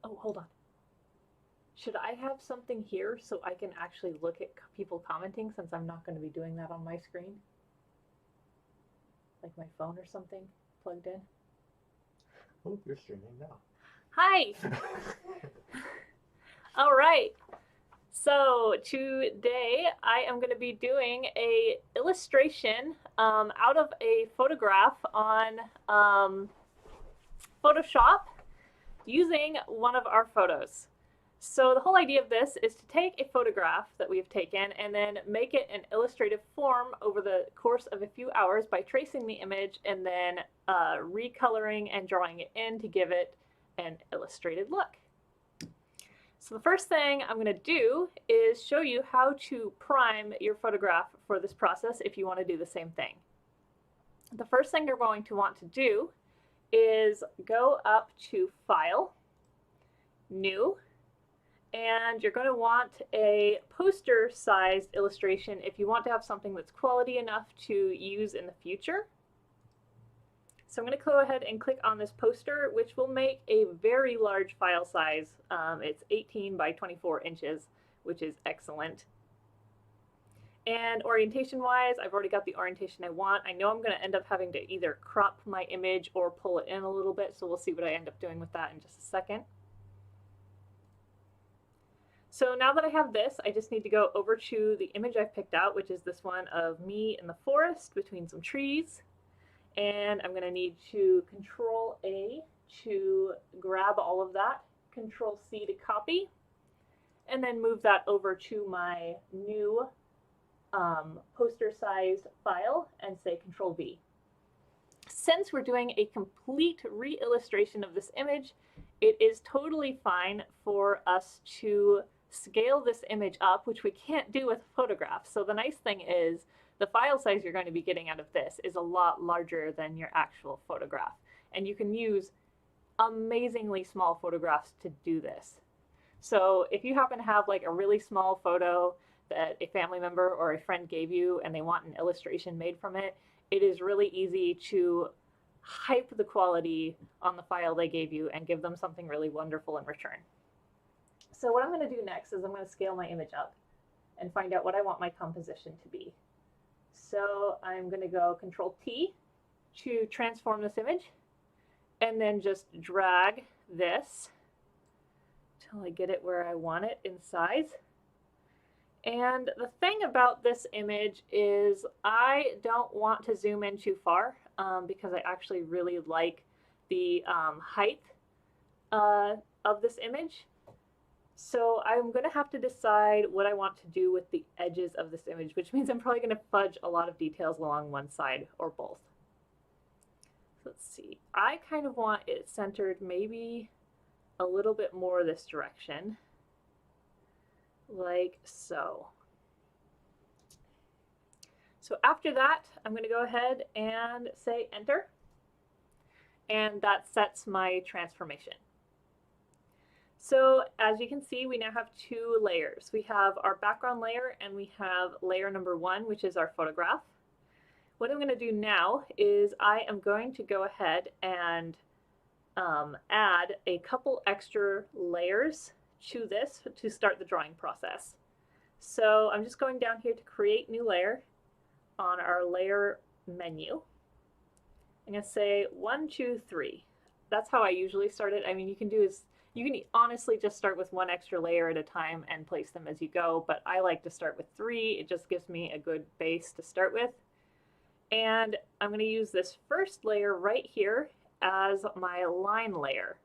Oh, hold on. Should I have something here so I can actually look at people commenting since I'm not going to be doing that on my screen? Like my phone or something plugged in? Oh, you're streaming now. Hi! All right. So today I am going to be doing a illustration out of a photograph on Photoshop using one of our photos. So the whole idea of this is to take a photograph that we've taken and then make it an illustrative form over the course of a few hours by tracing the image and then recoloring and drawing it in to give it an illustrated look. So the first thing I'm going to do is show you how to prime your photograph for this process if you want to do the same thing. The first thing you're going to want to do is go up to File, New, and you're going to want a poster sized illustration if you want to have something that's quality enough to use in the future. So I'm going to go ahead and click on this poster, which will make a very large file size. It's 18 by 24 inches, which is excellent. And orientation wise, I've already got the orientation I want. I know I'm going to end up having to either crop my image or pull it in a little bit, so we'll see what I end up doing with that in just a second. So now that I have this, I just need to go over to the image I've picked out, which is this one of me in the forest between some trees. And I'm going to need to Control A to grab all of that, Control C to copy, and then move that over to my new poster sized file and say Control V. Since we're doing a complete re-illustration of this image, it is totally fine for us to scale this image up, which we can't do with photographs. So the nice thing is the file size you're going to be getting out of this is a lot larger than your actual photograph. And you can use amazingly small photographs to do this. So if you happen to have like a really small photo that a family member or a friend gave you and they want an illustration made from it, it is really easy to hype the quality on the file they gave you and give them something really wonderful in return. So what I'm going to do next is I'm going to scale my image up and find out what I want my composition to be. So I'm going to go Control T to transform this image and then just drag this till I get it where I want it in size. And the thing about this image is I don't want to zoom in too far because I actually really like the height of this image. So I'm going to have to decide what I want to do with the edges of this image, which means I'm probably going to fudge a lot of details along one side or both. Let's see. I kind of want it centered maybe a little bit more this direction, like so. So after that, I'm going to go ahead and say Enter, and that sets my transformation. So as you can see, we now have two layers. We have our background layer and we have layer number 1, which is our photograph. What I'm going to do now is I am going to go ahead and add a couple extra layers to this to start the drawing process. So I'm just going down here to create new layer on our layer menu. I'm going to say 1, 2, 3. That's how I usually start it. I mean, you can honestly just start with one extra layer at a time and place them as you go, but I like to start with 3. It just gives me a good base to start with. And I'm going to use this first layer right here as my line layer.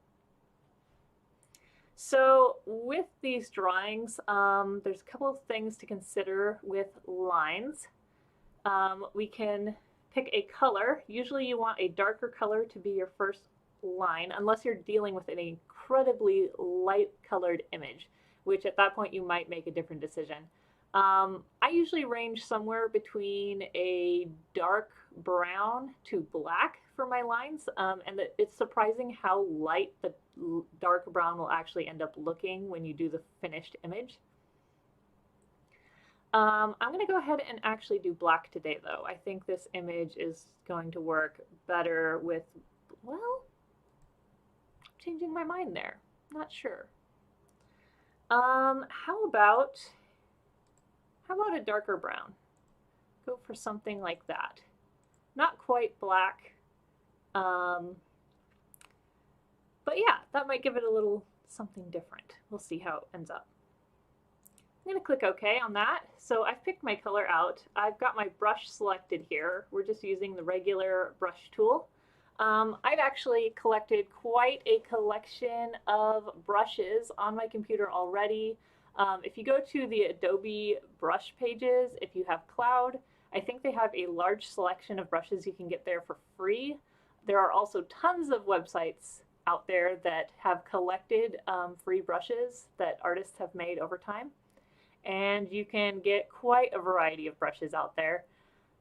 So with these drawings, there's a couple of things to consider with lines. We can pick a color. Usually you want a darker color to be your first line, unless you're dealing with an incredibly light colored image, which at that point you might make a different decision. I usually range somewhere between a dark brown to black for my lines, and it's surprising how light the dark brown will actually end up looking when you do the finished image. I'm going to go ahead and actually do black today, though. I think this image is going to work better with, well, changing my mind there. Not sure. How about a darker brown? Go for something like that. Not quite black. But yeah, that might give it a little something different. We'll see how it ends up. I'm going to click OK on that. So I've picked my color out. I've got my brush selected here. We're just using the regular brush tool. I've actually collected quite a collection of brushes on my computer already. If you go to the Adobe brush pages, if you have Cloud, I think they have a large selection of brushes you can get there for free. There are also tons of websites out there that have collected free brushes that artists have made over time. And you can get quite a variety of brushes out there.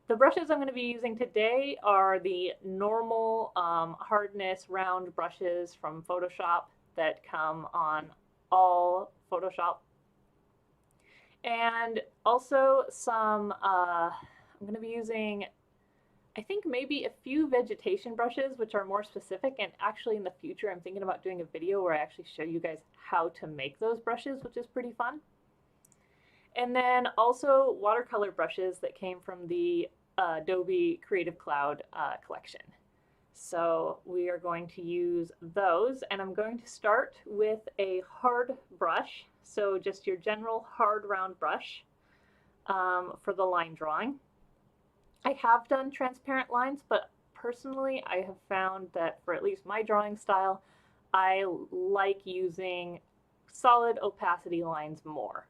The brushes I'm going to be using today are the normal hardness round brushes from Photoshop that come on all Photoshop. And also some, I'm going to be using, I think maybe a few vegetation brushes, which are more specific. And actually in the future, I'm thinking about doing a video where I actually show you guys how to make those brushes, which is pretty fun. And then also watercolor brushes that came from the Adobe Creative Cloud collection. So we are going to use those, and I'm going to start with a hard brush. So just your general hard round brush for the line drawing. I have done transparent lines, but personally I have found that for at least my drawing style, I like using solid opacity lines more.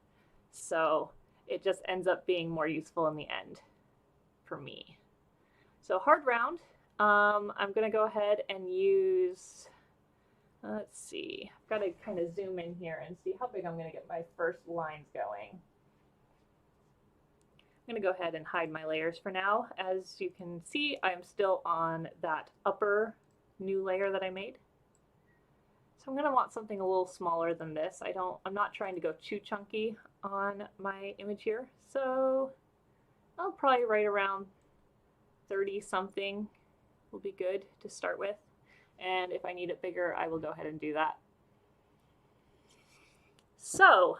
So it just ends up being more useful in the end for me. So hard round, I'm going to go ahead and use, let's see, I've got to kind of zoom in here and see how big I'm going to get my first lines going. I'm going to go ahead and hide my layers for now. As you can see, I'm still on that upper new layer that I made. So I'm going to want something a little smaller than this. I'm not trying to go too chunky on my image here. So I'll probably right around 30 something will be good to start with. And if I need it bigger, I will go ahead and do that. So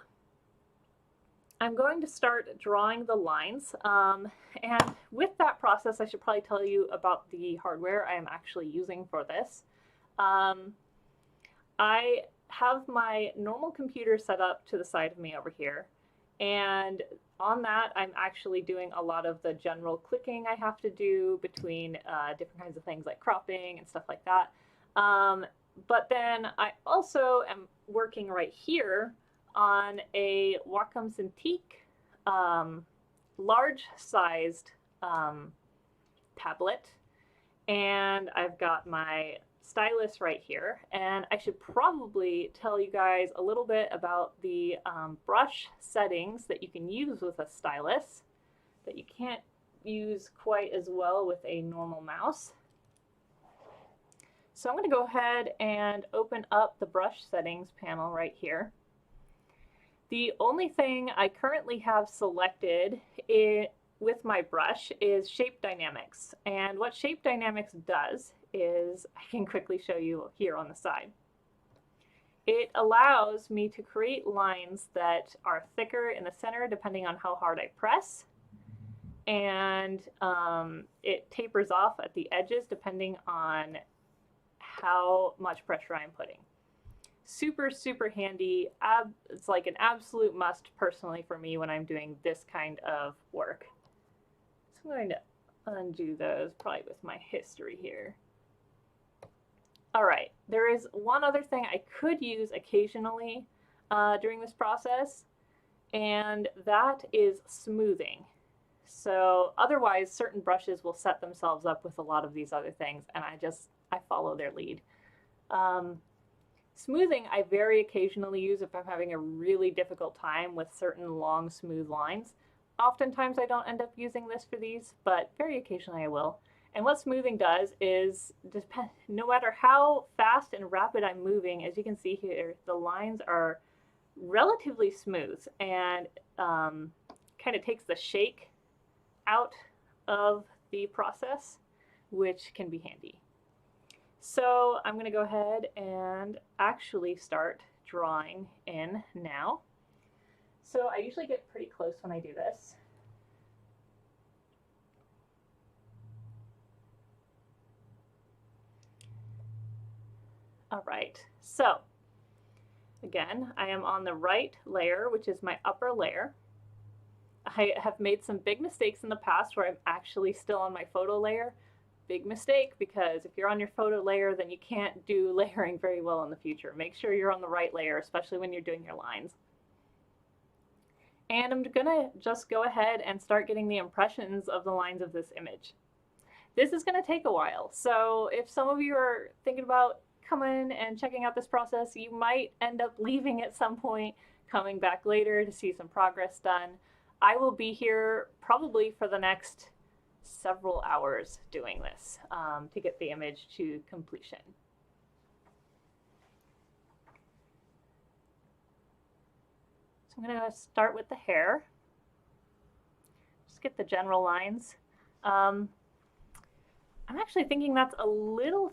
I'm going to start drawing the lines. And with that process, I should probably tell you about the hardware I am actually using for this. I have my normal computer set up to the side of me over here, and on that I'm actually doing a lot of the general clicking I have to do between different kinds of things like cropping and stuff like that. But then I also am working right here on a Wacom Cintiq large-sized tablet, and I've got my stylus right here, and I should probably tell you guys a little bit about the brush settings that you can use with a stylus that you can't use quite as well with a normal mouse. So I'm going to go ahead and open up the brush settings panel right here. The only thing I currently have selected with my brush is Shape Dynamics, and what Shape Dynamics does is, I can quickly show you here on the side. It allows me to create lines that are thicker in the center depending on how hard I press, and it tapers off at the edges depending on how much pressure I'm putting. Super, super handy. It's like an absolute must personally for me when I'm doing this kind of work. So I'm going to undo those probably with my history here. All right, there is one other thing I could use occasionally during this process, and that is smoothing. So otherwise, certain brushes will set themselves up with a lot of these other things, and I follow their lead. Smoothing I very occasionally use if I'm having a really difficult time with certain long, smooth lines. Oftentimes I don't end up using this for these, but very occasionally I will. And what smoothing does is, no matter how fast and rapid I'm moving, as you can see here, the lines are relatively smooth and kind of takes the shake out of the process, which can be handy. So I'm going to go ahead and actually start drawing in now. So I usually get pretty close when I do this. All right, so again, I am on the right layer, which is my upper layer. I have made some big mistakes in the past where I'm actually still on my photo layer. Big mistake, because if you're on your photo layer, then you can't do layering very well in the future. Make sure you're on the right layer, especially when you're doing your lines. And I'm gonna just go ahead and start getting the impressions of the lines of this image. This is gonna take a while, so if some of you are thinking about coming and checking out this process, you might end up leaving at some point, coming back later to see some progress done. I will be here probably for the next several hours doing this to get the image to completion. So I'm going to start with the hair. Just get the general lines. I'm actually thinking that's a little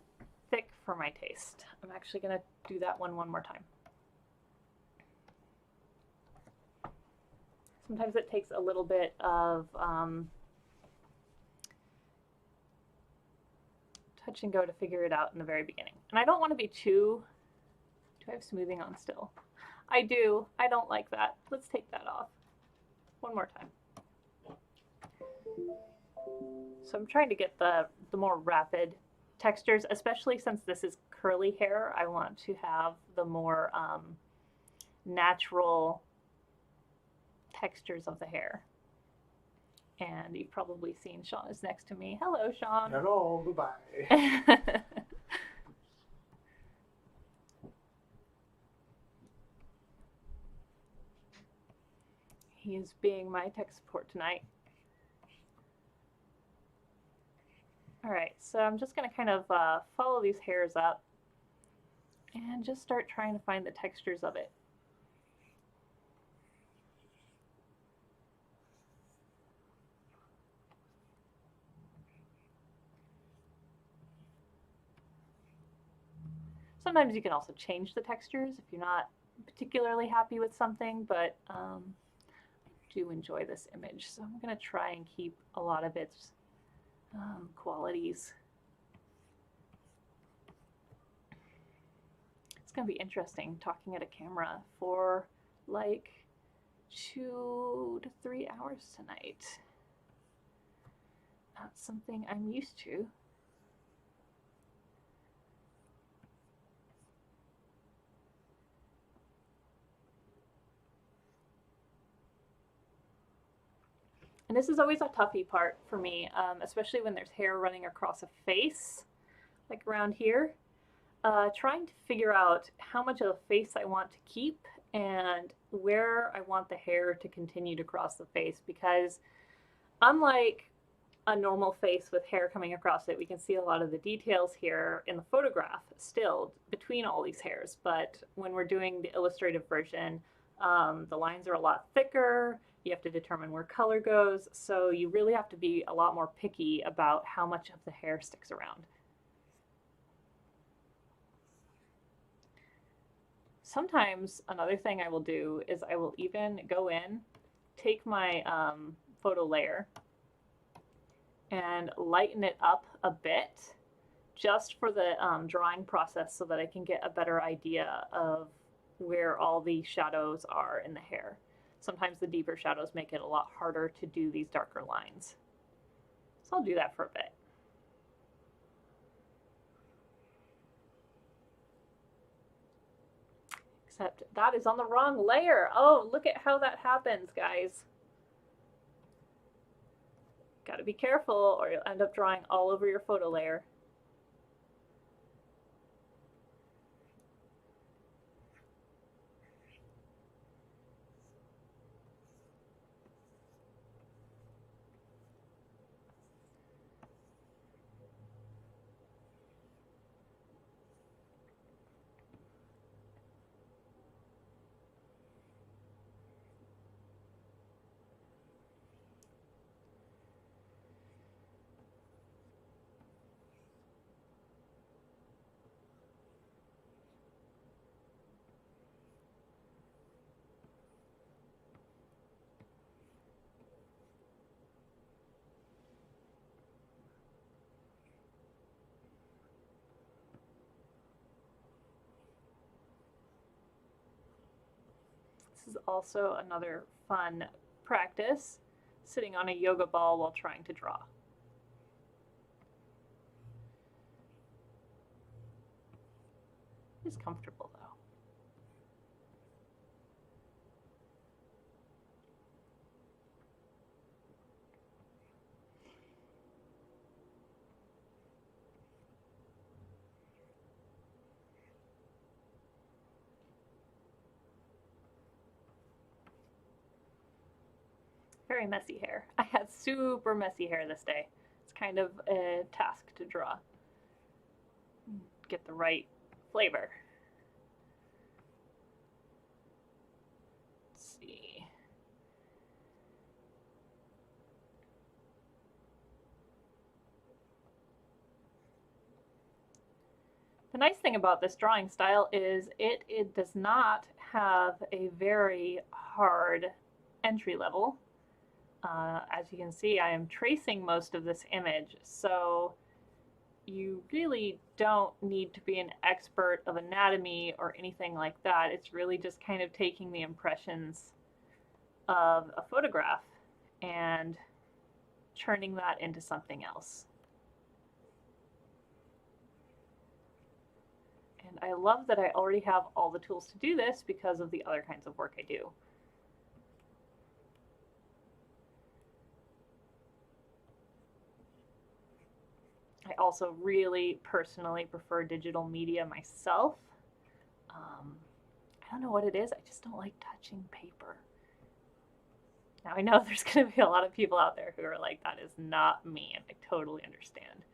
thick for my taste. I'm actually going to do that one more time. Sometimes it takes a little bit of touch and go to figure it out in the very beginning. And I don't want to be too... Do I have smoothing on still? I do. I don't like that. Let's take that off. One more time. So I'm trying to get the more rapid textures, especially since this is curly hair. I want to have the more natural textures of the hair. And you've probably seen Sean is next to me. Hello, Sean. Hello, goodbye. He is being my tech support tonight. All right, so I'm just going to kind of follow these hairs up and just start trying to find the textures of it. Sometimes you can also change the textures if you're not particularly happy with something, but I do enjoy this image, so I'm going to try and keep a lot of its qualities. It's going to be interesting talking at a camera for like 2 to 3 hours tonight. Not something I'm used to. And this is always a toughie part for me, especially when there's hair running across a face, like around here. Trying to figure out how much of the face I want to keep and where I want the hair to continue to cross the face, because unlike a normal face with hair coming across it, we can see a lot of the details here in the photograph still between all these hairs. But when we're doing the illustrative version, the lines are a lot thicker. You have to determine where color goes, so you really have to be a lot more picky about how much of the hair sticks around. Sometimes another thing I will do is I will even go in, take my photo layer and lighten it up a bit just for the drawing process so that I can get a better idea of where all the shadows are in the hair. Sometimes the deeper shadows make it a lot harder to do these darker lines. So I'll do that for a bit. Except that is on the wrong layer. Oh, look at how that happens, guys. Gotta be careful or you'll end up drawing all over your photo layer. This is also another fun practice, sitting on a yoga ball while trying to draw. It's comfortable though. Very messy hair. I had super messy hair this day. It's kind of a task to draw. Get the right flavor. Let's see. The nice thing about this drawing style is it does not have a very hard entry level. As you can see, I am tracing most of this image, so you really don't need to be an expert of anatomy or anything like that. It's really just kind of taking the impressions of a photograph and turning that into something else. And I love that I already have all the tools to do this because of the other kinds of work I do. I also really personally prefer digital media myself. I don't know what it is, I just don't like touching paper. Now I know there's going to be a lot of people out there who are like, that is not me, and I totally understand.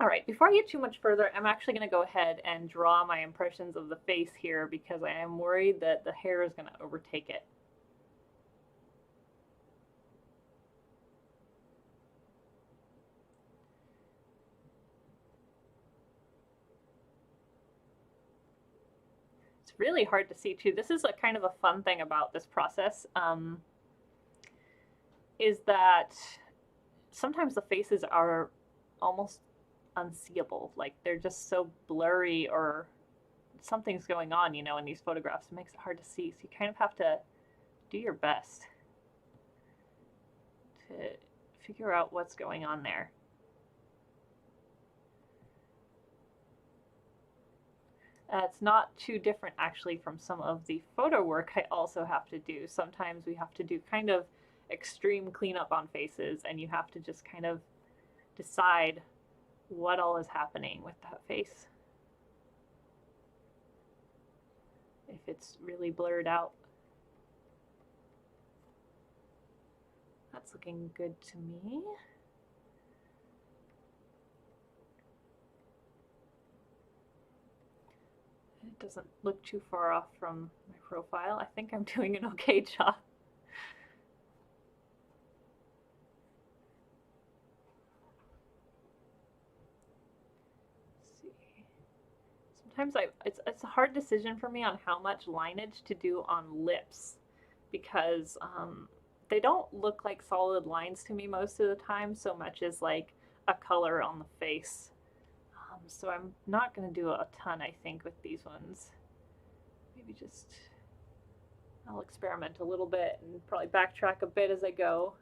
All right, before I get too much further, I'm actually going to go ahead and draw my impressions of the face here because I am worried that the hair is going to overtake it. It's really hard to see too. This is a kind of a fun thing about this process, is that sometimes the faces are almost unseeable. Like they're just so blurry or something's going on, you know, in these photographs. It makes it hard to see. So you kind of have to do your best to figure out what's going on there. It's not too different actually from some of the photo work I also have to do. Sometimes we have to do kind of extreme cleanup on faces, and you have to just kind of decide what all is happening with that face. If it's really blurred out. That's looking good to me. It doesn't look too far off from my profile. I think I'm doing an okay job. Let's see. Sometimes it's a hard decision for me on how much lineage to do on lips because they don't look like solid lines to me most of the time so much as like a color on the face. So I'm not going to do a ton, I think, with these ones. Maybe just, I'll experiment a little bit and probably backtrack a bit as I go.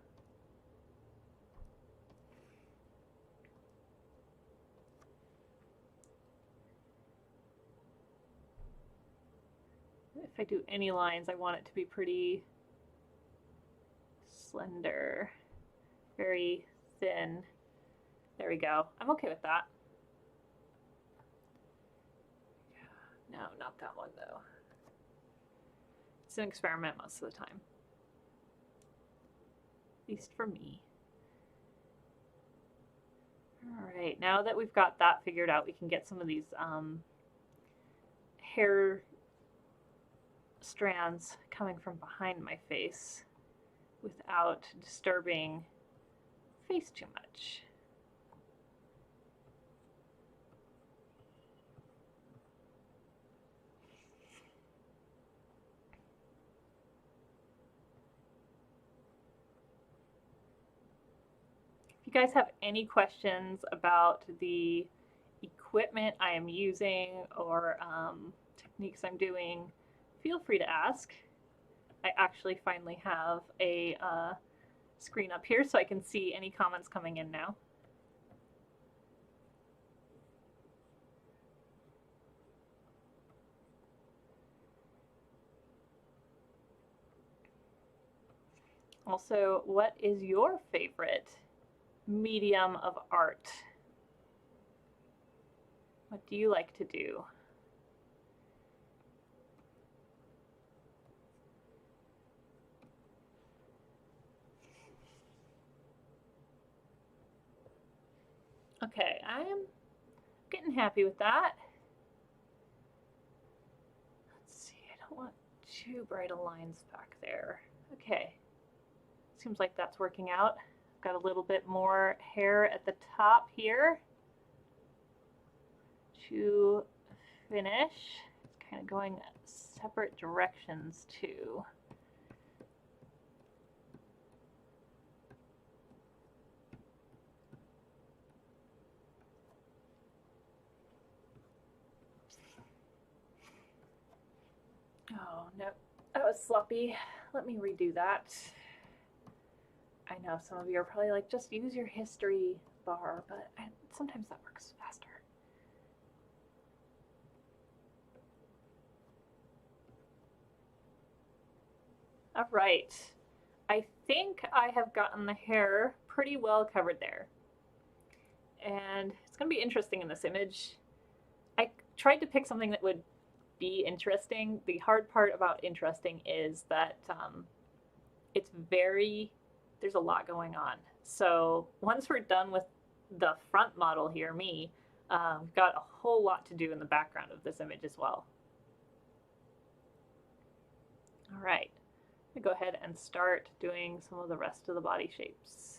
If I do any lines, I want it to be pretty slender, very thin. There we go. I'm okay with that. No, not that one though. It's an experiment most of the time. At least for me. Alright, now that we've got that figured out, we can get some of these hair strands coming from behind my face without disturbing the face too much. If you guys have any questions about the equipment I am using or techniques I'm doing, feel free to ask. I actually finally have a screen up here so I can see any comments coming in now. Also, what is your favorite medium of art? What do you like to do? Okay, I am getting happy with that. Let's see, I don't want too bright of lines back there. Okay, seems like that's working out. Got a little bit more hair at the top here to finish. It's kind of going separate directions too. Oh, no, that was sloppy. Let me redo that. I know some of you are probably like, just use your history bar, but sometimes that works faster. All right. I think I have gotten the hair pretty well covered there. And it's going to be interesting in this image. I tried to pick something that would be interesting. The hard part about interesting is that it's there's a lot going on. So once we're done with the front model here, me, we've got a whole lot to do in the background of this image as well. All right, I'm gonna go ahead and start doing some of the rest of the body shapes.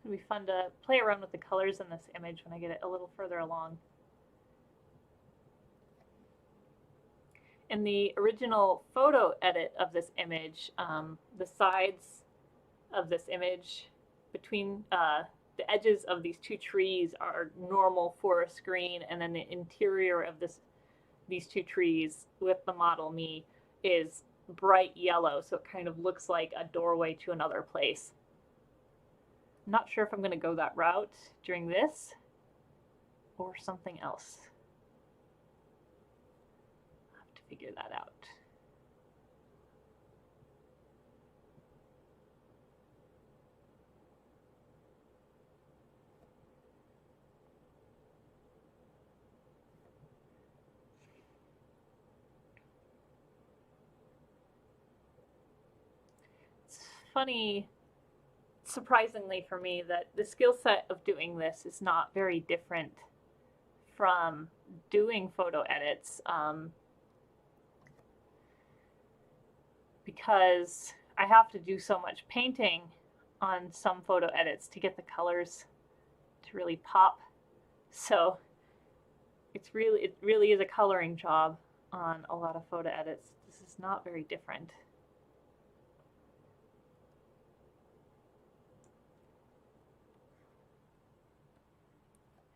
It's going to be fun to play around with the colors in this image when I get it a little further along. In the original photo edit of this image, the sides of this image between the edges of these two trees are normal forest green, and then the interior of these two trees with the model me is bright yellow, so it kind of looks like a doorway to another place. I'm not sure if I'm going to go that route during this or something else. I'll have to figure that out. It's funny, surprisingly for me, that the skill set of doing this is not very different from doing photo edits, because I have to do so much painting on some photo edits to get the colors to really pop. So it really is a coloring job on a lot of photo edits. This is not very different.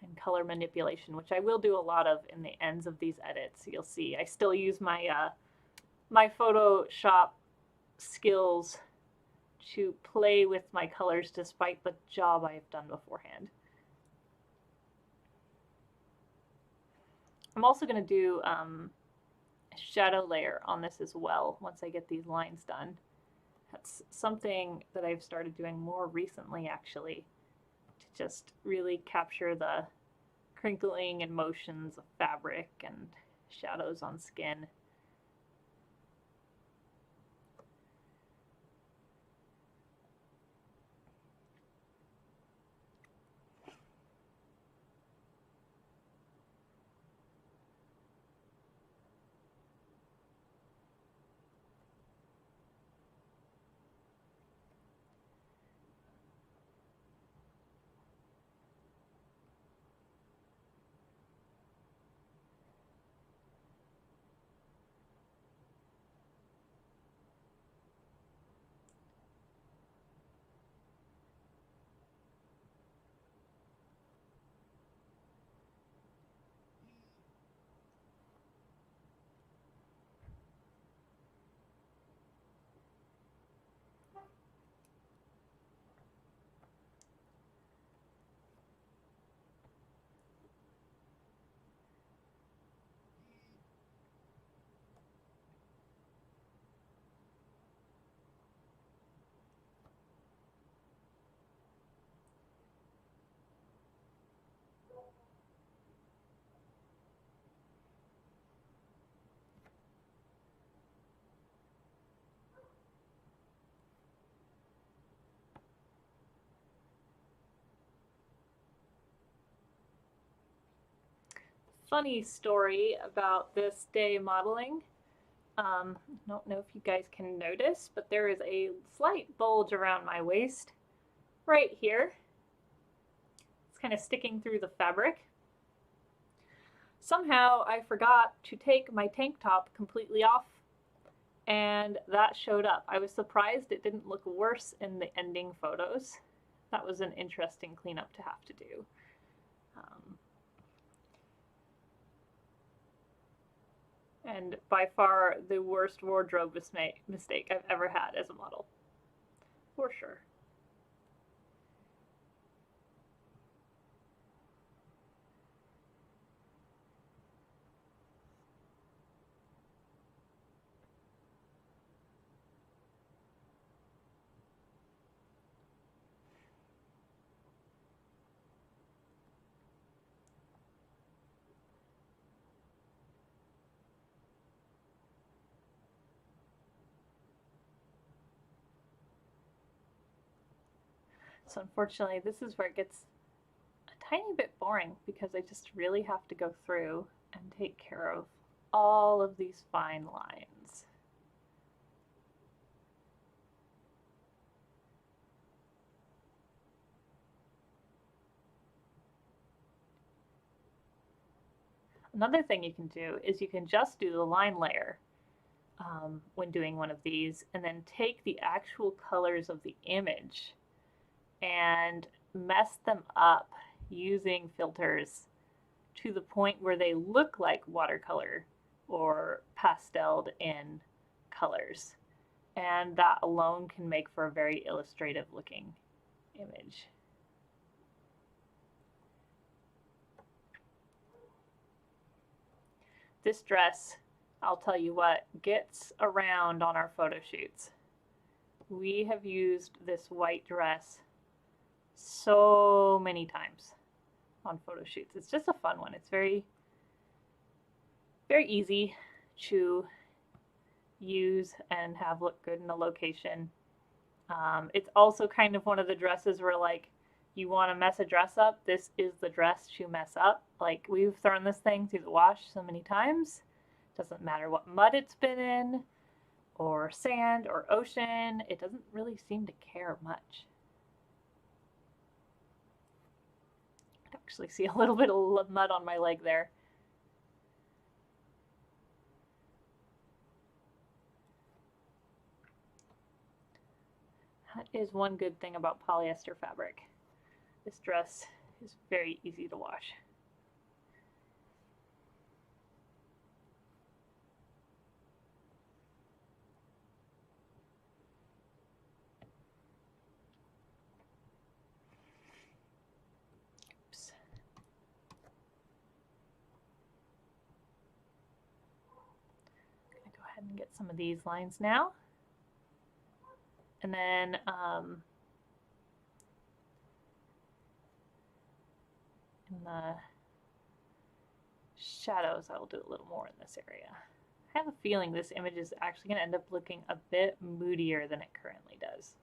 And color manipulation, which I will do a lot of in the ends of these edits. You'll see I still use my my Photoshop skills to play with my colors despite the job I've done beforehand. I'm also going to do a shadow layer on this as well once I get these lines done. That's something that I've started doing more recently, actually, to just really capture the crinkling and motions of fabric and shadows on skin. funny story about this day modeling. I don't know if you guys can notice, but there is a slight bulge around my waist right here. It's kind of sticking through the fabric. Somehow I forgot to take my tank top completely off, and that showed up. I was surprised it didn't look worse in the ending photos. That was an interesting cleanup to have to do. And by far the worst wardrobe mistake I've ever had as a model, for sure. So unfortunately, this is where it gets a tiny bit boring because I just really have to go through and take care of all of these fine lines. Another thing you can do is you can just do the line layer when doing one of these, and then take the actual colors of the image and mess them up using filters to the point where they look like watercolor or pasteled in colors. And that alone can make for a very illustrative looking image. This dress, I'll tell you what, gets around on our photo shoots. We have used this white dress so many times on photo shoots. It's just a fun one. It's very, very easy to use and have look good in a location. It's also kind of one of the dresses where, like, you want to mess a dress up, this is the dress to mess up. Like, we've thrown this thing through the wash so many times. Doesn't matter what mud it's been in, or sand, or ocean. It doesn't really seem to care much. I can actually see a little bit of mud on my leg there. That is one good thing about polyester fabric. This dress is very easy to wash. Oops. I'm gonna go ahead and get some of these lines now. And then in the shadows, I will do a little more in this area. I have a feeling this image is actually going to end up looking a bit moodier than it currently does.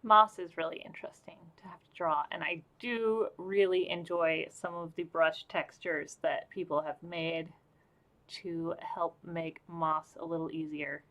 Moss is really interesting to have to draw, and I do really enjoy some of the brush textures that people have made to help make moss a little easier.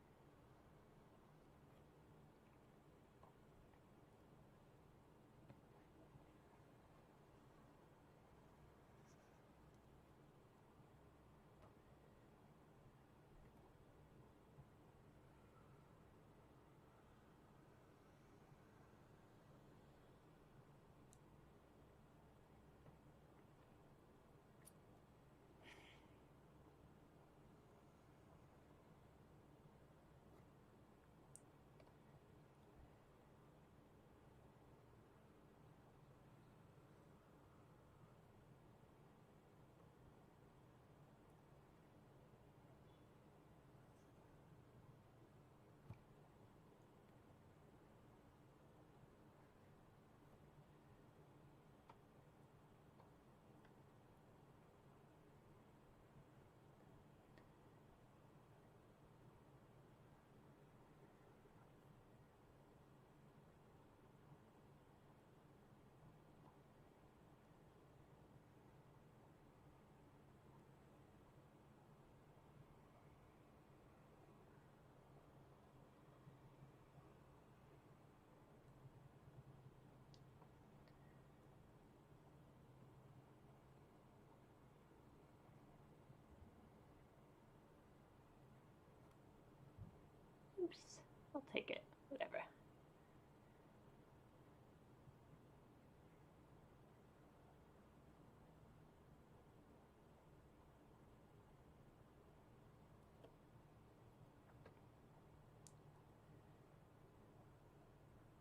Oops, I'll take it, whatever.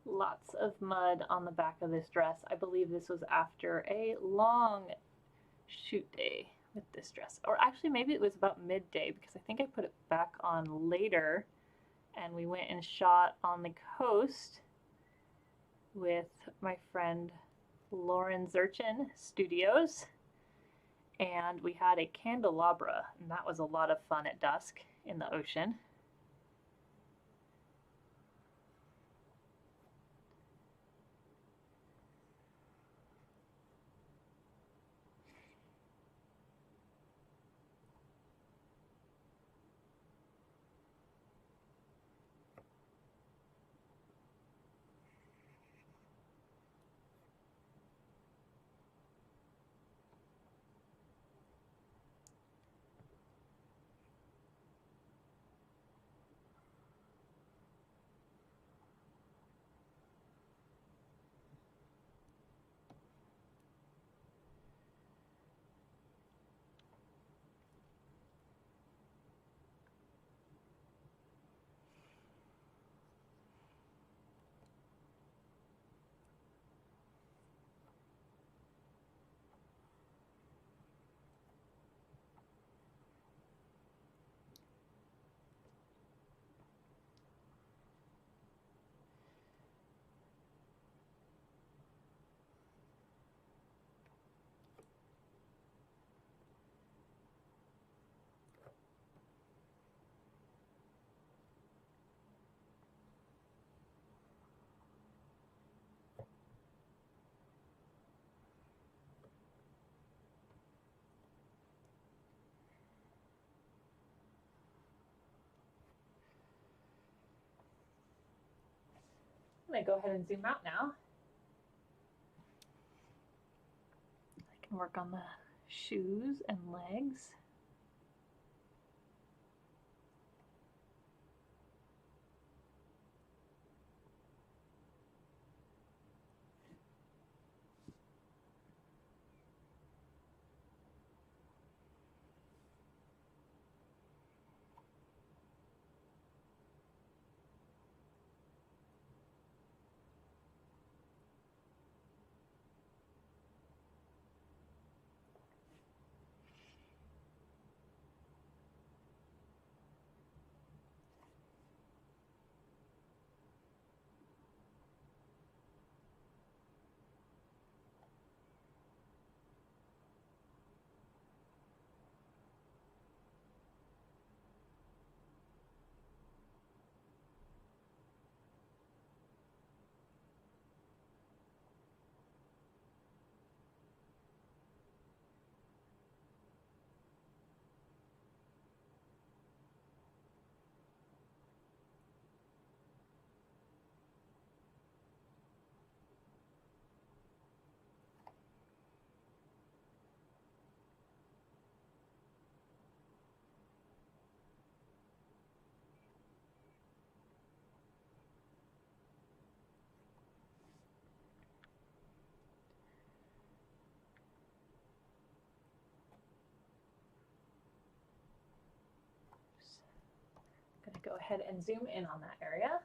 Lots of mud on the back of this dress. I believe this was after a long shoot day with this dress. Or actually, maybe it was about midday because I think I put it back on later and we went and shot on the coast with my friend Lauren Zurchin Studios. And we had a candelabra, and that was a lot of fun at dusk in the ocean. I'm going to go ahead and zoom out now. I can work on the shoes and legs. I'm going to go ahead and zoom in on that area.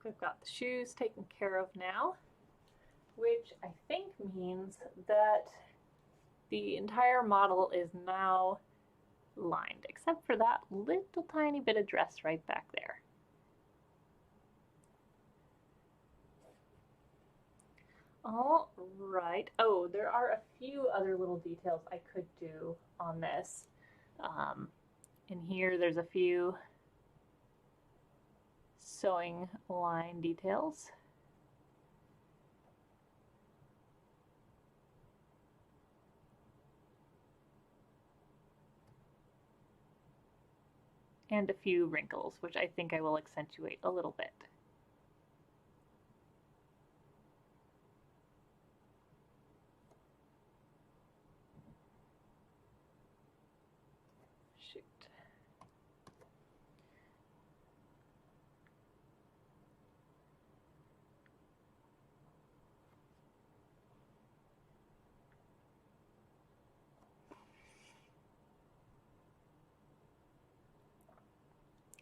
we've got the shoes taken care of now, which I think means that the entire model is now lined, except for that little tiny bit of dress right back there. All right. Oh, there are a few other little details I could do on this. In here, there's a few sewing line details. And a few wrinkles, which I think I will accentuate a little bit. Shoot.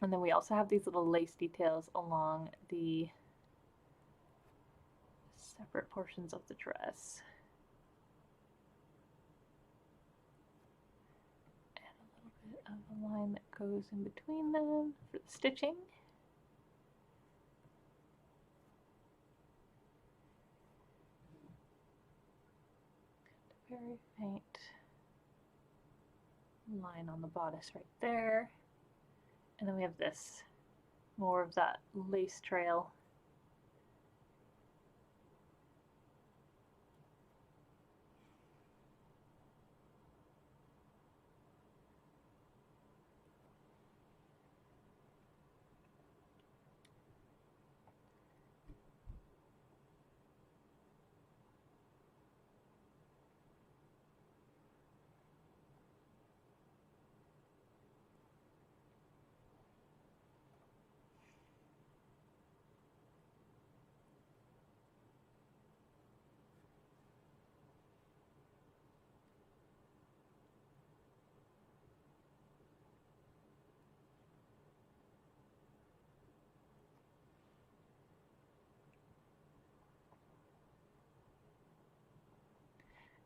And then we also have these little lace details along the separate portions of the dress. And a little bit of a line that goes in between them for the stitching. And a very faint line on the bodice right there. And then we have this, more of that lace trail.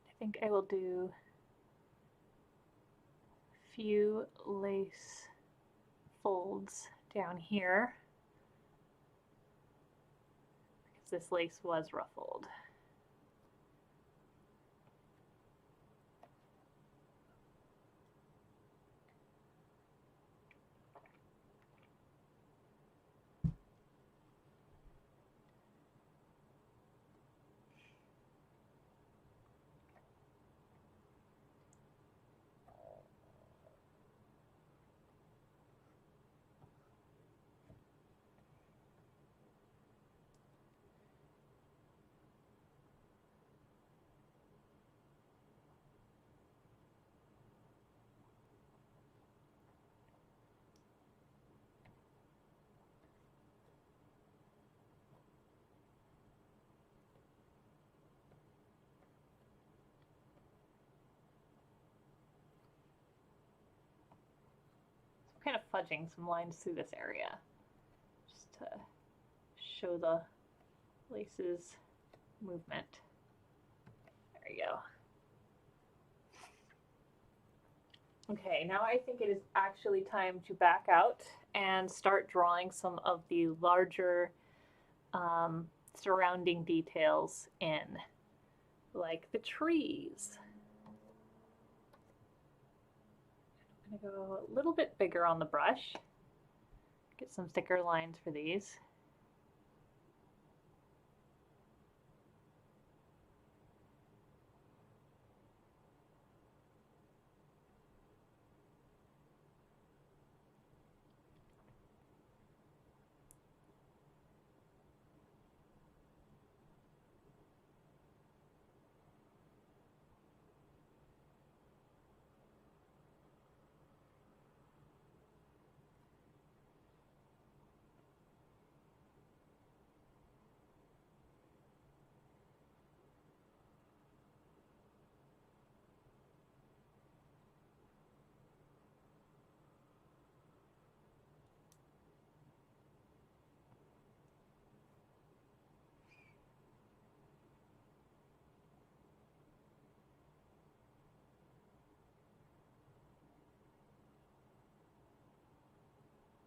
I think I will do a few lace folds down here because this lace was ruffled. Kind of fudging some lines through this area just to show the laces movement. There you go. Okay, now I think it is actually time to back out and start drawing some of the larger surrounding details in, like the trees. I'm going to go a little bit bigger on the brush, get some thicker lines for these.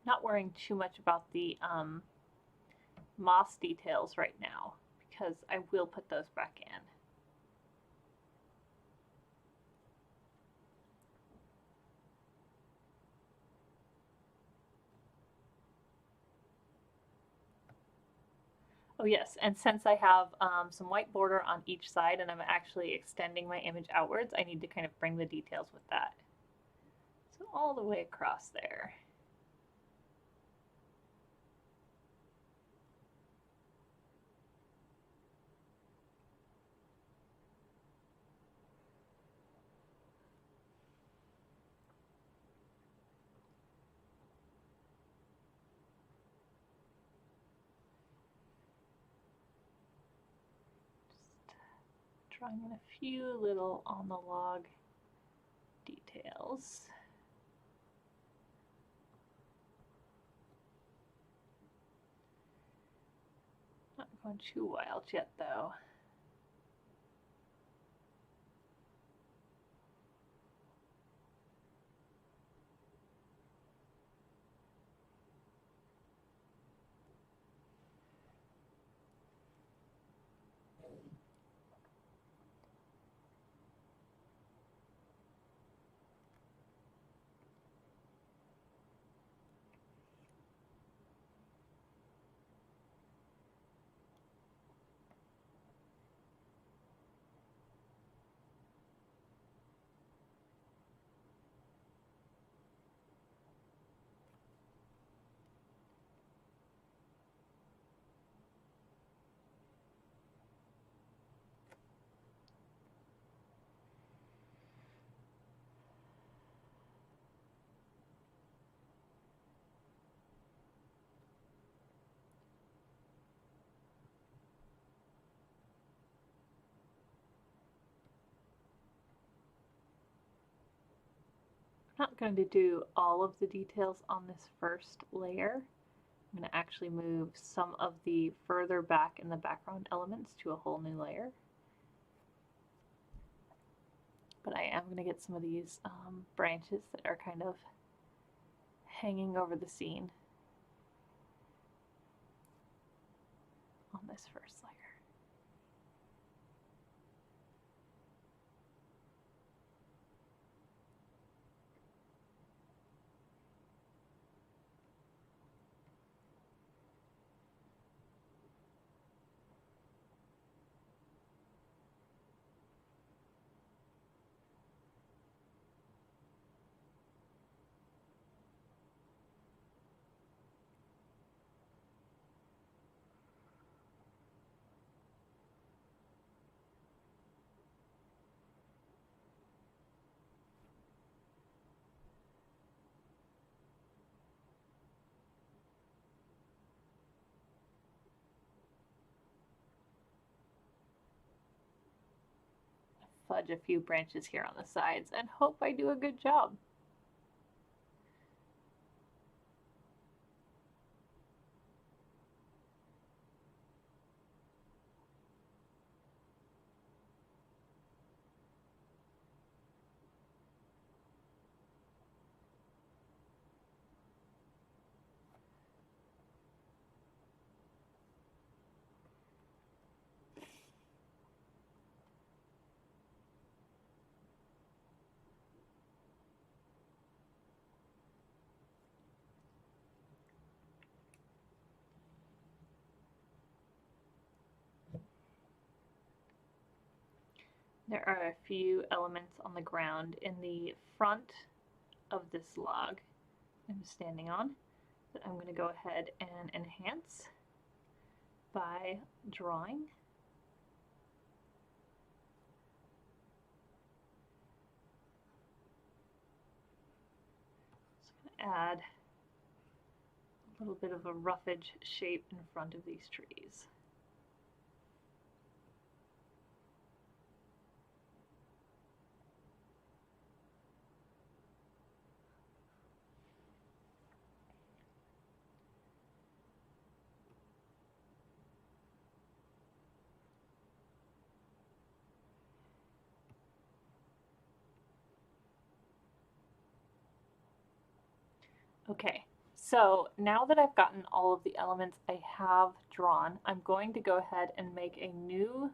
not worrying too much about the moss details right now because I will put those back in. Oh yes, and since I have some white border on each side and I'm actually extending my image outwards, I need to kind of bring the details with that. So all the way across there. Just drawing in a few little on the log details. Not going too wild yet though. I'm not going to do all of the details on this first layer. I'm going to actually move some of the further back in the background elements to a whole new layer. But I am going to get some of these branches that are kind of hanging over the scene on this first layer. Fudge a few branches here on the sides and hope I do a good job. There are a few elements on the ground in the front of this log I'm standing on that I'm going to go ahead and enhance by drawing. So I'm going to add a little bit of a roughage shape in front of these trees. Okay, So now that I've gotten all of the elements I have drawn, I'm going to go ahead and make a new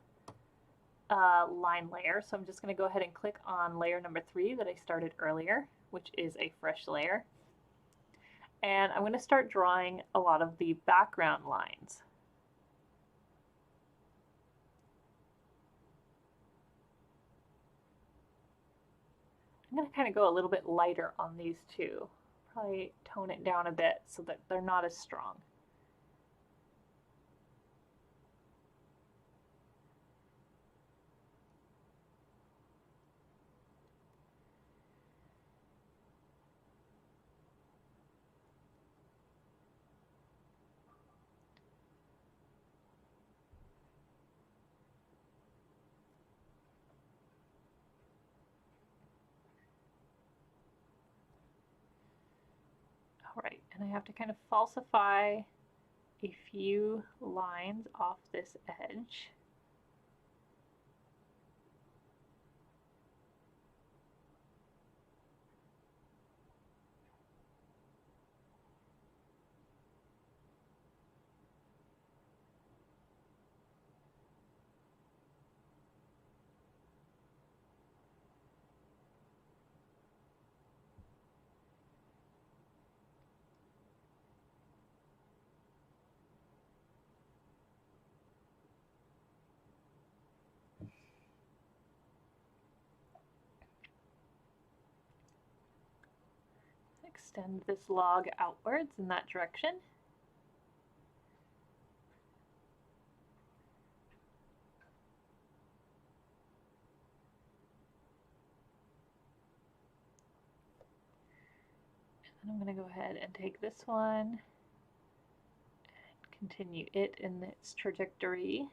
line layer. So I'm just going to go ahead and click on layer number 3 that I started earlier, which is a fresh layer. And I'm going to start drawing a lot of the background lines. I'm going to kind of go a little bit lighter on these two. Probably tone it down a bit so that they're not as strong. All right, and I have to kind of falsify a few lines off this edge. Extend this log outwards in that direction. And I'm going to go ahead and take this one and continue it in its trajectory.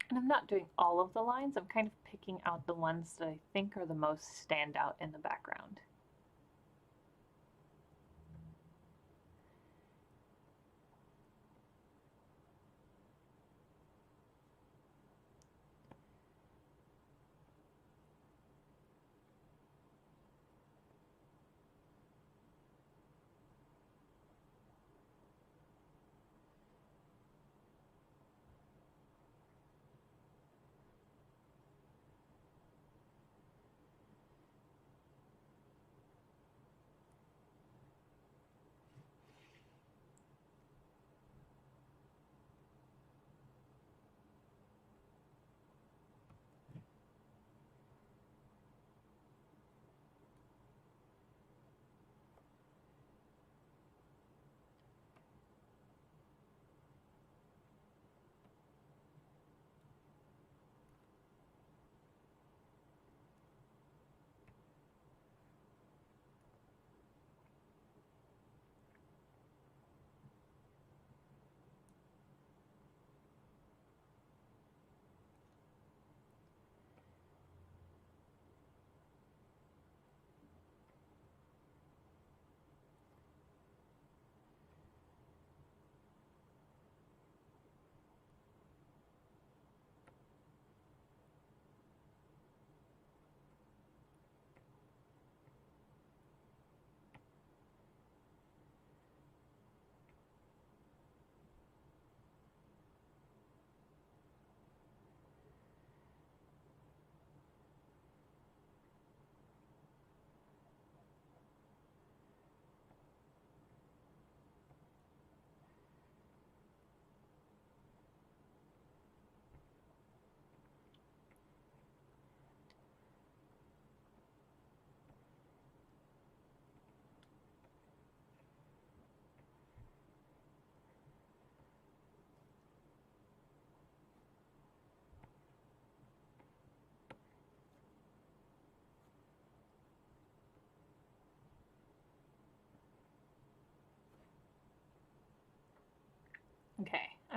And I'm not doing all of the lines, I'm kind of picking out the ones that I think are the most standout in the background.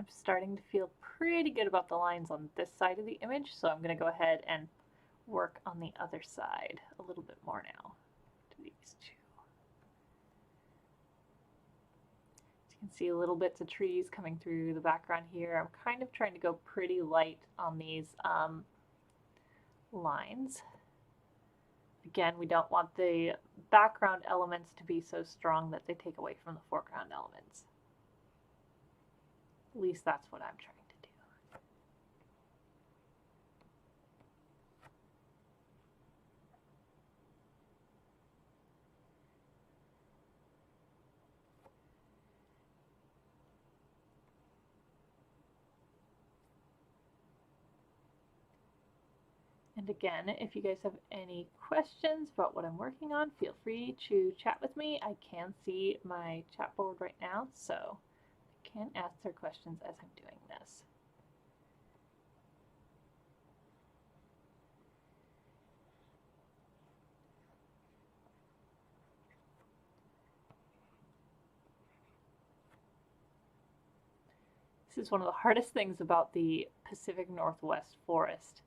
I'm starting to feel pretty good about the lines on this side of the image, so I'm going to go ahead and work on the other side a little bit more now. To these two. As you can see, little bits of trees coming through the background here. I'm kind of trying to go pretty light on these lines. Again, we don't want the background elements to be so strong that they take away from the foreground elements. At least that's what I'm trying to do. And again, if you guys have any questions about what I'm working on, feel free to chat with me. I can see my chat board right now, so I can answer questions as I'm doing this. This is one of the hardest things about the Pacific Northwest forest.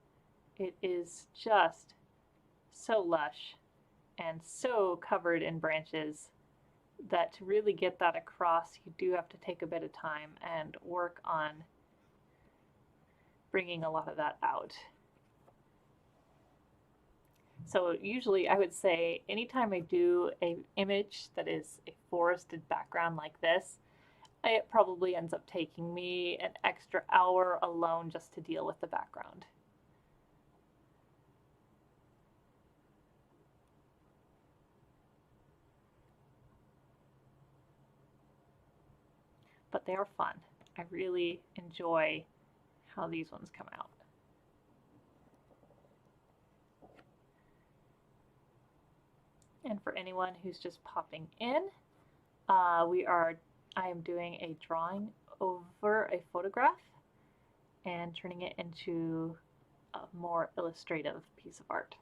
It is just so lush and so covered in branches that to really get that across, you do have to take a bit of time and work on bringing a lot of that out. So usually I would say anytime I do an image that is a forested background like this, it probably ends up taking me an extra hour alone just to deal with the background. But they are fun. I really enjoy how these ones come out. And for anyone who's just popping in, I am doing a drawing over a photograph and turning it into a more illustrative piece of art.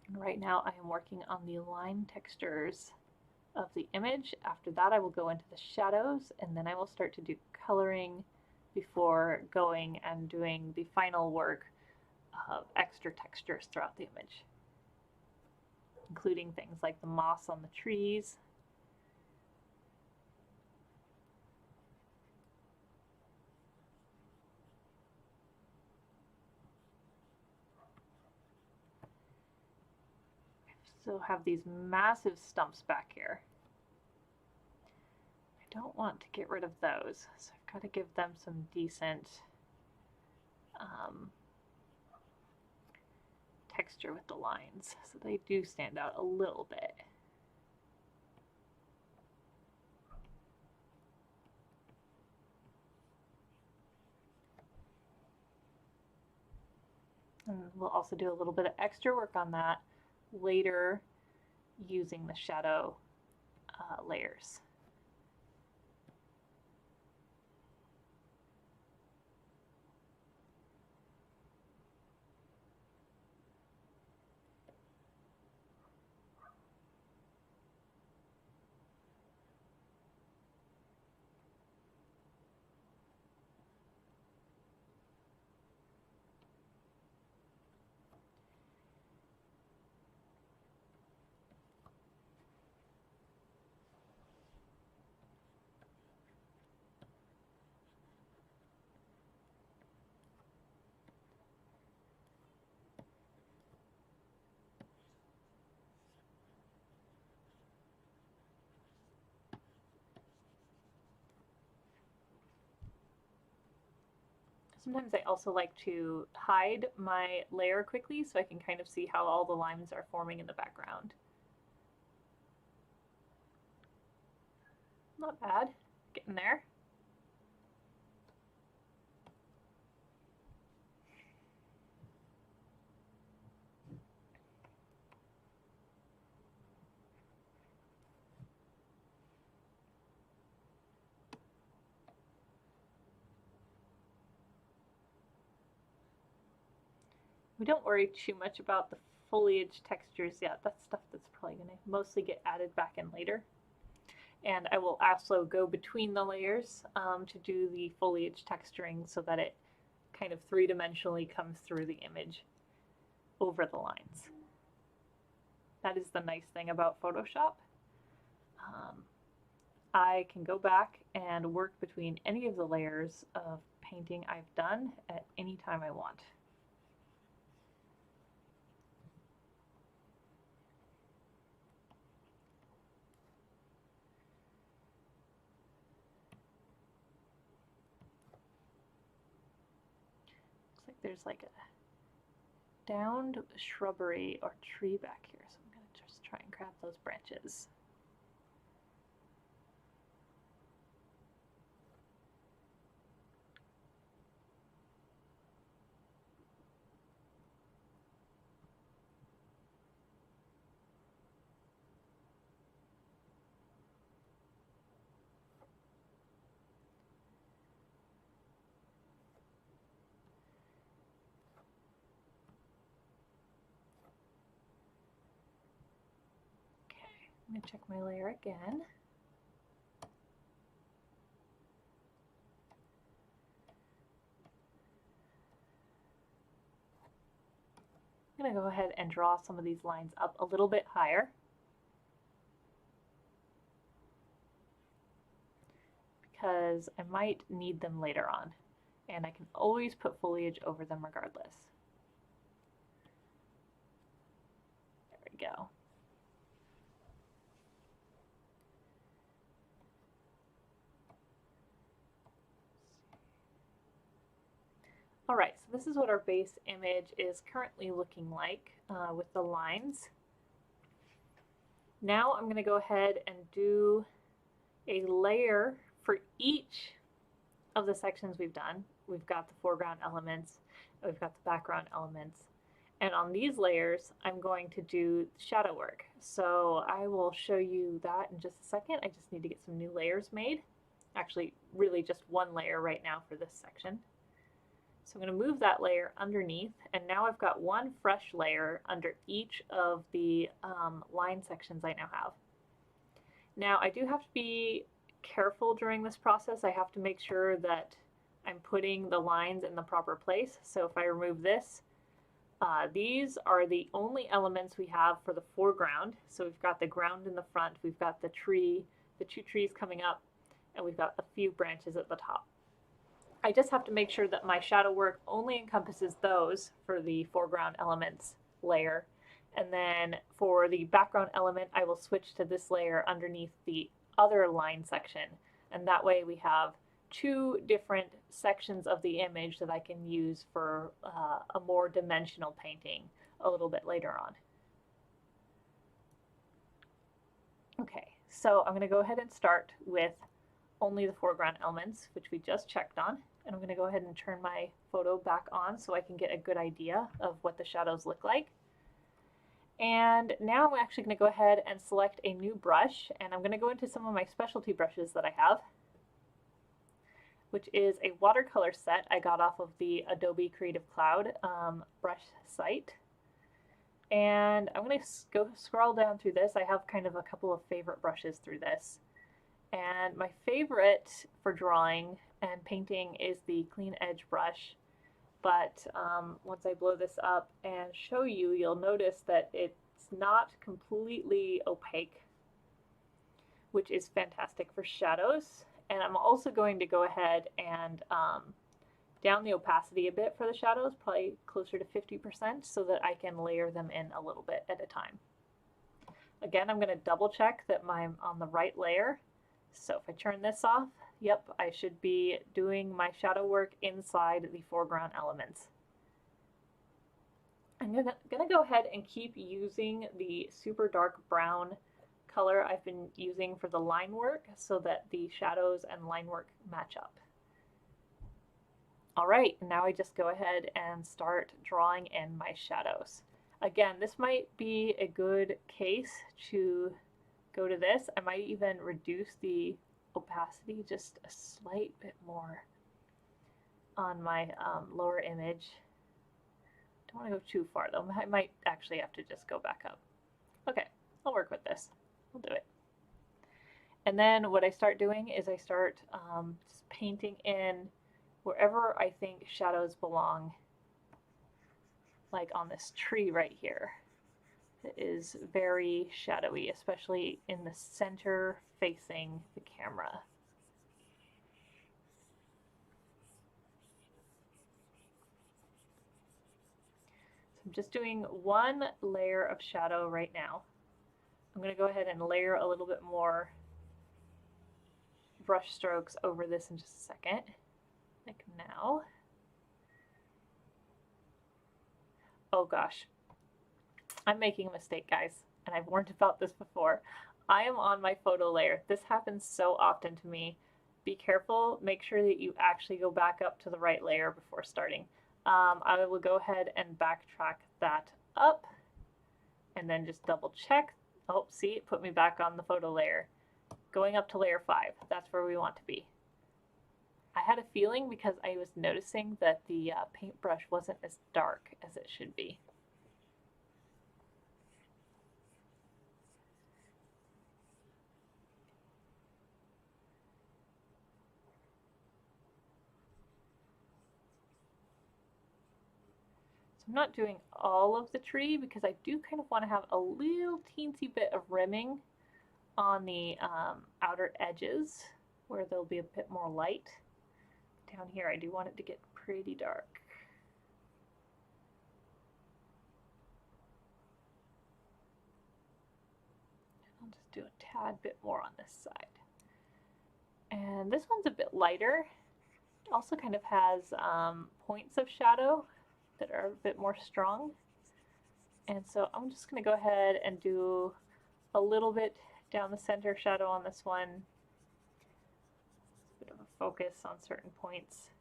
And right now I am working on the line textures of the image. After that I will go into the shadows, and then I will start to do coloring before going and doing the final work of extra textures throughout the image, including things like the moss on the trees. I still have these massive stumps back here. I don't want to get rid of those, so I've got to give them some decent texture with the lines, so they do stand out a little bit. And we'll also do a little bit of extra work on that later using the shadow layers. Sometimes I also like to hide my layer quickly so I can kind of see how all the lines are forming in the background. Not bad, getting there. We don't worry too much about the foliage textures, yeah, that's stuff that's probably going to mostly get added back in later. And I will also go between the layers to do the foliage texturing so that it kind of three-dimensionally comes through the image over the lines. That is the nice thing about Photoshop. I can go back and work between any of the layers of painting I've done at any time I want. Looks like there's like a downed shrubbery or tree back here, so I'm going to just try and grab those branches. I'm going to check my layer again. I'm going to go ahead and draw some of these lines up a little bit higher. Because I might need them later on, and I can always put foliage over them regardless. There we go. All right, so this is what our base image is currently looking like with the lines. Now I'm going to go ahead and do a layer for each of the sections we've done. We've got the foreground elements, we've got the background elements, and on these layers I'm going to do shadow work. So I will show you that in just a second. I just need to get some new layers made. Actually, really just one layer right now for this section. So I'm going to move that layer underneath, and now I've got one fresh layer under each of the line sections I now have. Now I do have to be careful during this process. I have to make sure that I'm putting the lines in the proper place. So if I remove this, these are the only elements we have for the foreground. So we've got the ground in the front, we've got the tree, the two trees coming up, and we've got a few branches at the top. I just have to make sure that my shadow work only encompasses those for the foreground elements layer. And then for the background element, I will switch to this layer underneath the other line section. And that way we have two different sections of the image that I can use for a more dimensional painting a little bit later on. Okay, so I'm going to go ahead and start with only the foreground elements, which we just checked on. And I'm going to go ahead and turn my photo back on so I can get a good idea of what the shadows look like. And now I'm actually going to go ahead and select a new brush, and I'm going to go into some of my specialty brushes that I have, which is a watercolor set I got off of the Adobe Creative Cloud brush site. And I'm going to go scroll down through this. I have kind of a couple of favorite brushes through this. And my favorite for drawing and painting is the Clean Edge brush. But once I blow this up and show you, you'll notice that it's not completely opaque, which is fantastic for shadows. And I'm also going to go ahead and down the opacity a bit for the shadows, probably closer to 50%, so that I can layer them in a little bit at a time. Again, I'm going to double check that I'm on the right layer. So if I turn this off, yep, I should be doing my shadow work inside the foreground elements. I'm gonna go ahead and keep using the super dark brown color I've been using for the line work so that the shadows and line work match up. All right, now I just go ahead and start drawing in my shadows. Again, this might be a good case to go to this. I might even reduce the opacity just a slight bit more on my lower image. don't want to go too far though. I might actually have to just go back up. Okay, I'll work with this. We'll do it. And then what I start doing is I start just painting in wherever I think shadows belong, like on this tree right here. It is very shadowy, especially in the center facing the camera. So I'm just doing one layer of shadow right now. I'm going to go ahead and layer a little bit more brush strokes over this in just a second, like now. Oh gosh, I'm making a mistake, guys, and I've warned about this before. I am on my photo layer. This happens so often to me. Be careful, make sure that you actually go back up to the right layer before starting. I will go ahead and backtrack that up and then just double check. Oh, see, it put me back on the photo layer. Going up to layer 5, that's where we want to be. I had a feeling because I was noticing that the paintbrush wasn't as dark as it should be. So I'm not doing all of the tree because I do kind of want to have a little teensy bit of rimming on the outer edges where there'll be a bit more light. Down here I do want it to get pretty dark. I'll just do a tad bit more on this side. And this one's a bit lighter. It also kind of has points of shadow that are a bit more strong. And so I'm just going to go ahead and do a little bit down the center shadow on this one. A bit of a focus on certain points.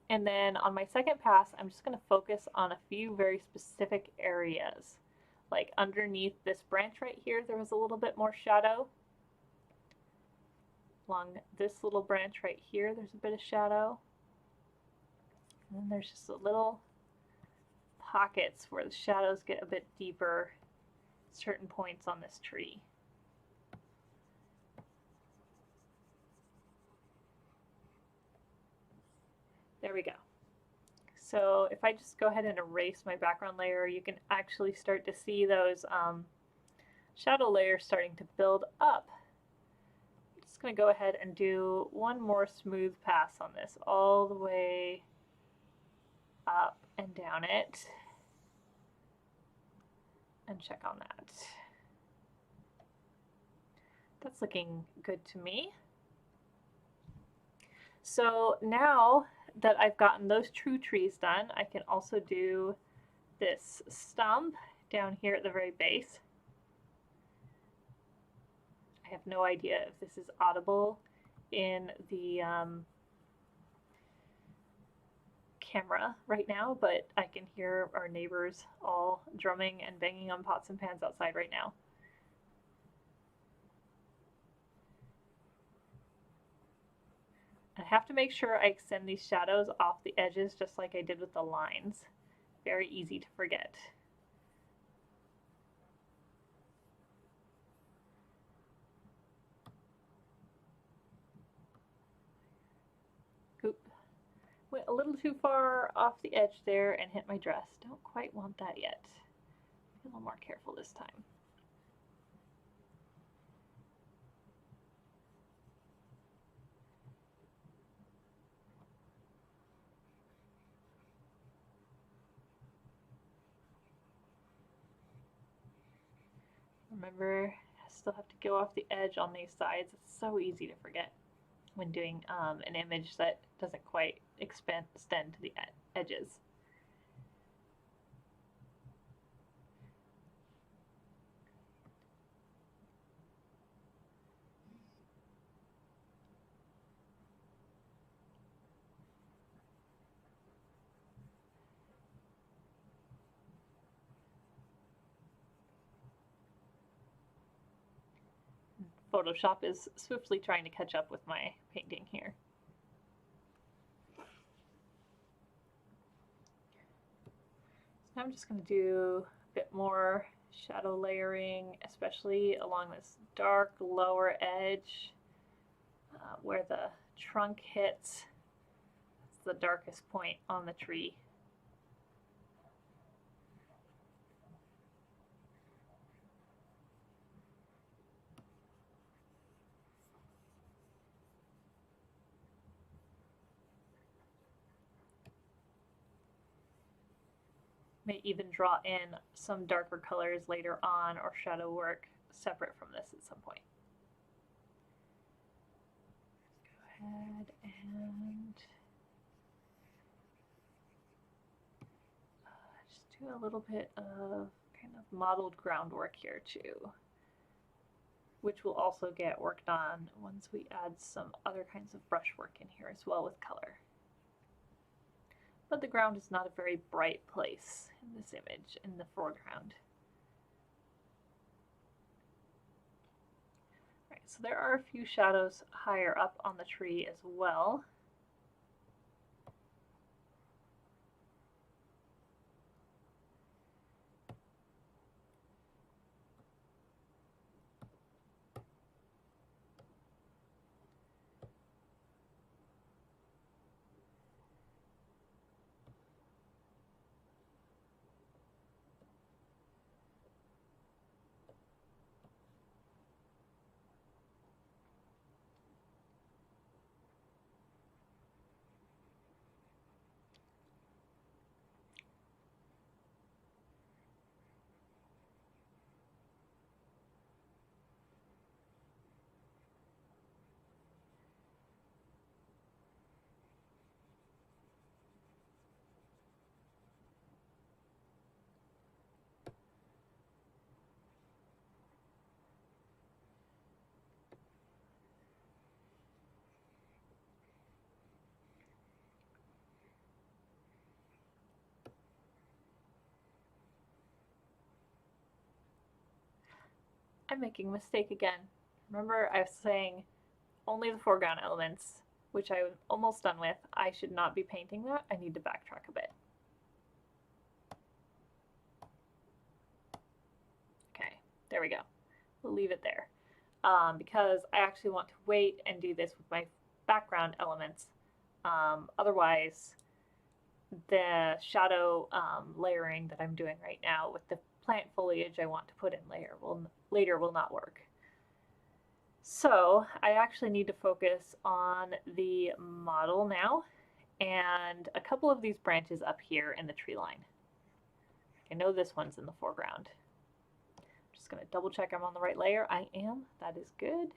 And then on my second pass, I'm just going to focus on a few very specific areas. Like underneath this branch right here, there was a little bit more shadow. Along this little branch right here, there's a bit of shadow. And then there's just a little pockets where the shadows get a bit deeper at certain points on this tree. There we go. So if I just go ahead and erase my background layer, you can actually start to see those shadow layers starting to build up. I'm just going to go ahead and do one more smooth pass on this all the way up and down it and check on that. That's looking good to me. So now that I've gotten those true trees done, I can also do this stump down here at the very base. I have no idea if this is audible in the camera right now, but I can hear our neighbors all drumming and banging on pots and pans outside right now. I have to make sure I extend these shadows off the edges just like I did with the lines. Very easy to forget. Oop. Went a little too far off the edge there and hit my dress. Don't quite want that yet. Be a little more careful this time. Remember, I still have to go off the edge on these sides. It's so easy to forget when doing an image that doesn't quite extend to the edges. Photoshop is swiftly trying to catch up with my painting here. I'm just going to do a bit more shadow layering, especially along this dark lower edge where the trunk hits. That's the darkest point on the tree. May even draw in some darker colors later on or shadow work separate from this at some point. Go ahead and just do a little bit of kind of mottled groundwork here too, which will also get worked on once we add some other kinds of brushwork in here as well with color. But the ground is not a very bright place in this image in the foreground. Right, so there are a few shadows higher up on the tree as well. I'm making a mistake again. Remember, I was saying only the foreground elements, which I'm almost done with. I should not be painting that. I need to backtrack a bit. Okay, there we go. We'll leave it there because I actually want to wait and do this with my background elements. Otherwise, the shadow layering that I'm doing right now with the plant foliage I want to put in later will not work. So I actually need to focus on the model now and a couple of these branches up here in the tree line. I know this one's in the foreground. I'm just going to double check I'm on the right layer. I am. That is good.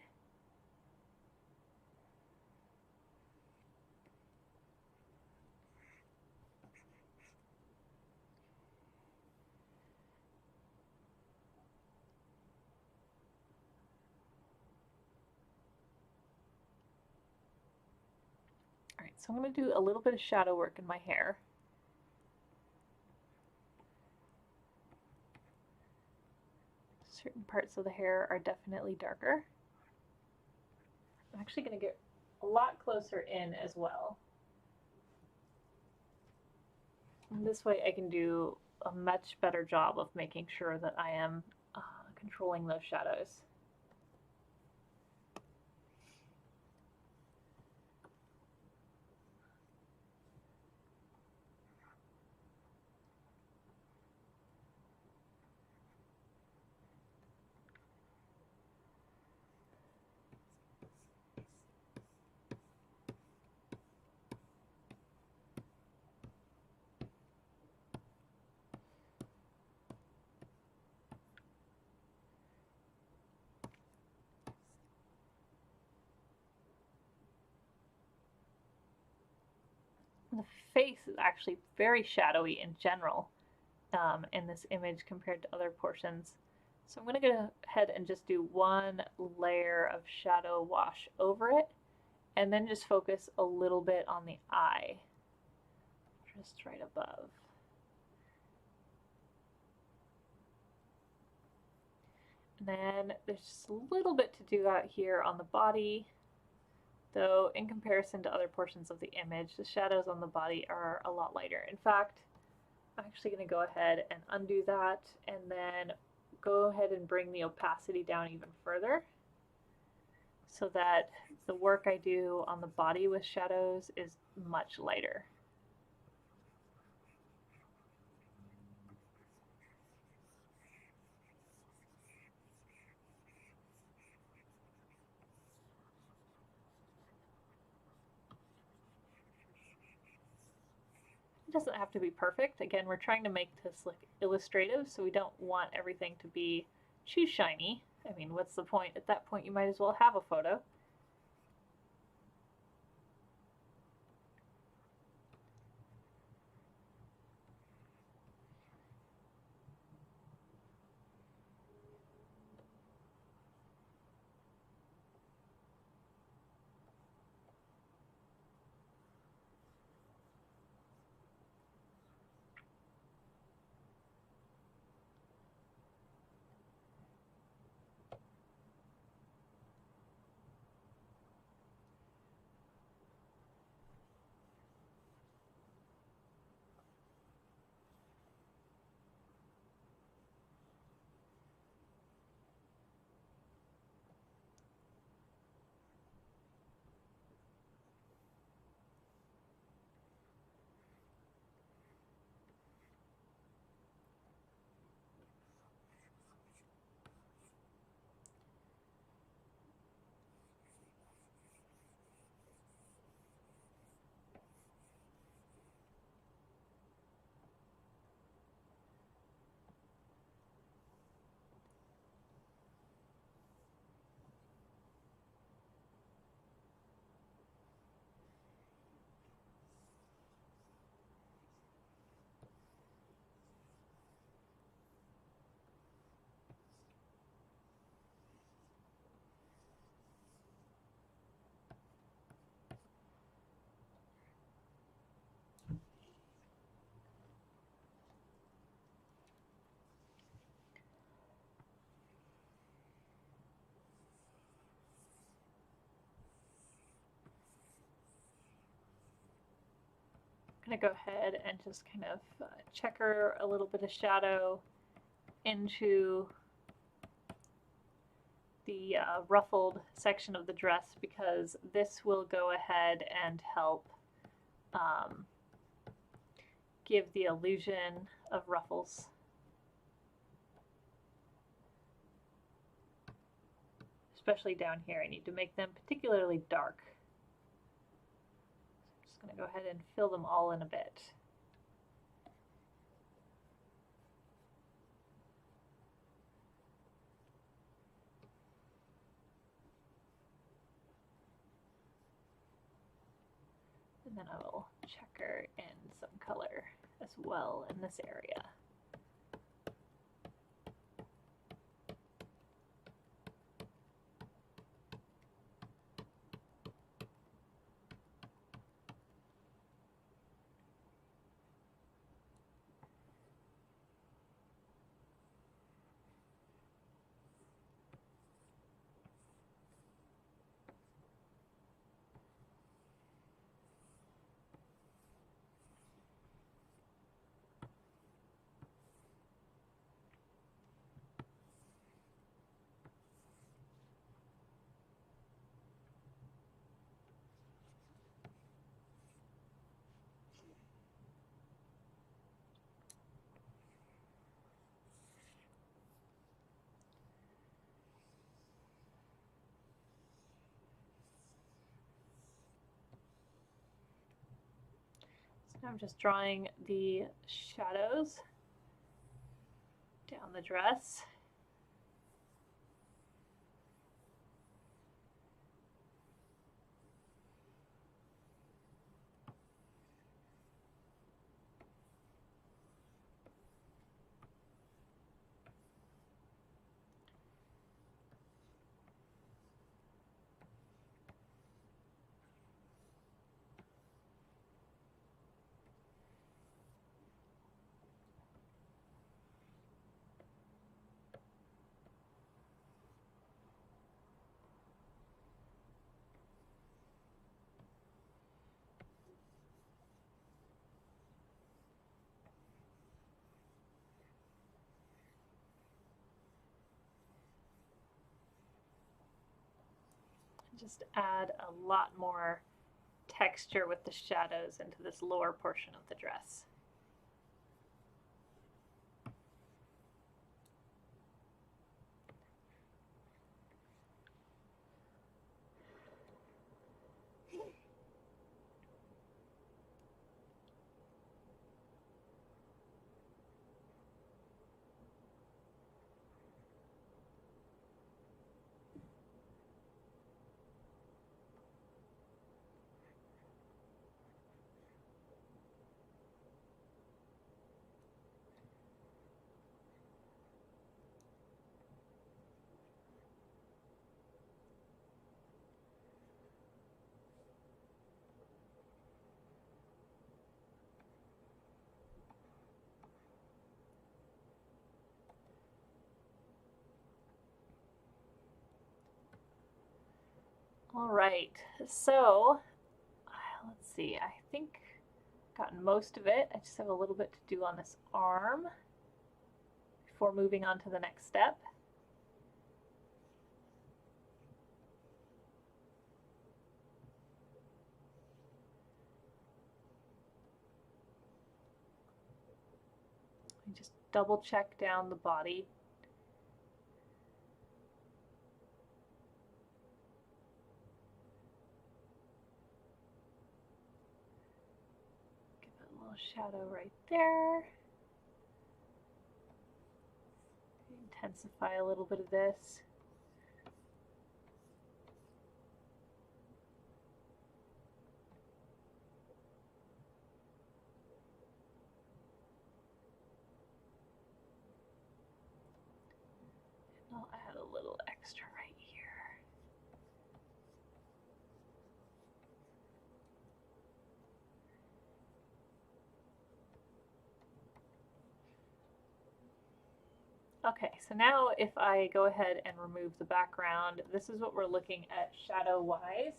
So I'm going to do a little bit of shadow work in my hair. Certain parts of the hair are definitely darker. I'm actually going to get a lot closer in as well. And this way I can do a much better job of making sure that I am controlling those shadows. The face is actually very shadowy in general in this image compared to other portions. So I'm going to go ahead and just do one layer of shadow wash over it and then just focus a little bit on the eye, just right above. And then there's just a little bit to do out here on the body, though in comparison to other portions of the image, the shadows on the body are a lot lighter. In fact, I'm actually going to go ahead and undo that and then go ahead and bring the opacity down even further so that the work I do on the body with shadows is much lighter. It doesn't have to be perfect. Again, we're trying to make this like illustrative, so we don't want everything to be too shiny. I mean, what's the point? At that point, you might as well have a photo. I'm going to go ahead and just kind of checker a little bit of shadow into the ruffled section of the dress because this will go ahead and help give the illusion of ruffles. Especially down here, I need to make them particularly dark. So I'm just going to go ahead and fill them all in a bit. And then I will checker in some color as well in this area. So I'm just drawing the shadows down the dress. Just add a lot more texture with the shadows into this lower portion of the dress. All right, so let's see, I think I've gotten most of it. I just have a little bit to do on this arm before moving on to the next step. Just double check down the body. Give it a little shadow right there. Intensify a little bit of this. And I'll add a little extra right here. Okay, so now if I go ahead and remove the background, this is what we're looking at shadow-wise.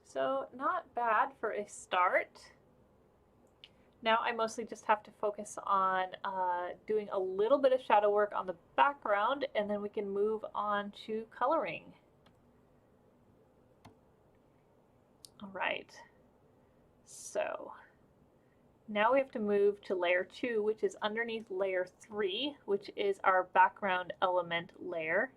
So not bad for a start. Now I mostly just have to focus on doing a little bit of shadow work on the background, and then we can move on to coloring. All right, so now we have to move to layer 2, which is underneath layer 3, which is our background element layer.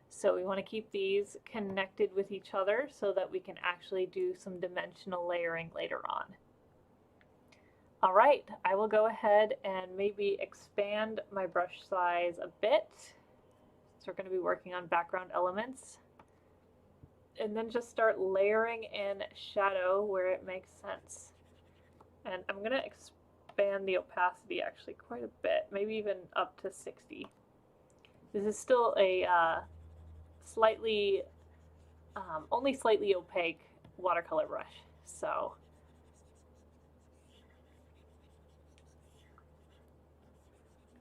So we want to keep these connected with each other so that we can actually do some dimensional layering later on. All right, I will go ahead and maybe expand my brush size a bit. So we're going to be working on background elements. And then just start layering in shadow where it makes sense. And I'm going to expand the opacity actually quite a bit, maybe even up to 60. This is still a slightly, only slightly opaque watercolor brush. So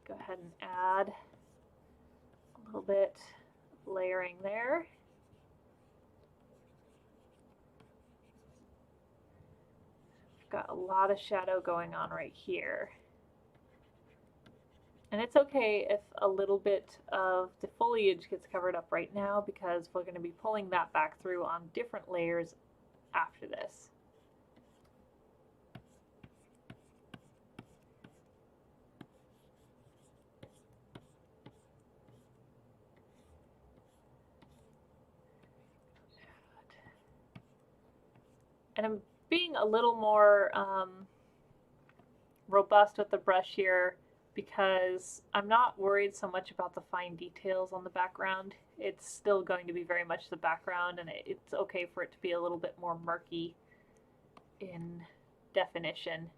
go ahead and add a little bit of layering there. Got a lot of shadow going on right here. And it's okay if a little bit of the foliage gets covered up right now because we're going to be pulling that back through on different layers after this. And I'm being a little more robust with the brush here because I'm not worried so much about the fine details on the background. It's still going to be very much the background, and it's okay for it to be a little bit more murky in definition.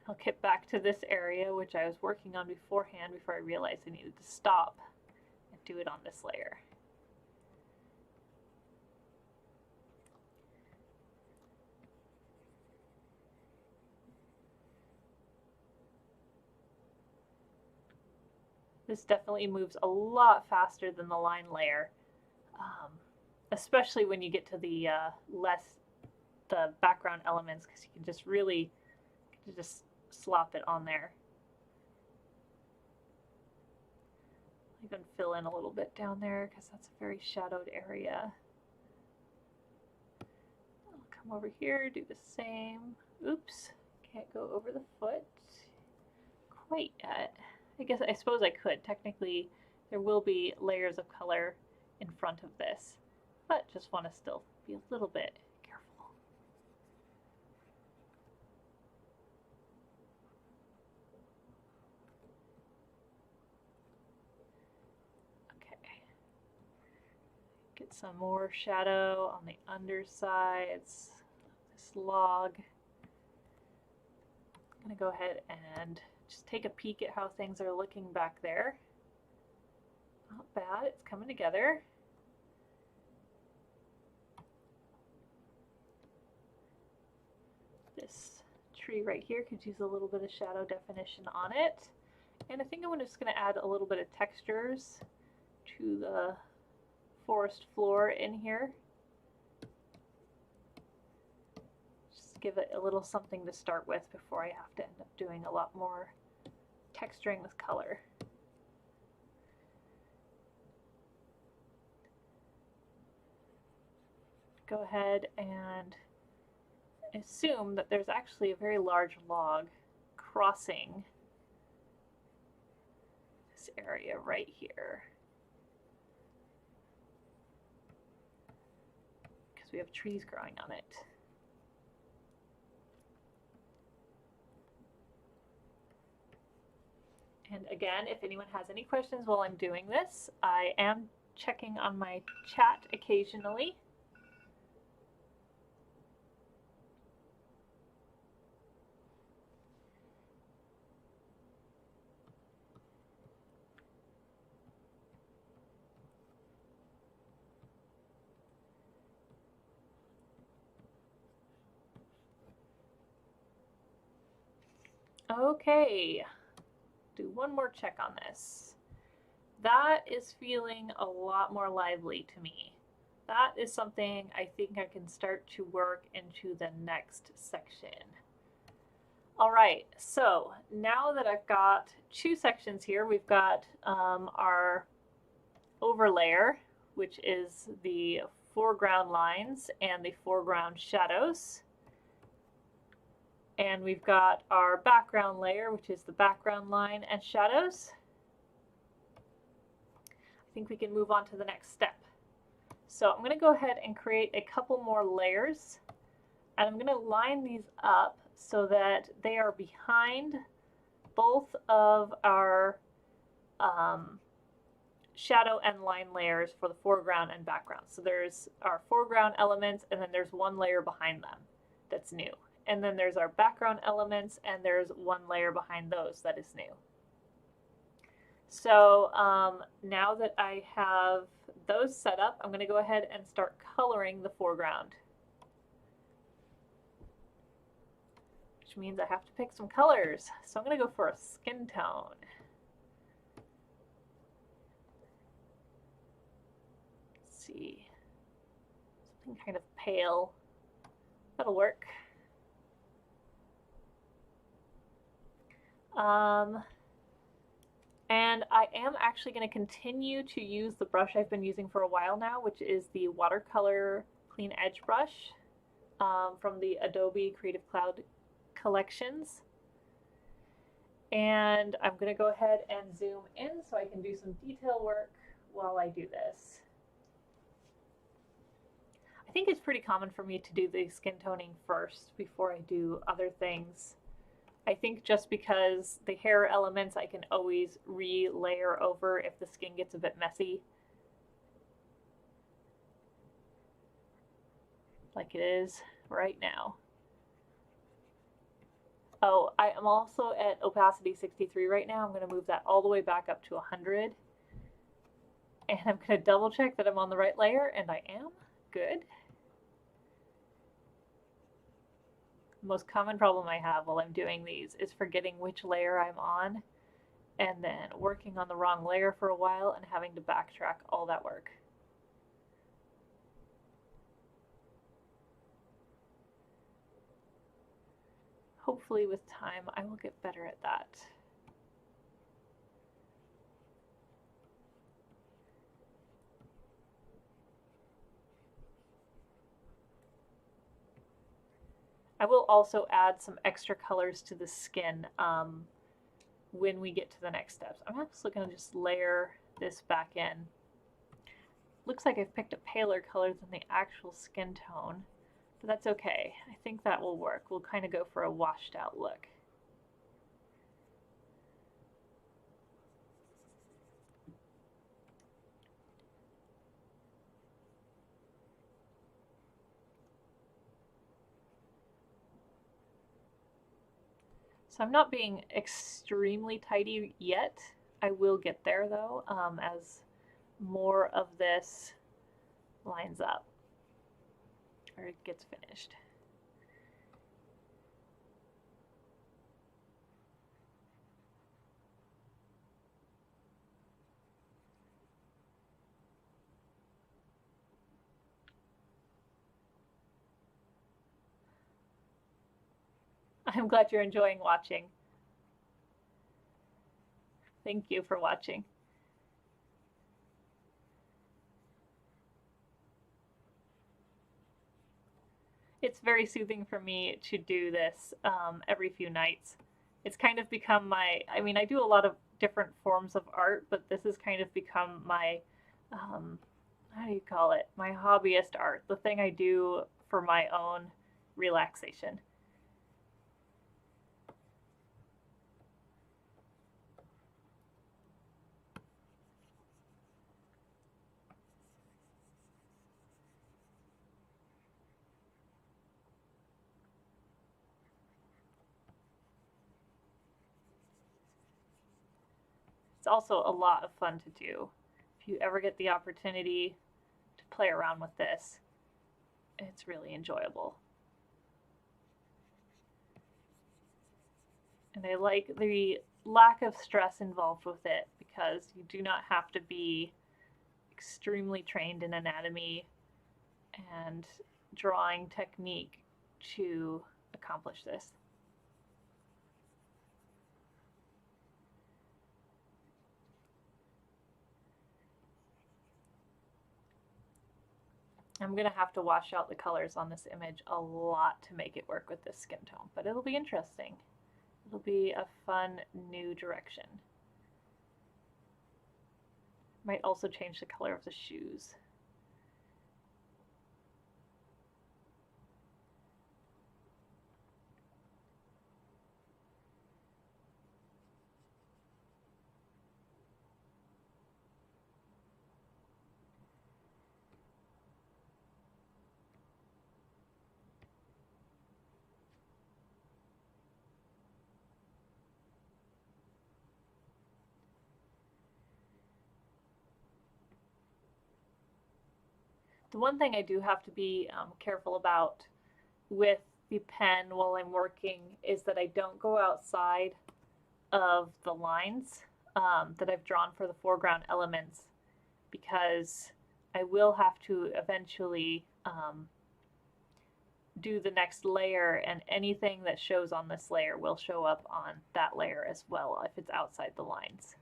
I'll get back to this area, which I was working on beforehand before I realized I needed to stop and do it on this layer. This definitely moves a lot faster than the line layer, especially when you get to the the background elements, because you can just really just slop it on there. I'm going to fill in a little bit down there because that's a very shadowed area. I'll come over here, do the same. Oops, can't go over the foot quite yet. I suppose I could. Technically, there will be layers of color in front of this, but just want to still be a little bit careful. Okay. Get some more shadow on the undersides of this log. I'm going to go ahead and just take a peek at how things are looking back there. Not bad, it's coming together. This tree right here could use a little bit of shadow definition on it. And I think I'm just going to add a little bit of textures to the forest floor in here. Just give it a little something to start with before I have to end up doing a lot more texturing with color. Go ahead and assume that there's actually a very large log crossing this area right here, because we have trees growing on it. And again, if anyone has any questions while I'm doing this, I am checking on my chat occasionally. Okay, do one more check on this. That is feeling a lot more lively to me. That is something I think I can start to work into the next section. All right, so now that I've got two sections here, we've got our overlayer, which is the foreground lines and the foreground shadows. And we've got our background layer, which is the background line and shadows. I think we can move on to the next step. So I'm going to go ahead and create a couple more layers, and I'm going to line these up so that they are behind both of our shadow and line layers for the foreground and background. So there's our foreground elements, and then there's one layer behind them that's new. And then there's our background elements, and there's one layer behind those that is new. So now that I have those set up, I'm going to go ahead and start coloring the foreground, which means I have to pick some colors. So I'm going to go for a skin tone. Let's see, something kind of pale. That'll work. And I am actually going to continue to use the brush I've been using for a while now, which is the Watercolor Clean Edge brush from the Adobe Creative Cloud collections. And I'm going to go ahead and zoom in so I can do some detail work while I do this. I think it's pretty common for me to do the skin toning first before I do other things. I think just because the hair elements I can always re-layer over if the skin gets a bit messy, like it is right now. Oh, I am also at opacity 63 right now. I'm going to move that all the way back up to 100. And I'm going to double check that I'm on the right layer, and I am. Good. The most common problem I have while I'm doing these is forgetting which layer I'm on. and then working on the wrong layer for a while and having to backtrack all that work. Hopefully with time I will get better at that. I will also add some extra colors to the skin when we get to the next steps. I'm actually going to just layer this back in. Looks like I've picked a paler color than the actual skin tone, but that's okay. I think that will work. We'll kind of go for a washed out look. So I'm not being extremely tidy yet. I will get there though, as more of this lines up or it gets finished. I'm glad you're enjoying watching. Thank you for watching. It's very soothing for me to do this every few nights. It's kind of become my, I mean, I do a lot of different forms of art, but this has kind of become my, how do you call it? My hobbyist art, the thing I do for my own relaxation. It's also a lot of fun to do. If you ever get the opportunity to play around with this, it's really enjoyable. And I like the lack of stress involved with it because you do not have to be extremely trained in anatomy and drawing technique to accomplish this. I'm going to have to wash out the colors on this image a lot to make it work with this skin tone, but it'll be interesting. It'll be a fun new direction. Might also change the color of the shoes. The one thing I do have to be careful about with the pen while I'm working is that I don't go outside of the lines that I've drawn for the foreground elements, because I will have to eventually do the next layer, and anything that shows on this layer will show up on that layer as well if it's outside the lines.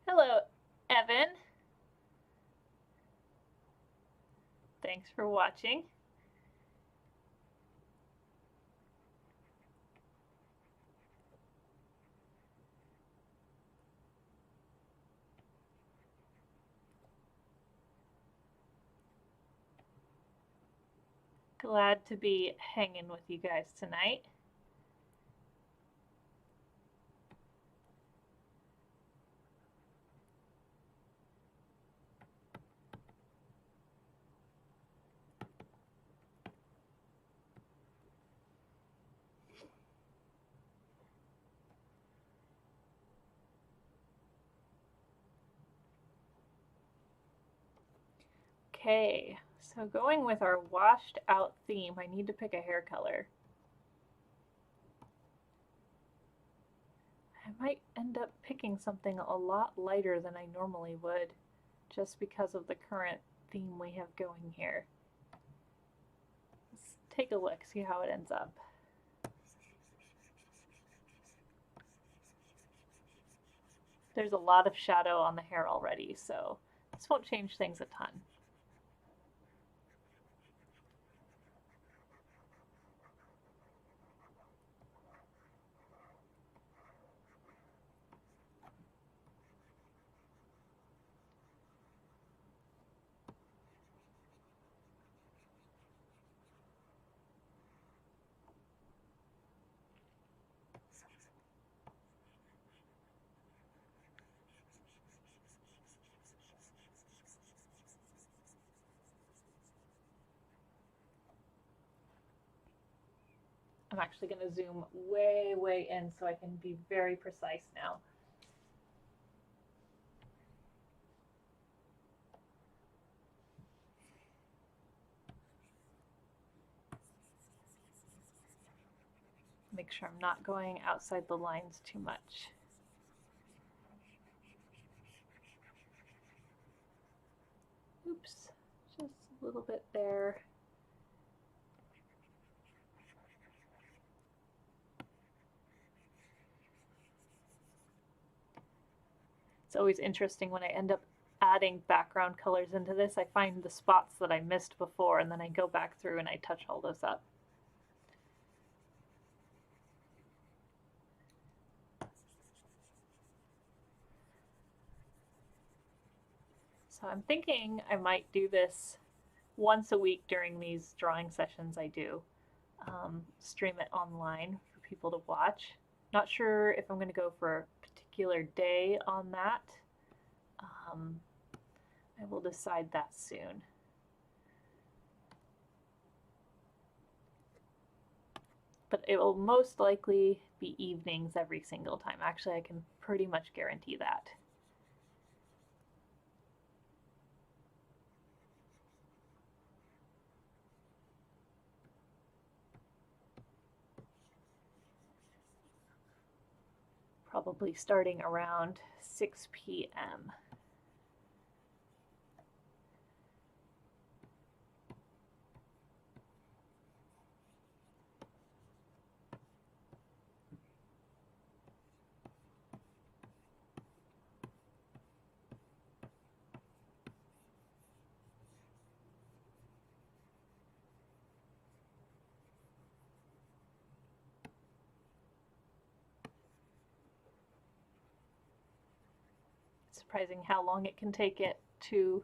Hello, Evan. Thanks for watching. Glad to be hanging with you guys tonight. Okay, so going with our washed out theme, I need to pick a hair color. I might end up picking something a lot lighter than I normally would, just because of the current theme we have going here. Let's take a look, see how it ends up. There's a lot of shadow on the hair already, so this won't change things a ton. I'm actually going to zoom way, way in so I can be very precise now. Make sure I'm not going outside the lines too much. Oops, just a little bit there. It's always interesting when I end up adding background colors into this. I find the spots that I missed before, and then I go back through and I touch all those up. So I'm thinking I might do this once a week during these drawing sessions I do. Stream it online for people to watch. Not sure if I'm going to go for a particular day on that. I will decide that soon. But it will most likely be evenings every single time. Actually, I can pretty much guarantee that. Probably starting around 6 p.m. Surprising how long it can take it to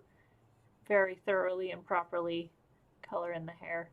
very thoroughly and properly color in the hair.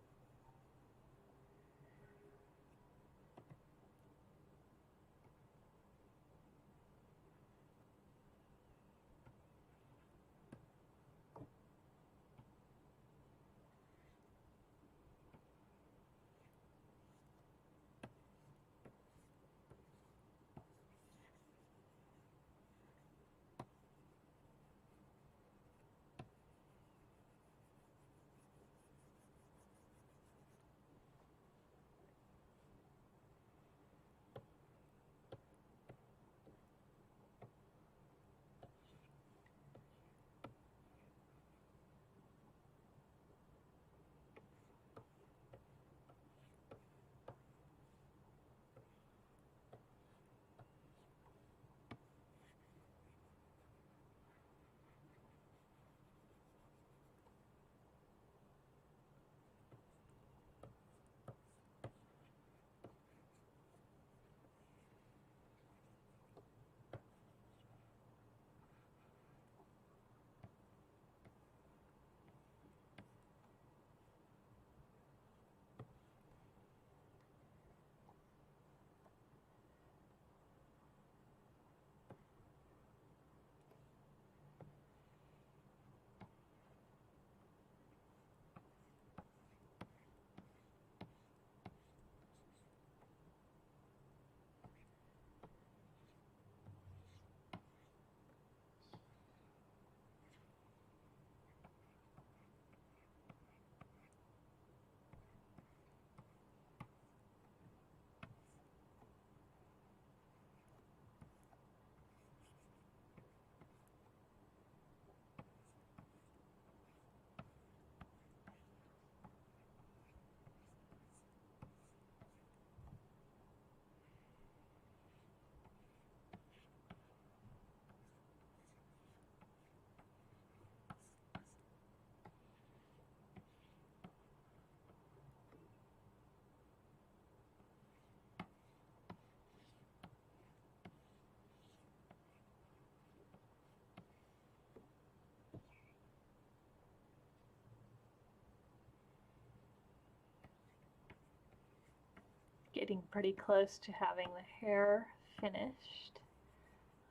getting pretty close to having the hair finished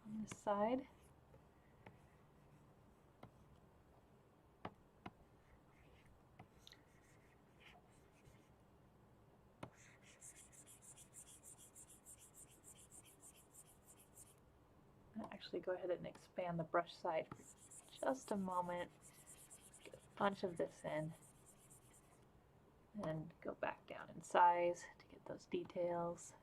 on this side. I'll actually go ahead and expand the brush side for just a moment. Get a bunch of this in and go back down in size to get those details.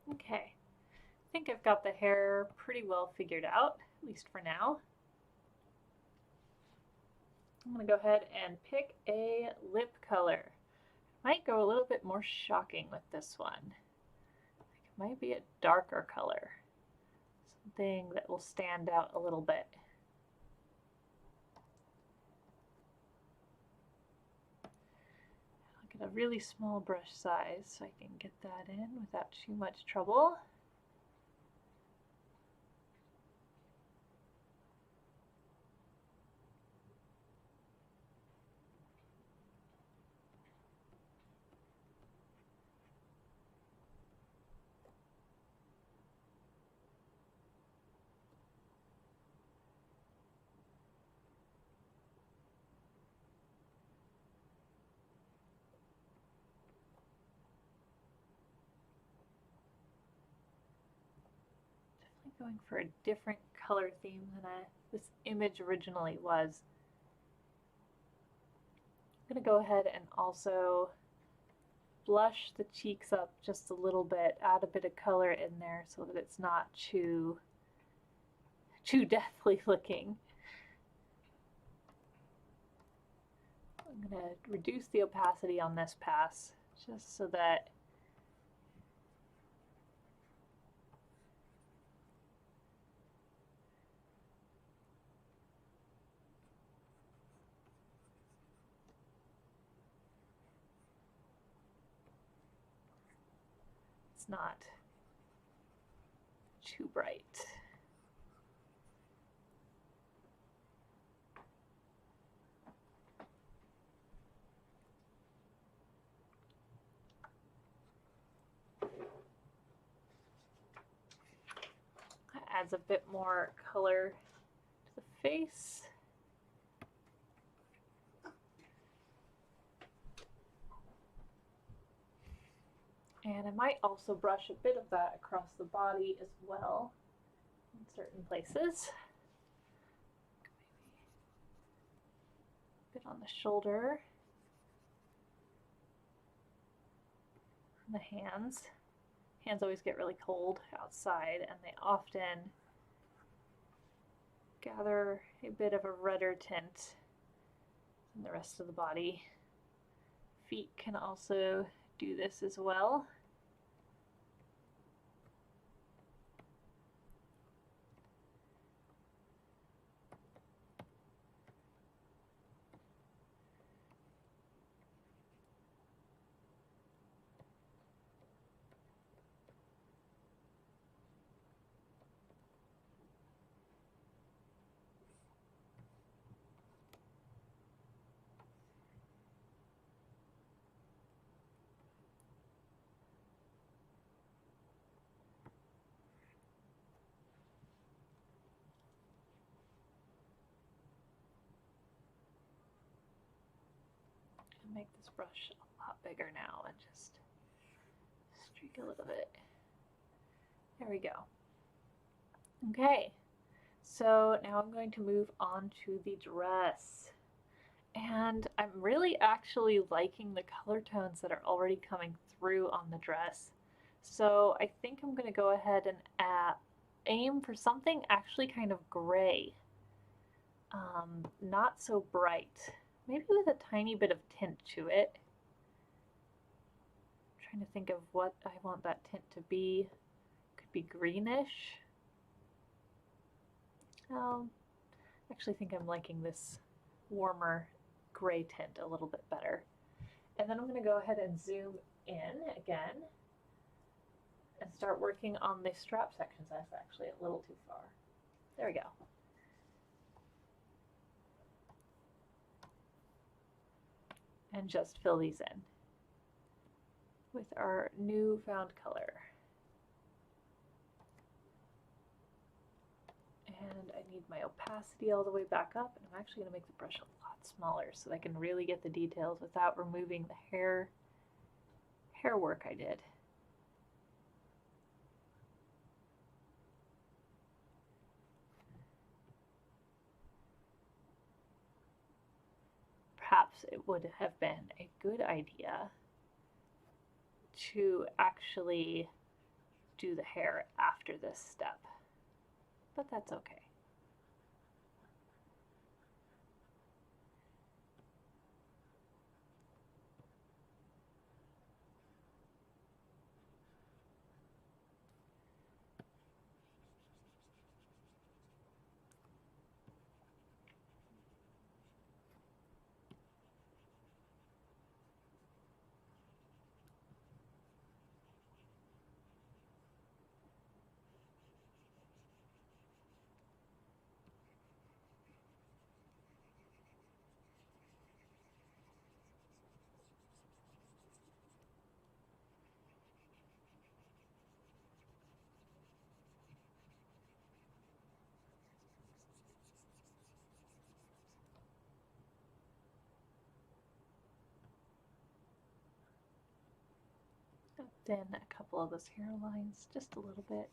Okay, I think I've got the hair pretty well figured out, at least for now. I'm going to go ahead and pick a lip color. Might go a little bit more shocking with this one. It might be a darker color, something that will stand out a little bit. I'll get a really small brush size so I can get that in without too much trouble. Going for a different color theme than this image originally was. I'm going to go ahead and also blush the cheeks up just a little bit, add a bit of color in there so that it's not too deathly looking. I'm going to reduce the opacity on this pass just so that it's not too bright. That adds a bit more color to the face. And I might also brush a bit of that across the body as well in certain places. A bit on the shoulder, and the hands. Hands always get really cold outside and they often gather a bit of a redder tint than the rest of the body. Feet can also do this as well. can make this brush a lot bigger now and just streak a little bit. There we go. Okay, so now I'm going to move on to the dress. And I'm really actually liking the color tones that are already coming through on the dress. So I think I'm going to go ahead and aim for something actually kind of gray. Not so bright. Maybe with a tiny bit of tint to it. I'm trying to think of what I want that tint to be. Could be greenish. I actually think I'm liking this warmer gray tint a little bit better. And then I'm going to go ahead and zoom in again and start working on the strap sections. That's actually a little too far. There we go. And just fill these in with our newfound color. And I need my opacity all the way back up, and I'm actually going to make the brush a lot smaller so that I can really get the details without removing the hair work I did. Perhaps it would have been a good idea to actually do the hair after this step, but that's okay. Thin a couple of those hairlines just a little bit.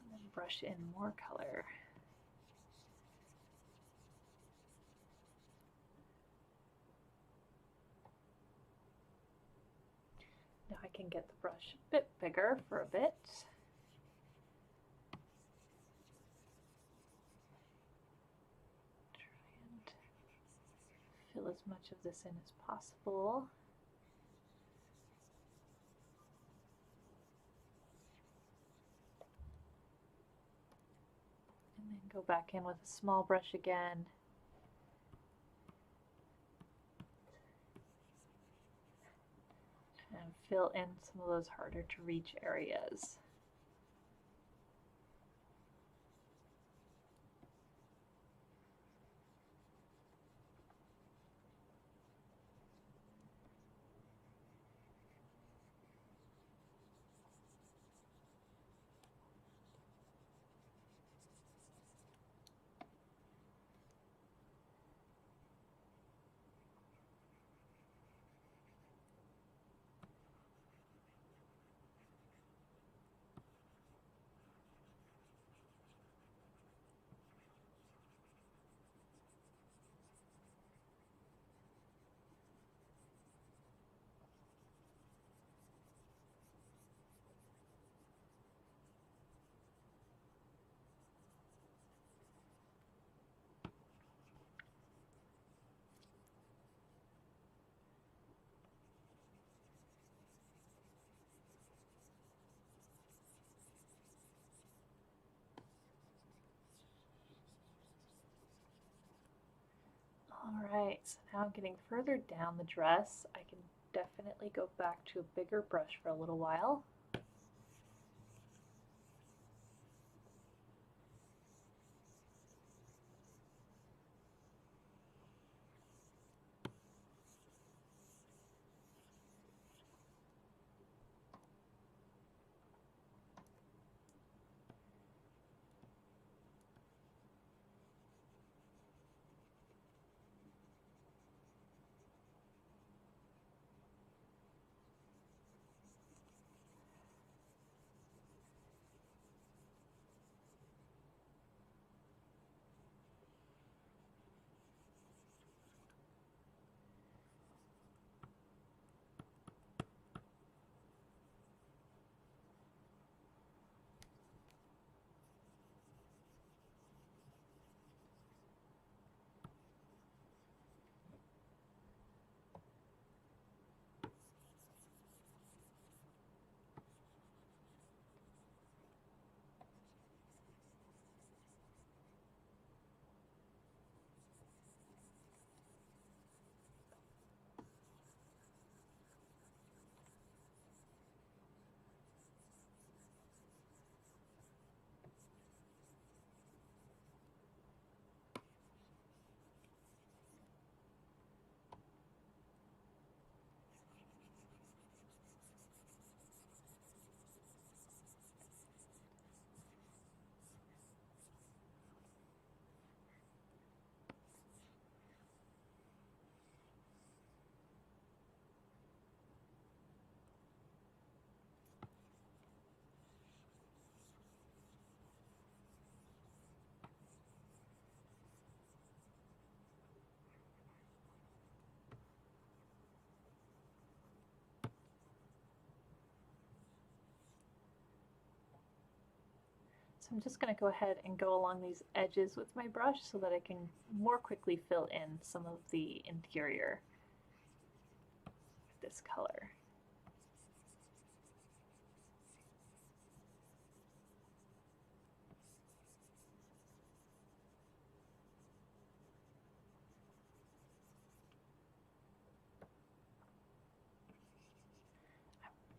And then brush in more color. Now I can get the brush a bit bigger for a bit. Try and fill as much of this in as possible. And then go back in with a small brush again. And fill in some of those harder to reach areas. Alright, so now getting further down the dress, I can definitely go back to a bigger brush for a little while. I'm just going to go ahead and go along these edges with my brush so that I can more quickly fill in some of the interior with this color.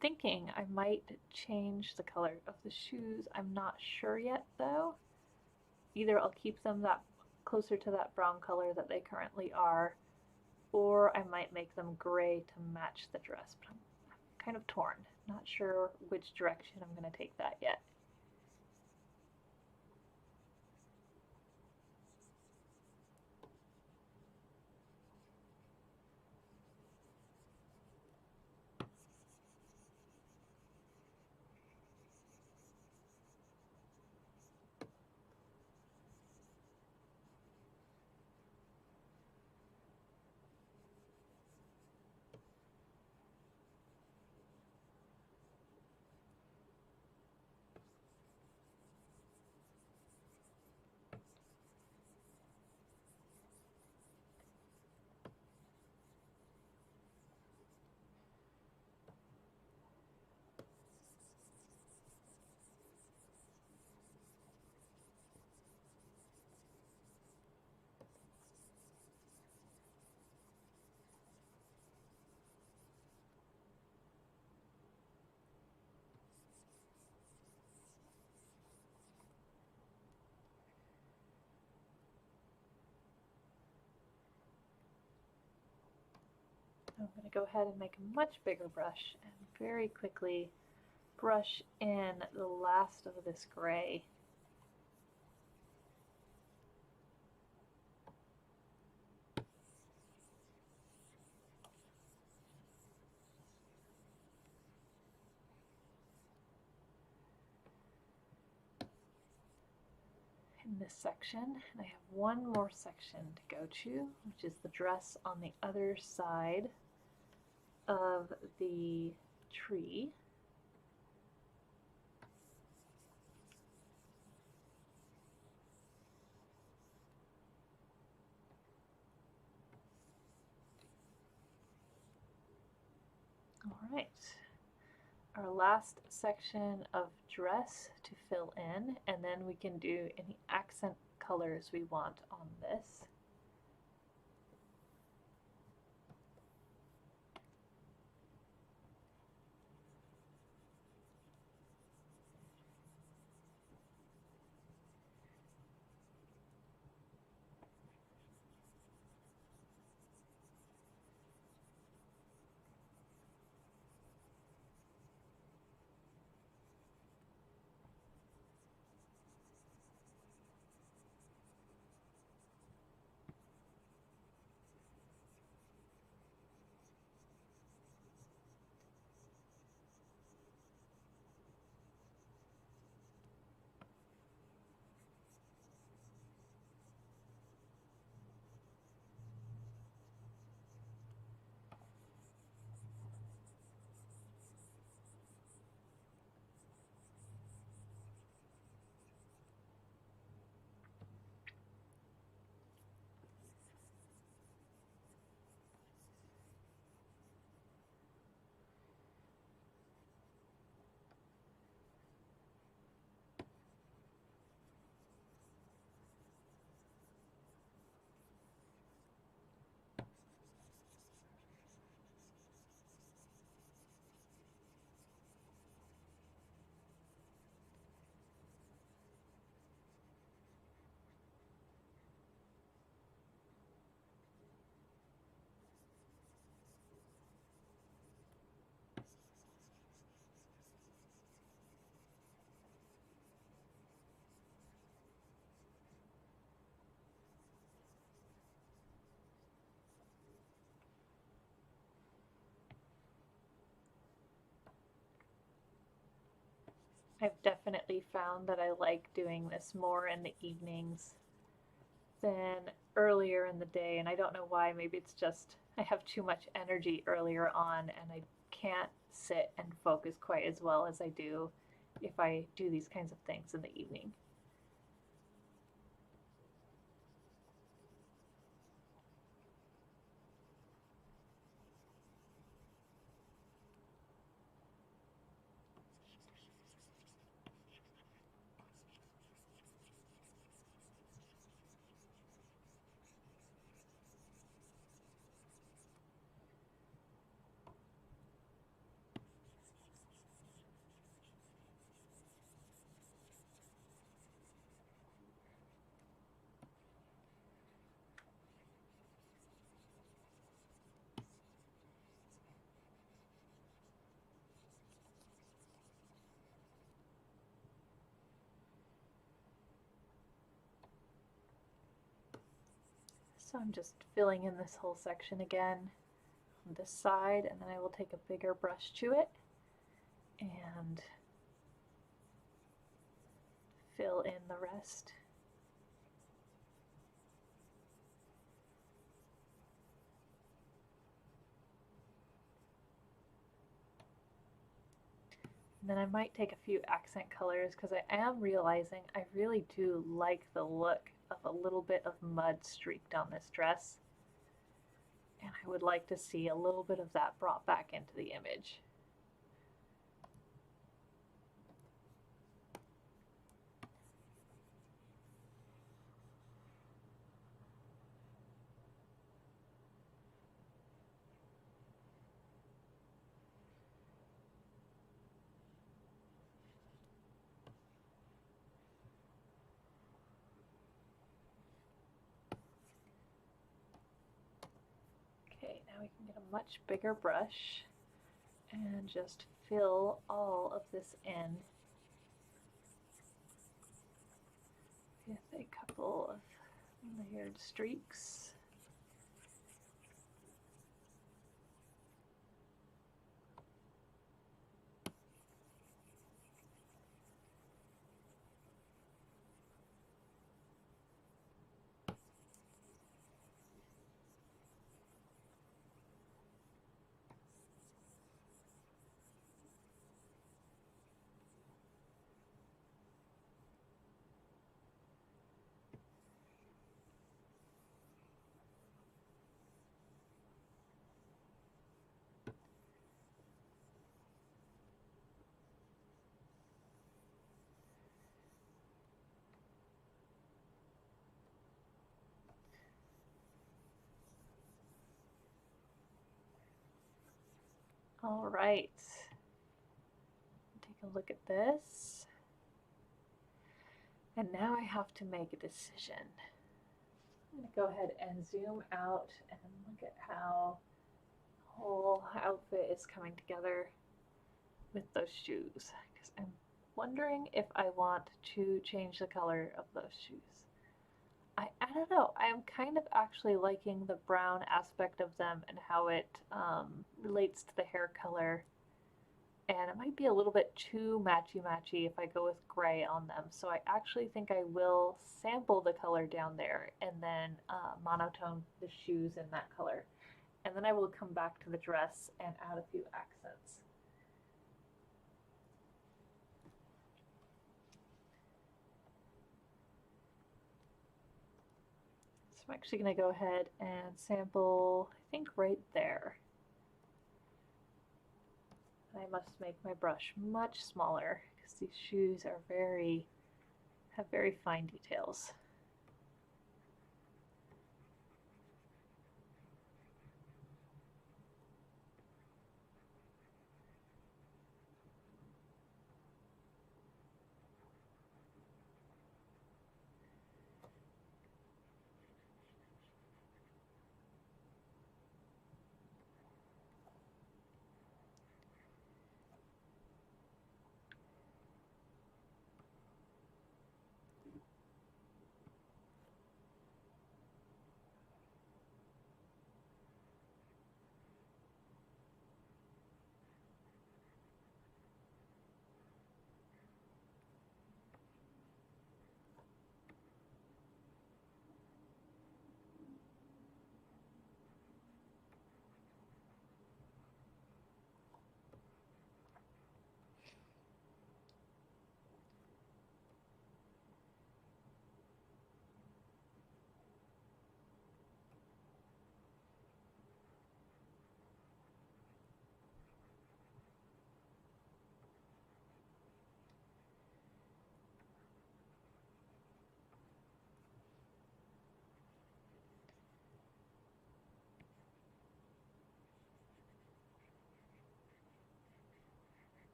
Thinking I might change the color of the shoes. I'm not sure yet though. Either I'll keep them that closer to that brown color that they currently are, or I might make them gray to match the dress, but I'm kind of torn. Not sure which direction I'm going to take that yet. I'm going to go ahead and make a much bigger brush and very quickly brush in the last of this gray. In this section, and I have one more section to go to, which is the dress on the other side of the tree. All right, our last section of dress to fill in, and then we can do any accent colors we want on this. I've definitely found that I like doing this more in the evenings than earlier in the day, and I don't know why. Maybe it's just I have too much energy earlier on and I can't sit and focus quite as well as I do if I do these kinds of things in the evening. So I'm just filling in this whole section again on this side, and then I will take a bigger brush to it and fill in the rest. And then I might take a few accent colors because I am realizing I really do like the look of a little bit of mud streaked on this dress. And I would like to see a little bit of that brought back into the image. Okay, now we can get a much bigger brush and just fill all of this in with a couple of layered streaks. All right, take a look at this. And now I have to make a decision. I'm going to go ahead and zoom out and look at how the whole outfit is coming together with those shoes. Because I'm wondering if I want to change the color of those shoes. I don't know. I'm kind of actually liking the brown aspect of them and how it relates to the hair color. And it might be a little bit too matchy-matchy if I go with gray on them. So I actually think I will sample the color down there and then monotone the shoes in that color. And then I will come back to the dress and add a few accents. So I'm actually going to go ahead and sample, I think right there. I must make my brush much smaller because these shoes are have very fine details.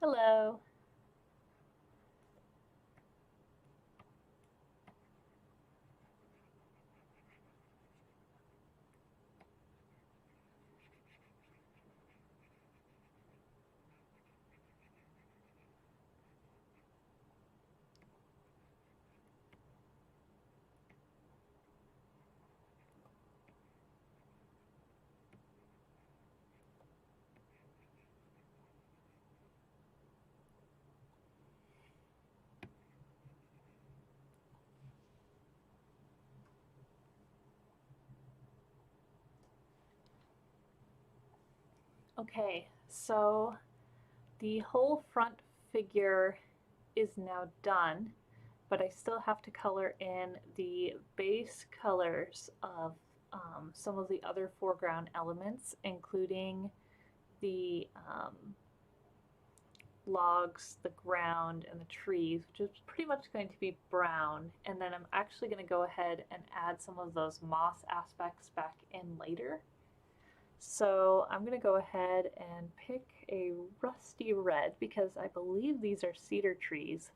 Hello. Okay, so the whole front figure is now done, but I still have to color in the base colors of some of the other foreground elements, including the logs, the ground, and the trees, which is pretty much going to be brown. And then I'm actually going to go ahead and add some of those moss aspects back in later. So I'm going to go ahead and pick a rusty red because I believe these are cedar trees,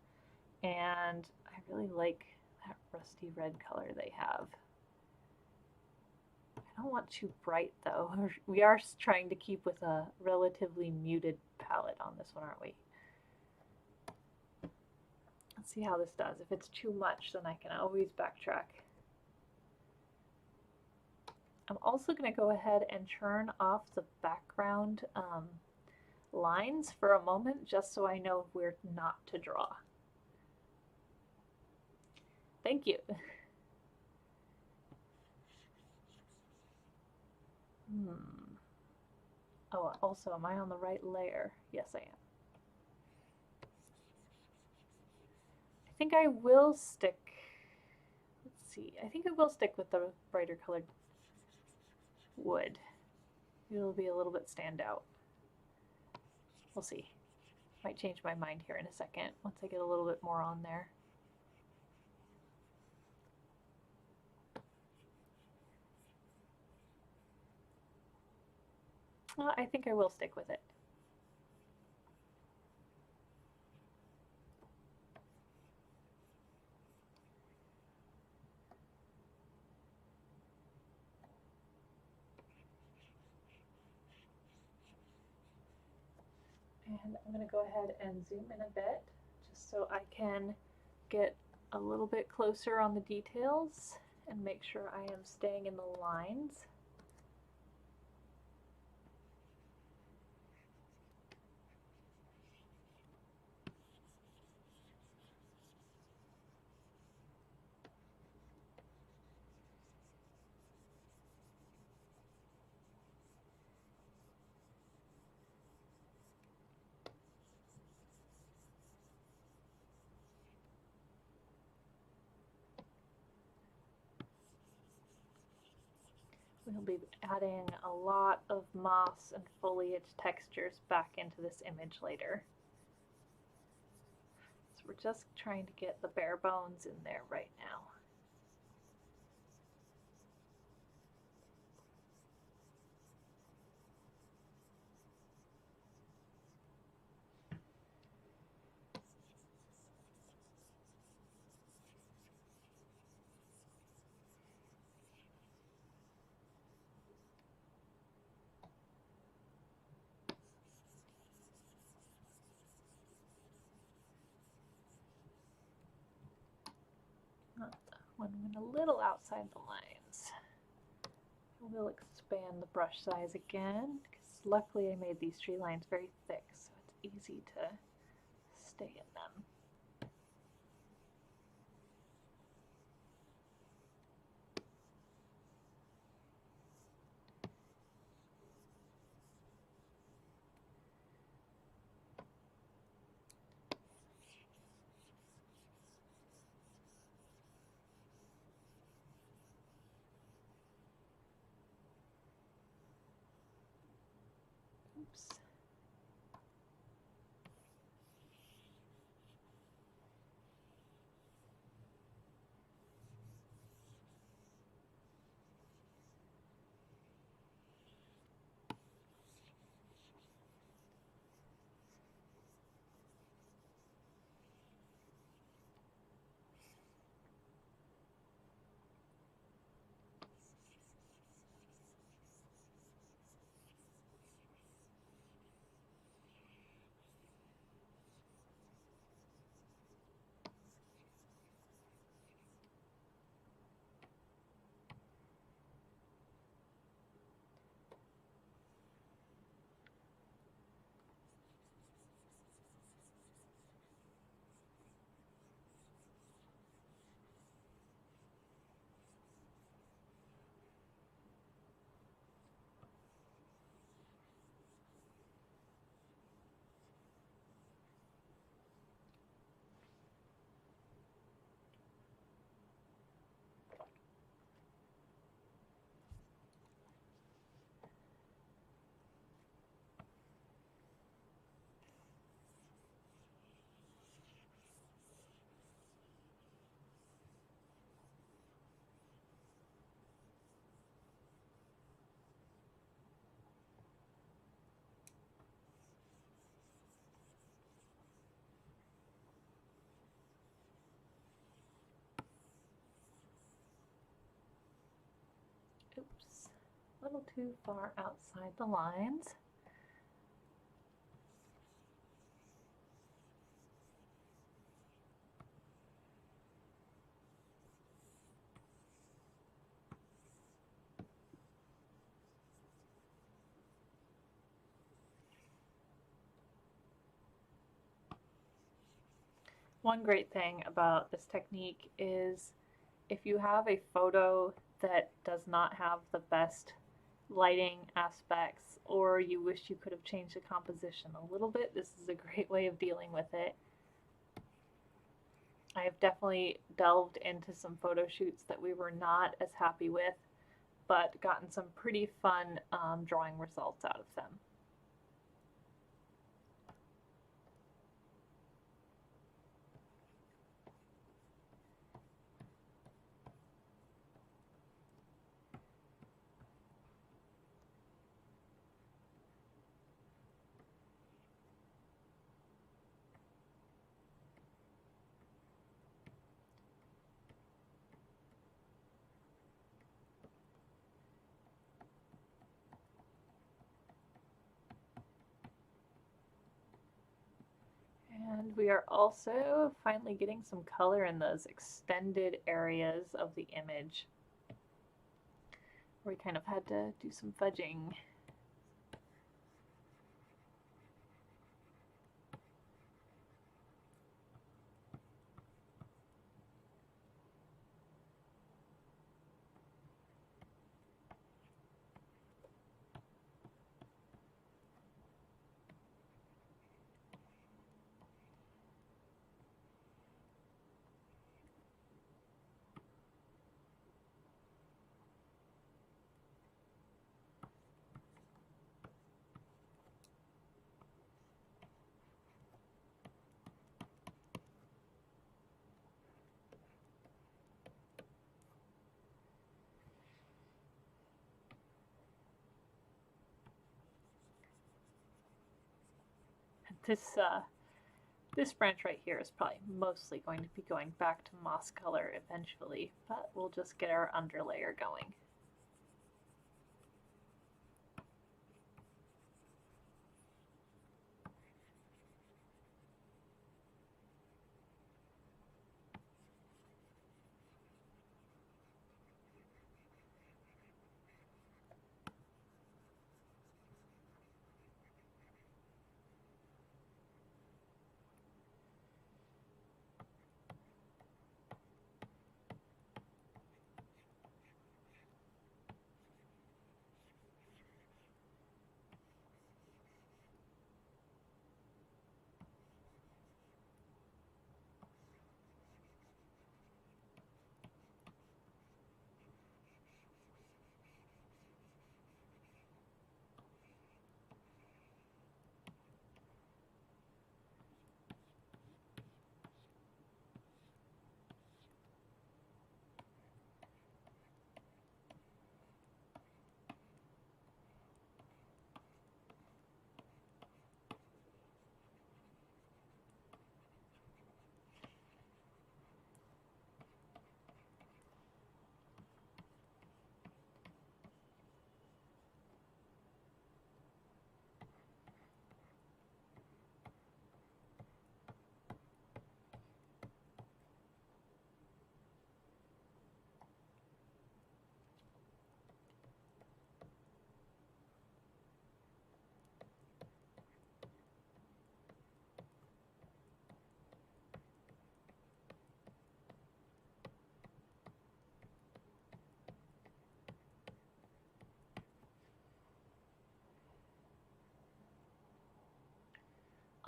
and I really like that rusty red color they have. I don't want too bright though. We are trying to keep with a relatively muted palette on this one, aren't we? Let's see how this does. If it's too much, then I can always backtrack. I'm also going to go ahead and turn off the background lines for a moment, just so I know where not to draw. Thank you. Oh, also, am I on the right layer? Yes, I am. I think I will stick, let's see, I think I will stick with the brighter colored wood. It'll be a little bit standout. We'll see. Might change my mind here in a second once I get a little bit more on there. I think I will stick with it. And I'm going to go ahead and zoom in a bit just so I can get a little bit closer on the details and make sure I am staying in the lines. We'll be adding a lot of moss and foliage textures back into this image later. So we're just trying to get the bare bones in there right now. One went a little outside the lines. We'll expand the brush size again, because luckily I made these tree lines very thick, so it's easy to stay in them. Oops. oops, a little too far outside the lines. One great thing about this technique is if you have a photo that does not have the best lighting aspects, or you wish you could have changed the composition a little bit, this is a great way of dealing with it. I have definitely delved into some photo shoots that we were not as happy with, but gotten some pretty fun drawing results out of them. And we are also finally getting some color in those extended areas of the image. We kind of had to do some fudging. This branch right here is probably mostly going to be going back to moss color eventually, but we'll just get our underlayer going.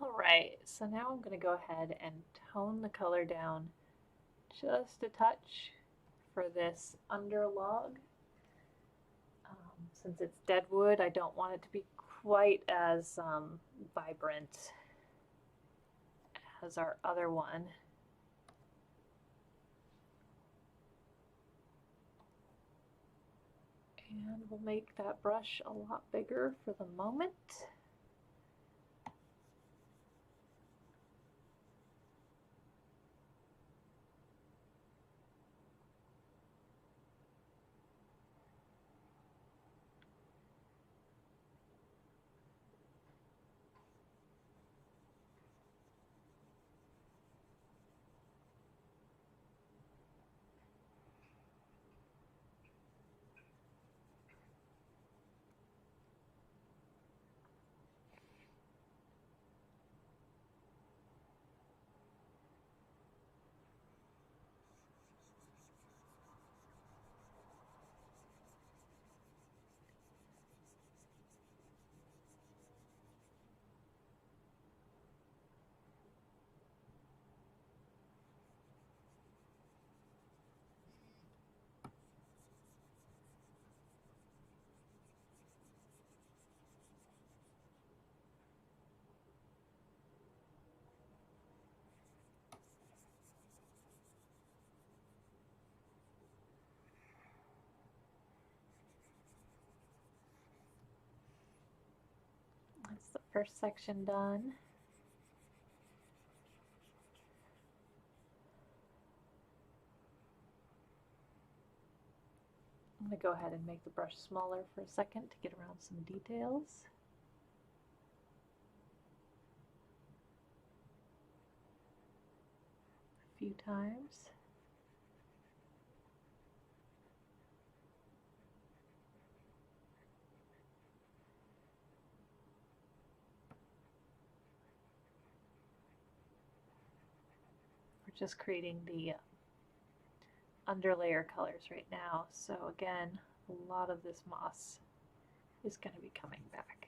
All right, so now I'm going to go ahead and tone the color down just a touch for this underlog. Since it's dead wood, I don't want it to be quite as vibrant as our other one. And we'll make that brush a lot bigger for the moment. first section done. I'm going to go ahead and make the brush smaller for a second to get around some details. A few times. We're just creating the underlayer colors right now, so again, a lot of this moss is going to be coming back.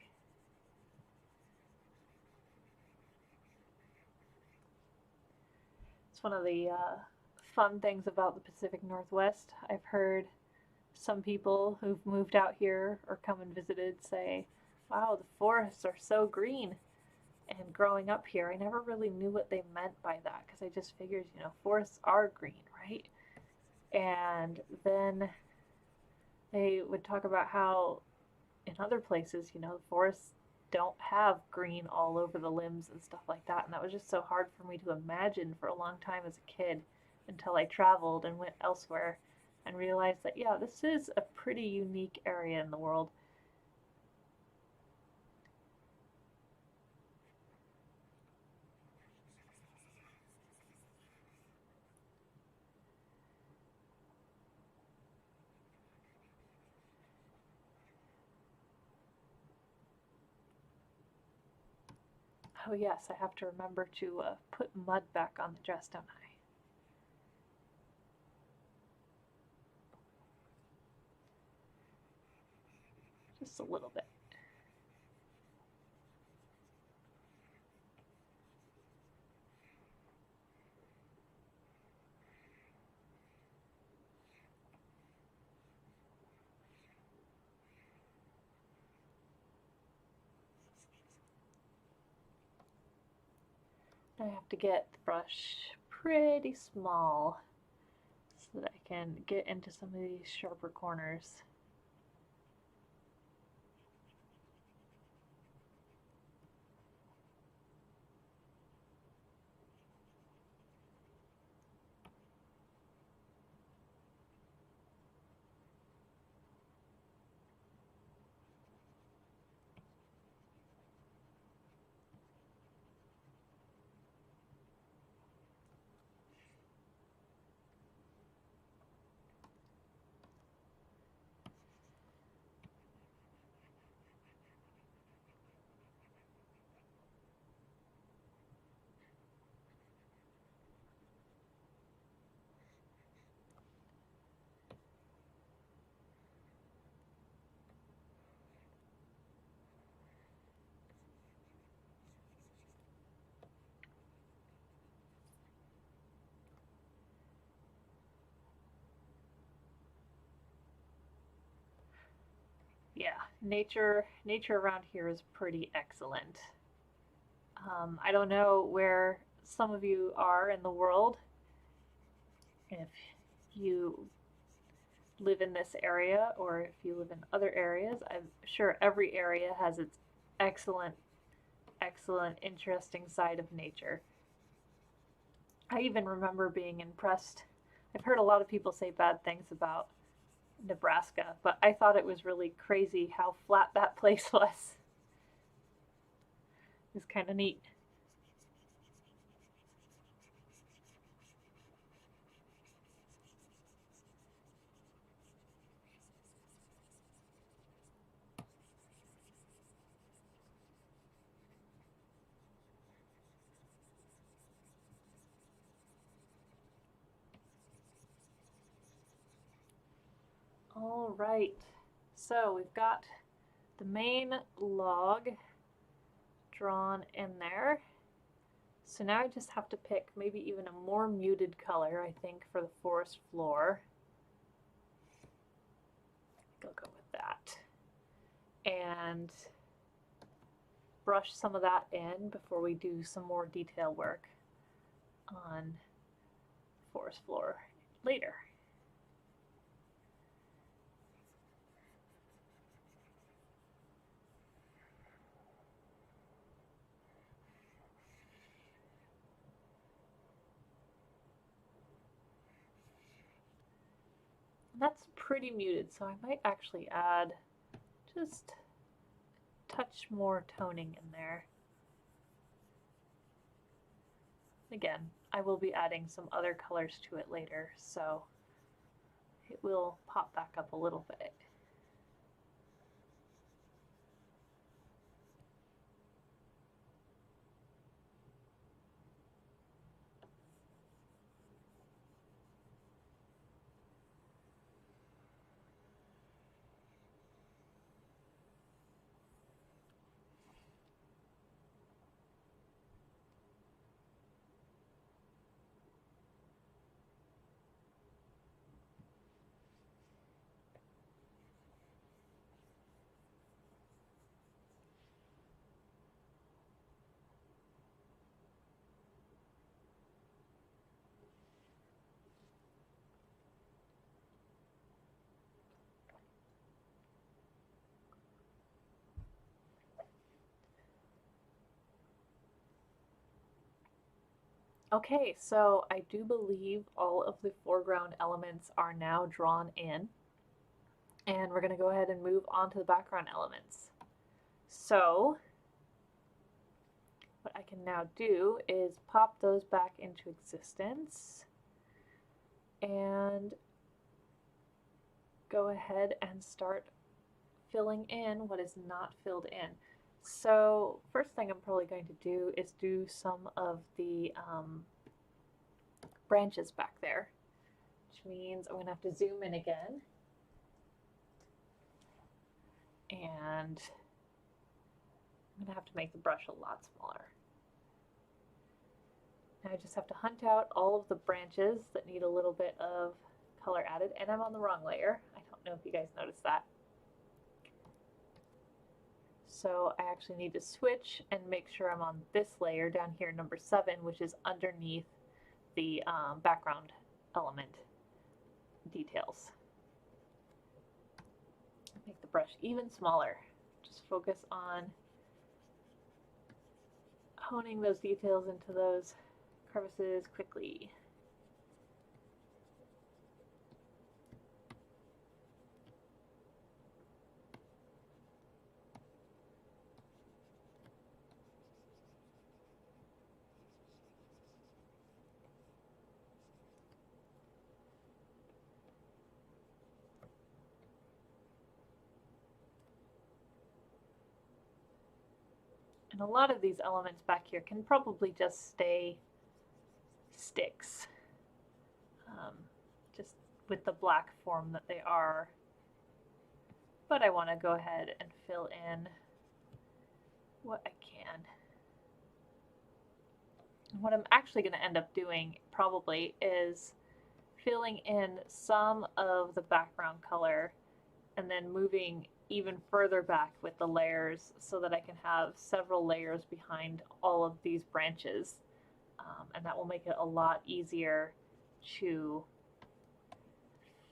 It's one of the fun things about the Pacific Northwest. I've heard some people who've moved out here or come and visited say, wow, the forests are so green. And growing up here, I never really knew what they meant by that, because I just figured, you know, forests are green, right? And then they would talk about how in other places, you know, forests don't have green all over the limbs and stuff like that. And that was just so hard for me to imagine for a long time as a kid, until I traveled and went elsewhere and realized that, yeah, this is a pretty unique area in the world. Oh yes, I have to remember to put mud back on the dress, don't I? Just a little bit. I have to get the brush pretty small so that I can get into some of these sharper corners. Yeah, nature around here is pretty excellent. I don't know where some of you are in the world, if you live in this area or if you live in other areas. I'm sure every area has its excellent, excellent, interesting side of nature. I even remember being impressed. I've heard a lot of people say bad things about Nebraska, but I thought it was really crazy how flat that place was. It was kind of neat. All right, so we've got the main log drawn in there. So now I just have to pick maybe even a more muted color, I think, for the forest floor. I'll go with that. And brush some of that in before we do some more detail work on the forest floor later. that's pretty muted, so I might actually add just a touch more toning in there. Again, I will be adding some other colors to it later, so it will pop back up a little bit. Okay, so I do believe all of the foreground elements are now drawn in, and we're going to go ahead and move on to the background elements. So what I can now do is pop those back into existence and go ahead and start filling in what is not filled in. So first thing I'm probably going to do is do some of the branches back there, which means I'm going to have to zoom in again. And I'm going to have to make the brush a lot smaller. Now I just have to hunt out all of the branches that need a little bit of color added, and I'm on the wrong layer. I don't know if you guys noticed that. So I actually need to switch and make sure I'm on this layer down here, number 7, which is underneath the background element details. Make the brush even smaller. Just focus on honing those details into those crevices quickly. And a lot of these elements back here can probably just stay sticks, just with the black form that they are. But I want to go ahead and fill in what I can. And what I'm actually going to end up doing probably is filling in some of the background color and then moving even further back with the layers so that I can have several layers behind all of these branches, and that will make it a lot easier to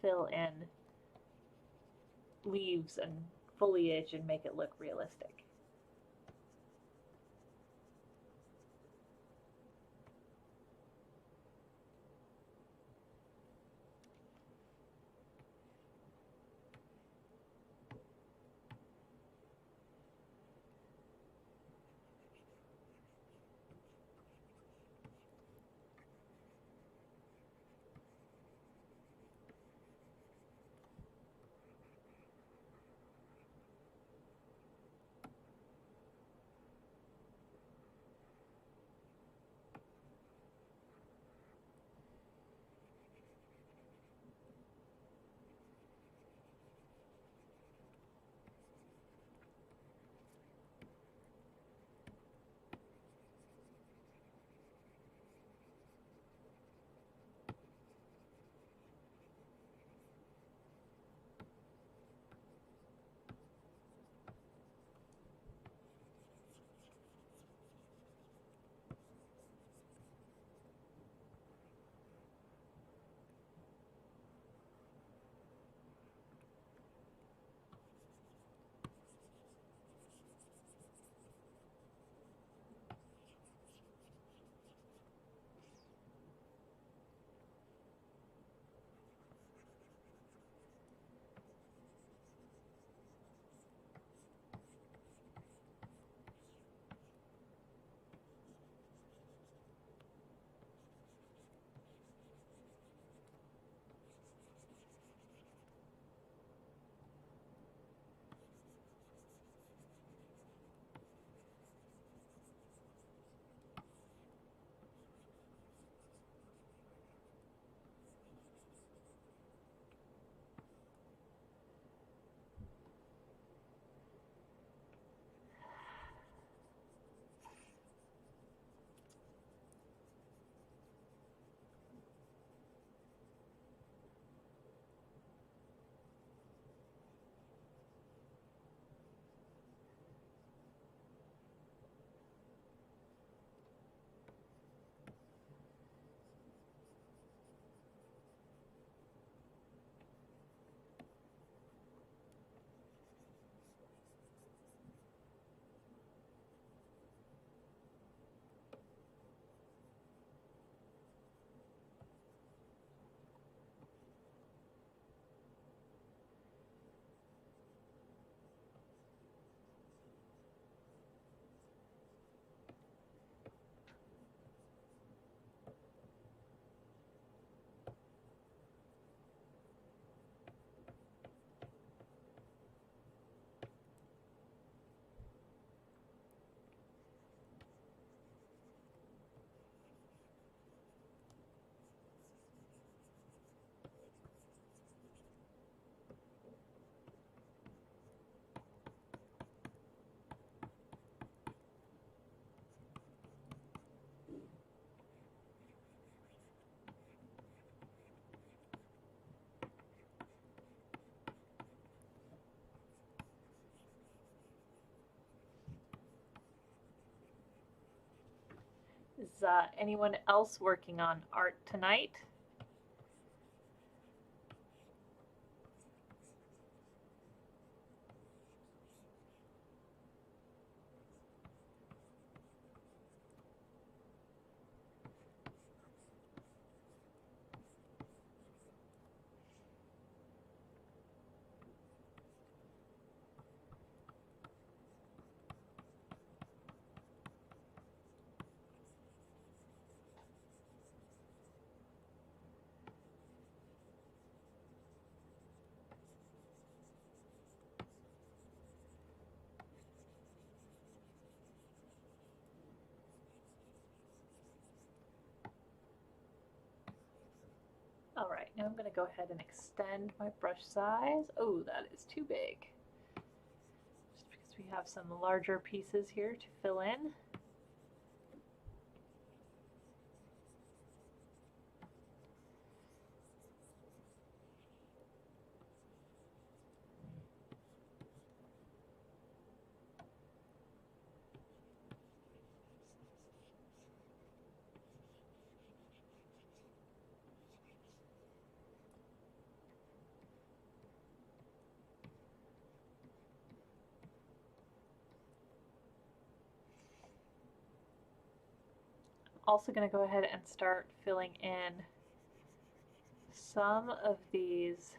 fill in leaves and foliage and make it look realistic. Is anyone else working on art tonight? All right, now I'm going to go ahead and extend my brush size. Oh, that is too big. Just because we have some larger pieces here to fill in. Also going to go ahead and start filling in some of these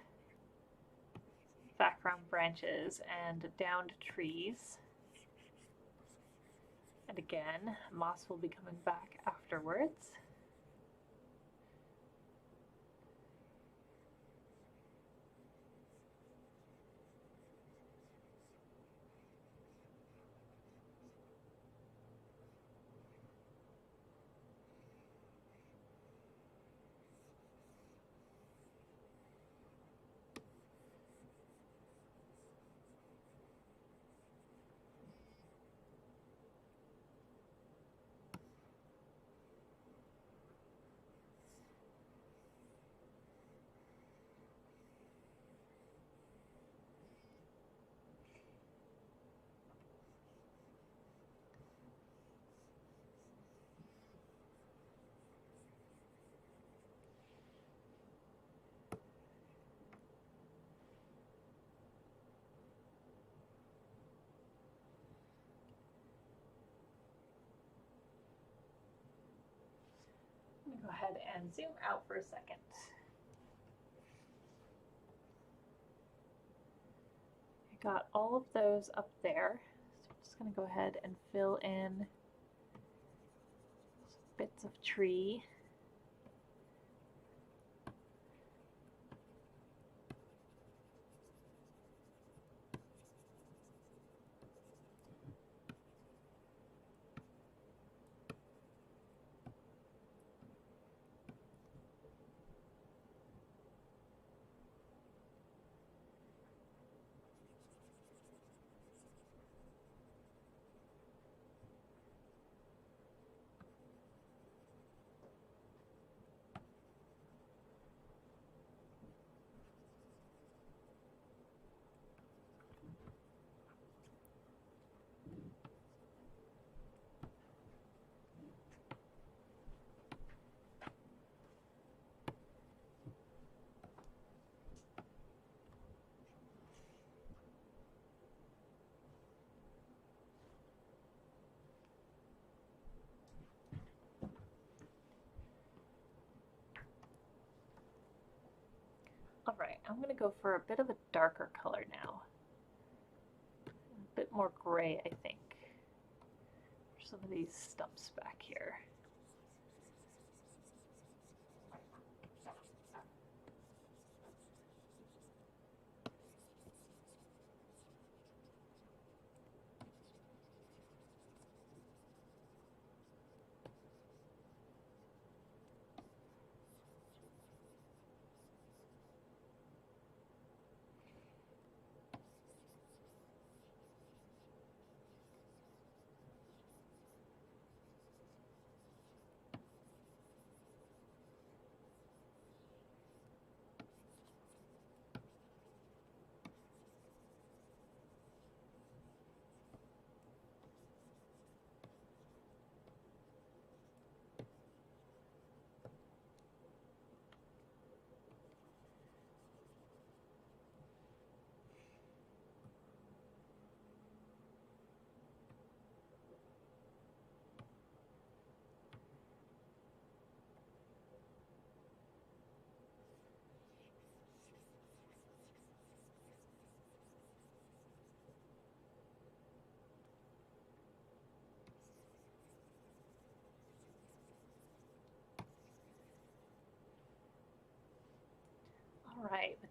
background branches and downed trees. And again, moss will be coming back afterwards. Go ahead and zoom out for a second. I got all of those up there, so I'm just going to go ahead and fill in bits of tree. All right, I'm going to go for a bit of a darker color now. A bit more gray, I think. For some of these stumps back here.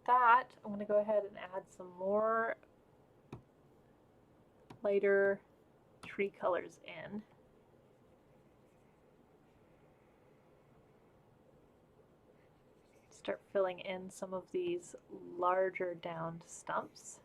that, I'm going to go ahead and add some more lighter tree colors in. Start filling in some of these larger downed stumps.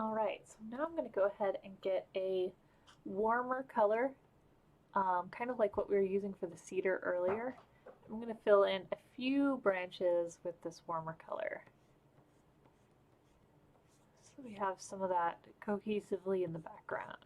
All right, so now I'm going to go ahead and get a warmer color, kind of like what we were using for the cedar earlier. I'm going to fill in a few branches with this warmer color. So we have some of that cohesively in the background.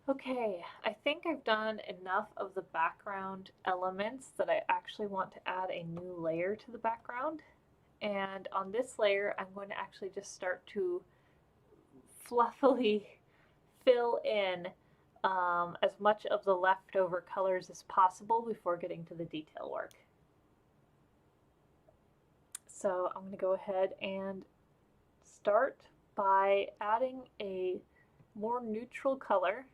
Okay, I think I've done enough of the background elements that I actually want to add a new layer to the background. And on this layer, I'm going to actually just start to fluffily fill in as much of the leftover colors as possible before getting to the detail work. So I'm going to go ahead and start by adding a more neutral color.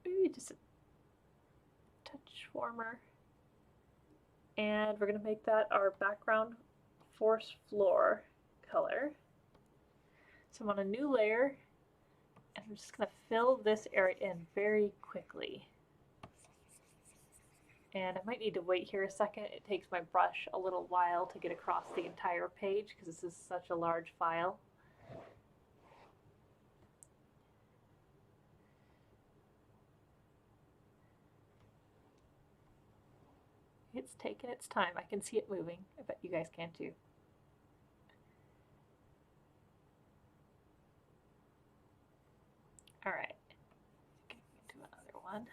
Ooh, just a touch warmer. And we're going to make that our background forest floor color. So I'm on a new layer, and I'm just going to fill this area in very quickly. And I might need to wait here a second. It takes my brush a little while to get across the entire page because this is such a large file. It's taken its time. I can see it moving. I bet you guys can too. All right, getting into another one.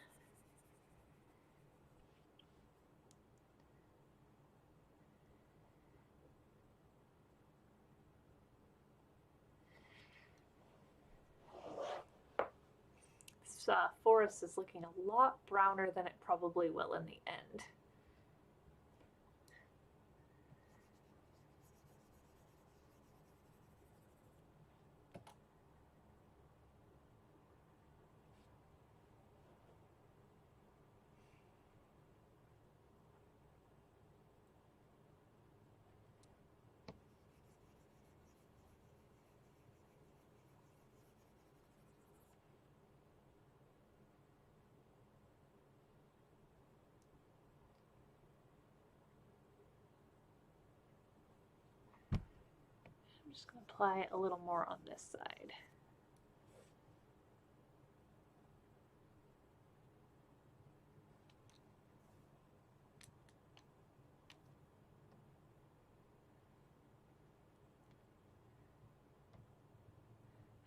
This forest is looking a lot browner than it probably will in the end. I'm just going to apply a little more on this side.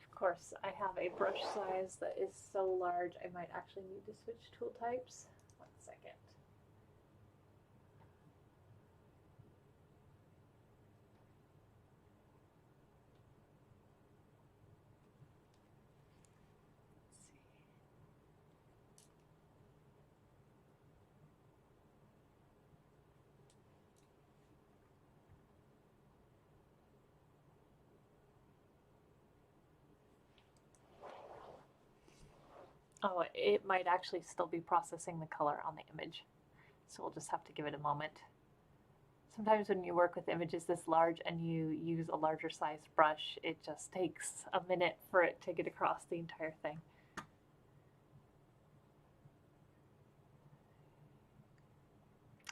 Of course, I have a brush size that is so large I might actually need to switch tool types. 1 second. Oh, it might actually still be processing the color on the image. So we'll just have to give it a moment. Sometimes when you work with images this large and you use a larger size brush, it just takes a minute for it to get across the entire thing.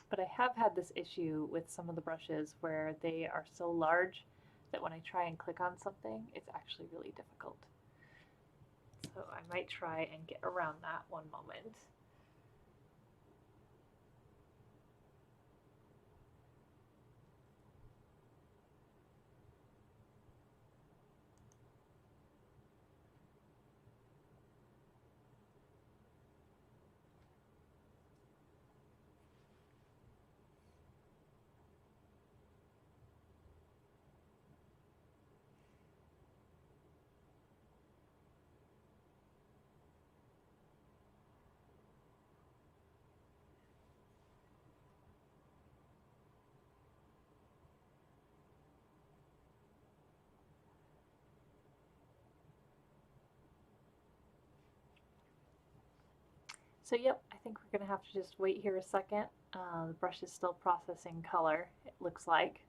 But I have had this issue with some of the brushes where they are so large that when I try and click on something, it's actually really difficult. So I might try and get around that one moment. So yep, I think we're gonna have to just wait here a second. The brush is still processing color, it looks like.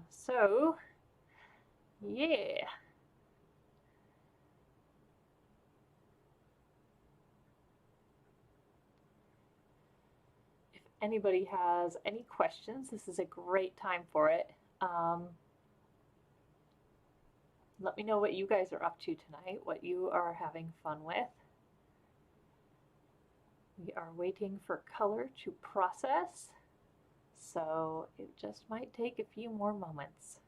So, yeah. If anybody has any questions, this is a great time for it. Let me know what you guys are up to tonight, what you are having fun with. We are waiting for color to process, so it just might take a few more moments.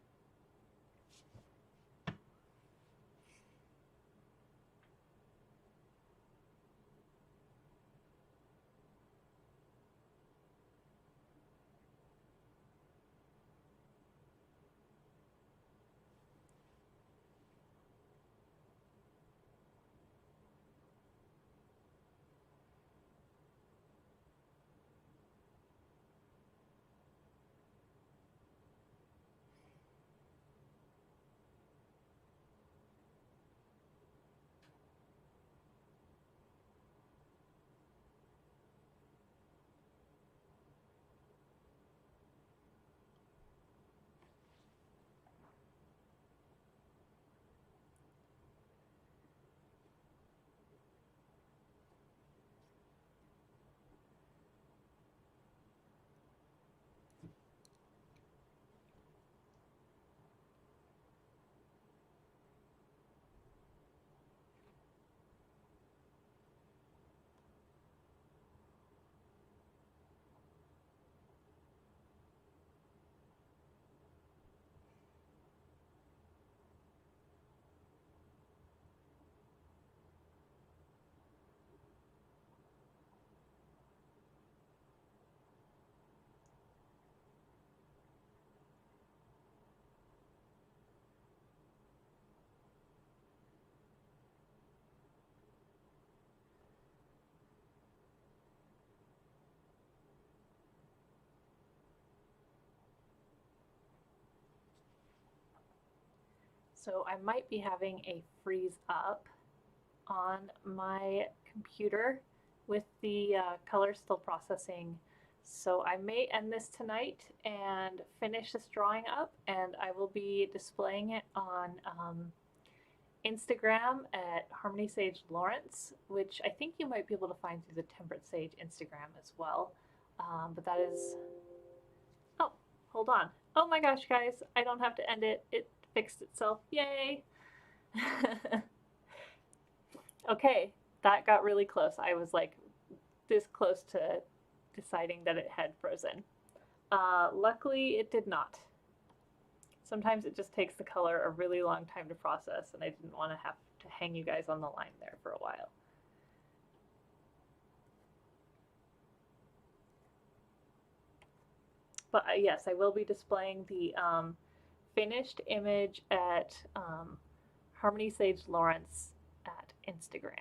So I might be having a freeze up on my computer with the color still processing. So I may end this tonight and finish this drawing up, and I will be displaying it on Instagram at Harmony Sage Lawrence, which I think you might be able to find through the Temperate Sage Instagram as well. But that is, oh, hold on. Oh my gosh, guys, I don't have to end it. It fixed itself. Yay! Okay, that got really close. I was like this close to deciding that it had frozen. Luckily, it did not. Sometimes it just takes the color a really long time to process, and I didn't want to have to hang you guys on the line there for a while. But yes, I will be displaying the finished image at Harmony Sage Lawrence at Instagram.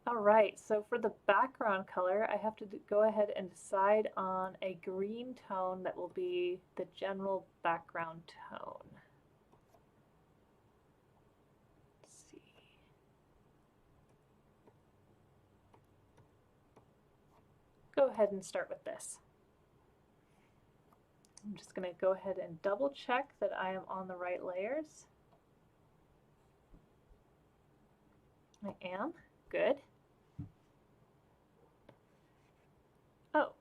All right, so for the background color, I have to go ahead and decide on a green tone that will be the general background tone. Let's see. Go ahead and start with this. I'm just going to go ahead and double check that I am on the right layers. I am. Good. Oh,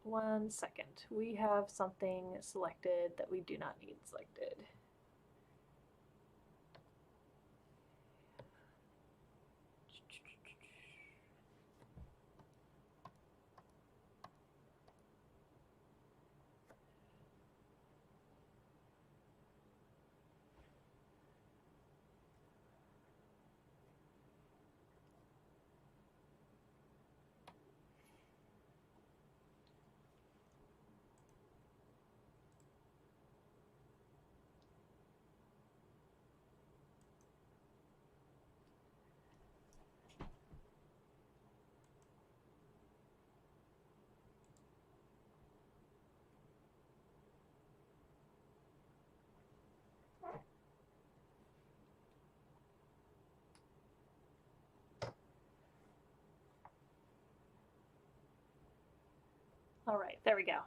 1 second. We have something selected that we do not need selected. All right, there we go.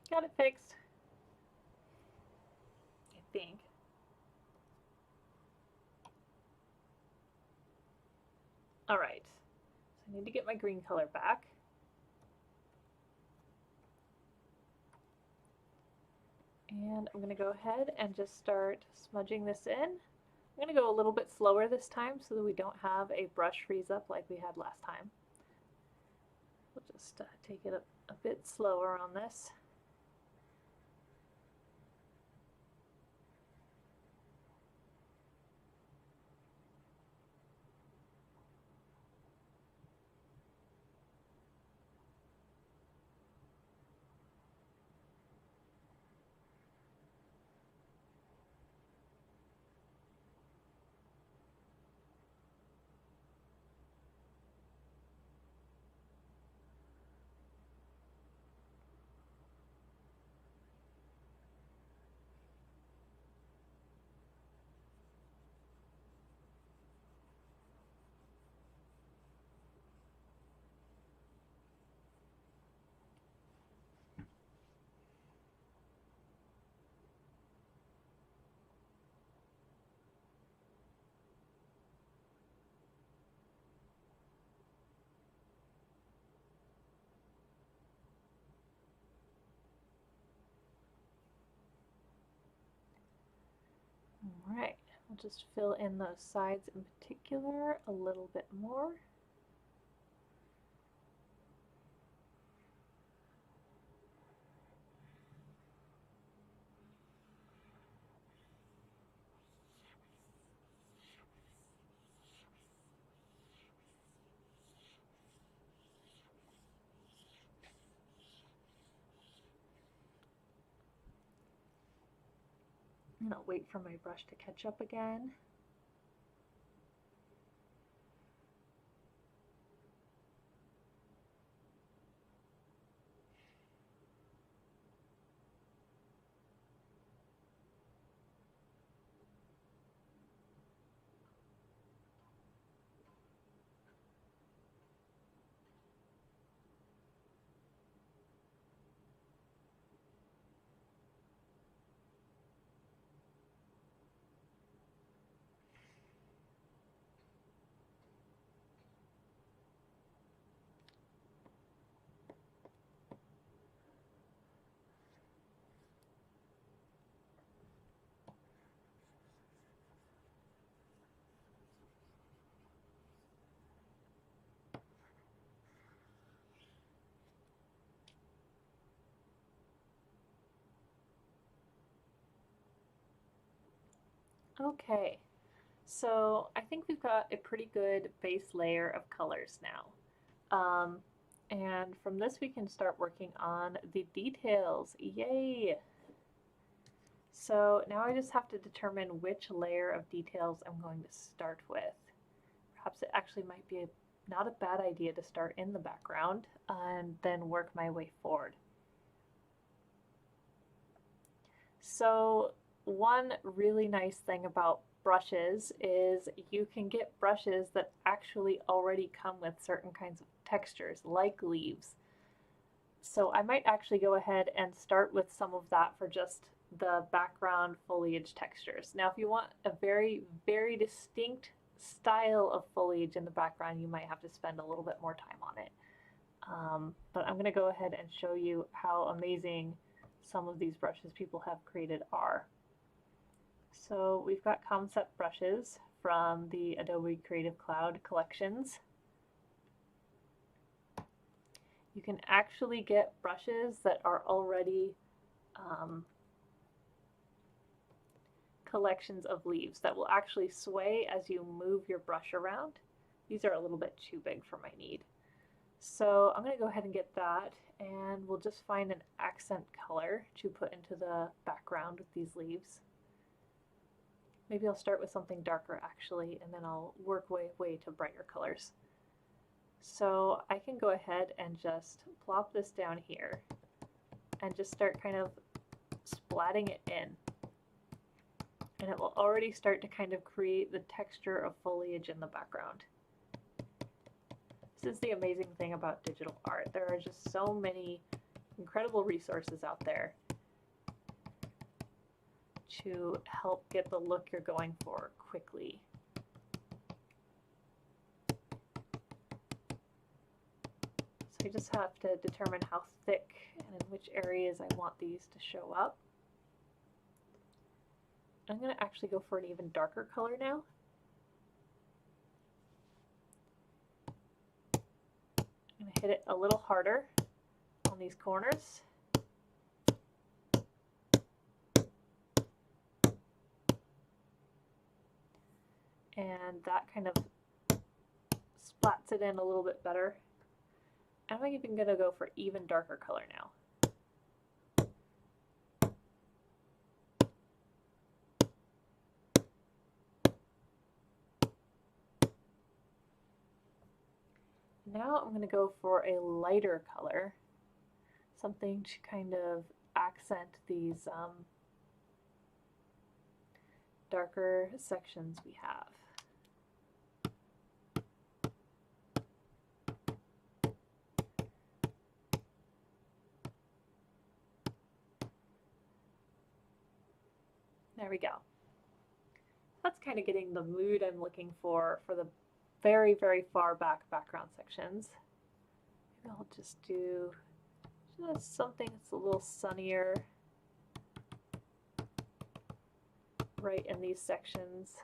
Got it fixed. I think. All right, so I need to get my green color back. And I'm gonna go ahead and just start smudging this in. I'm gonna go a little bit slower this time so that we don't have a brush freeze up like we had last time. We'll just take it a bit slower on this. All right, I'll just fill in those sides in particular a little bit more. And I'll wait for my brush to catch up again. Okay, so I think we've got a pretty good base layer of colors now. And from this we can start working on the details. Yay! So now I just have to determine which layer of details I'm going to start with. Perhaps it actually might be not a bad idea to start in the background and then work my way forward. So one really nice thing about brushes is you can get brushes that actually already come with certain kinds of textures, like leaves. So I might actually go ahead and start with some of that for just the background foliage textures. Now, if you want a very, very distinct style of foliage in the background, you might have to spend a little bit more time on it. But I'm going to go ahead and show you how amazing some of these brushes people have created are. So we've got concept brushes from the Adobe Creative Cloud collections. You can actually get brushes that are already collections of leaves that will actually sway as you move your brush around. These are a little bit too big for my need. So I'm going to go ahead and get that, and we'll just find an accent color to put into the background with these leaves. Maybe I'll start with something darker actually, and then I'll work way to brighter colors. So I can go ahead and just plop this down here and just start kind of splatting it in. And it will already start to kind of create the texture of foliage in the background. This is the amazing thing about digital art. There are just so many incredible resources out there to help get the look you're going for quickly. So I just have to determine how thick and in which areas I want these to show up. I'm going to actually go for an even darker color now. I'm going to hit it a little harder on these corners. And that kind of splats it in a little bit better. I'm even going to go for even darker color now. Now I'm going to go for a lighter color, something to kind of accent these darker sections we have. There we go. That's kind of getting the mood I'm looking for the very, very far back background sections. Maybe I'll just do just something that's a little sunnier right in these sections.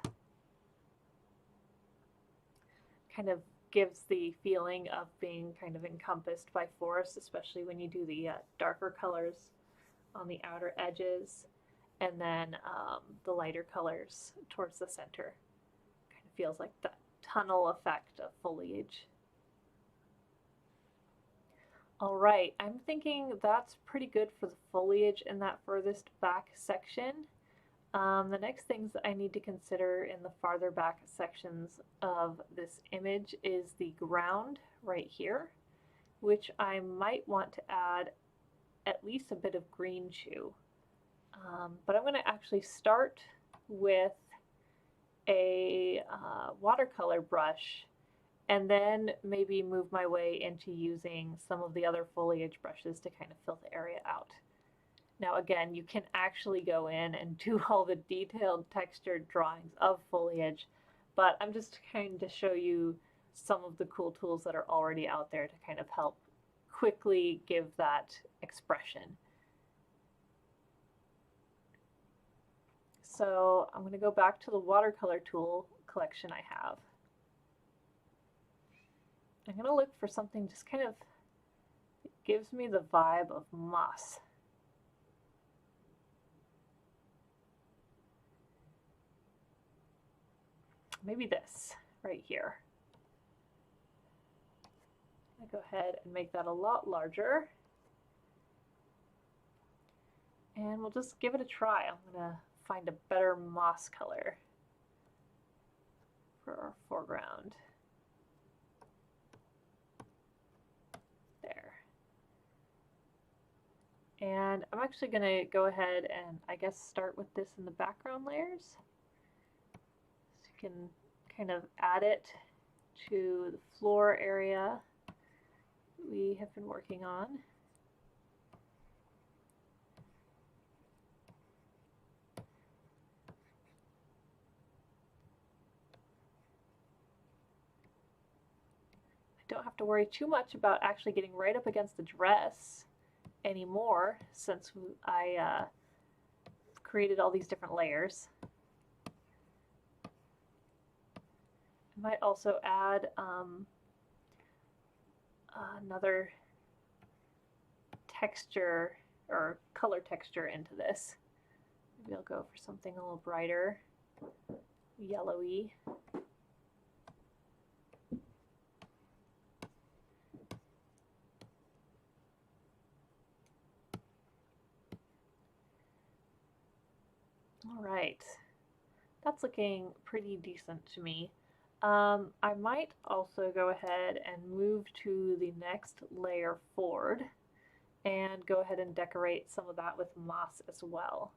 Kind of gives the feeling of being kind of encompassed by forest, especially when you do the darker colors on the outer edges, and then the lighter colors towards the center. Kind of feels like that tunnel effect of foliage. All right, I'm thinking that's pretty good for the foliage in that furthest back section. The next things that I need to consider in the farther back sections of this image is the ground right here, which I might want to add at least a bit of green to. But I'm going to actually start with a watercolor brush and then maybe move my way into using some of the other foliage brushes to kind of fill the area out. Now again, you can actually go in and do all the detailed textured drawings of foliage, but I'm just trying to show you some of the cool tools that are already out there to kind of help quickly give that expression. So I'm going to go back to the watercolor tool collection I have. I'm going to look for something just kind of that gives me the vibe of moss. maybe this right here. I'm going to go ahead and make that a lot larger. And we'll just give it a try. I'm going to find a better moss color for our foreground. There. And I'm actually going to go ahead and I guess start with this in the background layers. So you can kind of add it to the floor area we have been working on. I don't have to worry too much about actually getting right up against the dress anymore since I created all these different layers. I might also add another texture or color texture into this. Maybe I'll go for something a little brighter, yellowy. All right, that's looking pretty decent to me. I might also go ahead and move to the next layer forward and go ahead and decorate some of that with moss as well.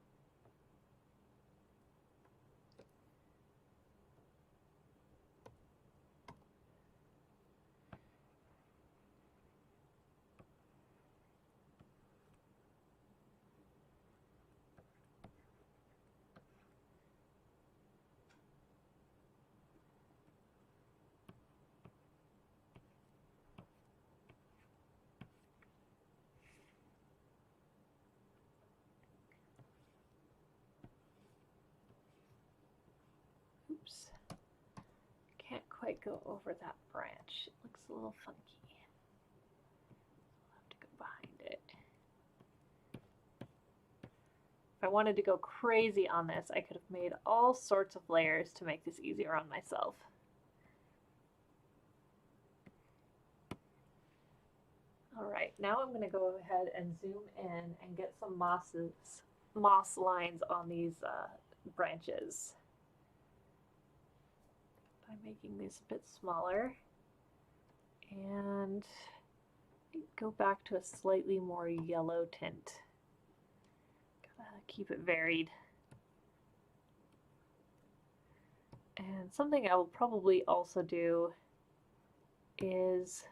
Oops, can't quite go over that branch. It looks a little funky. I'll have to go behind it. If I wanted to go crazy on this, I could have made all sorts of layers to make this easier on myself. All right, now I'm going to go ahead and zoom in and get some moss lines on these branches by making these a bit smaller, and go back to a slightly more yellow tint. Gotta keep it varied. And something I will probably also do is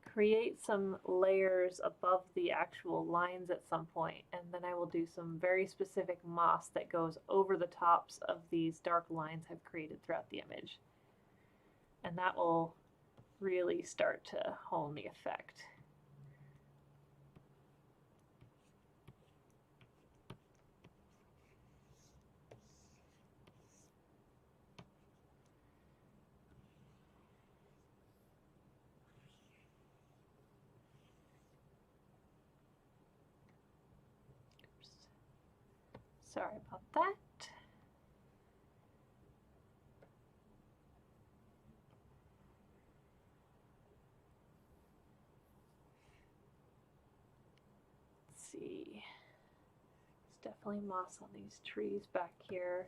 create some layers above the actual lines at some point, and then I will do some very specific moss that goes over the tops of these dark lines I've created throughout the image. And that will really start to hone the effect. Oops. Sorry about that. See, there's definitely moss on these trees back here.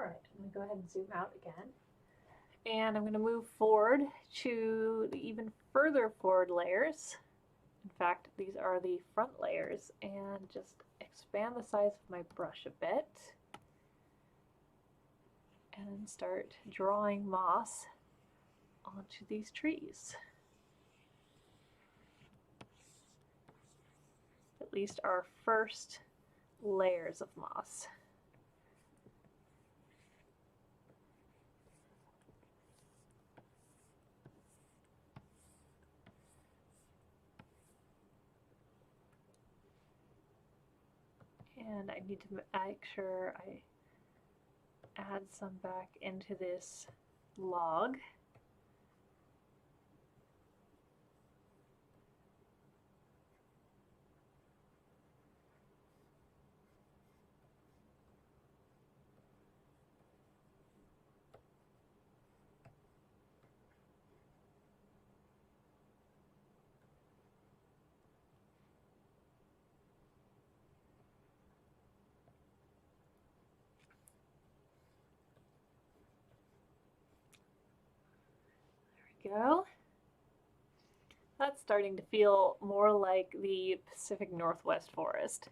All right, I'm going to go ahead and zoom out again. And I'm going to move forward to the even further forward layers. In fact, these are the front layers, and just expand the size of my brush a bit and start drawing moss onto these trees. At least our first layers of moss. And I need to make sure I add some back into this log. Go. That's starting to feel more like the Pacific Northwest forest.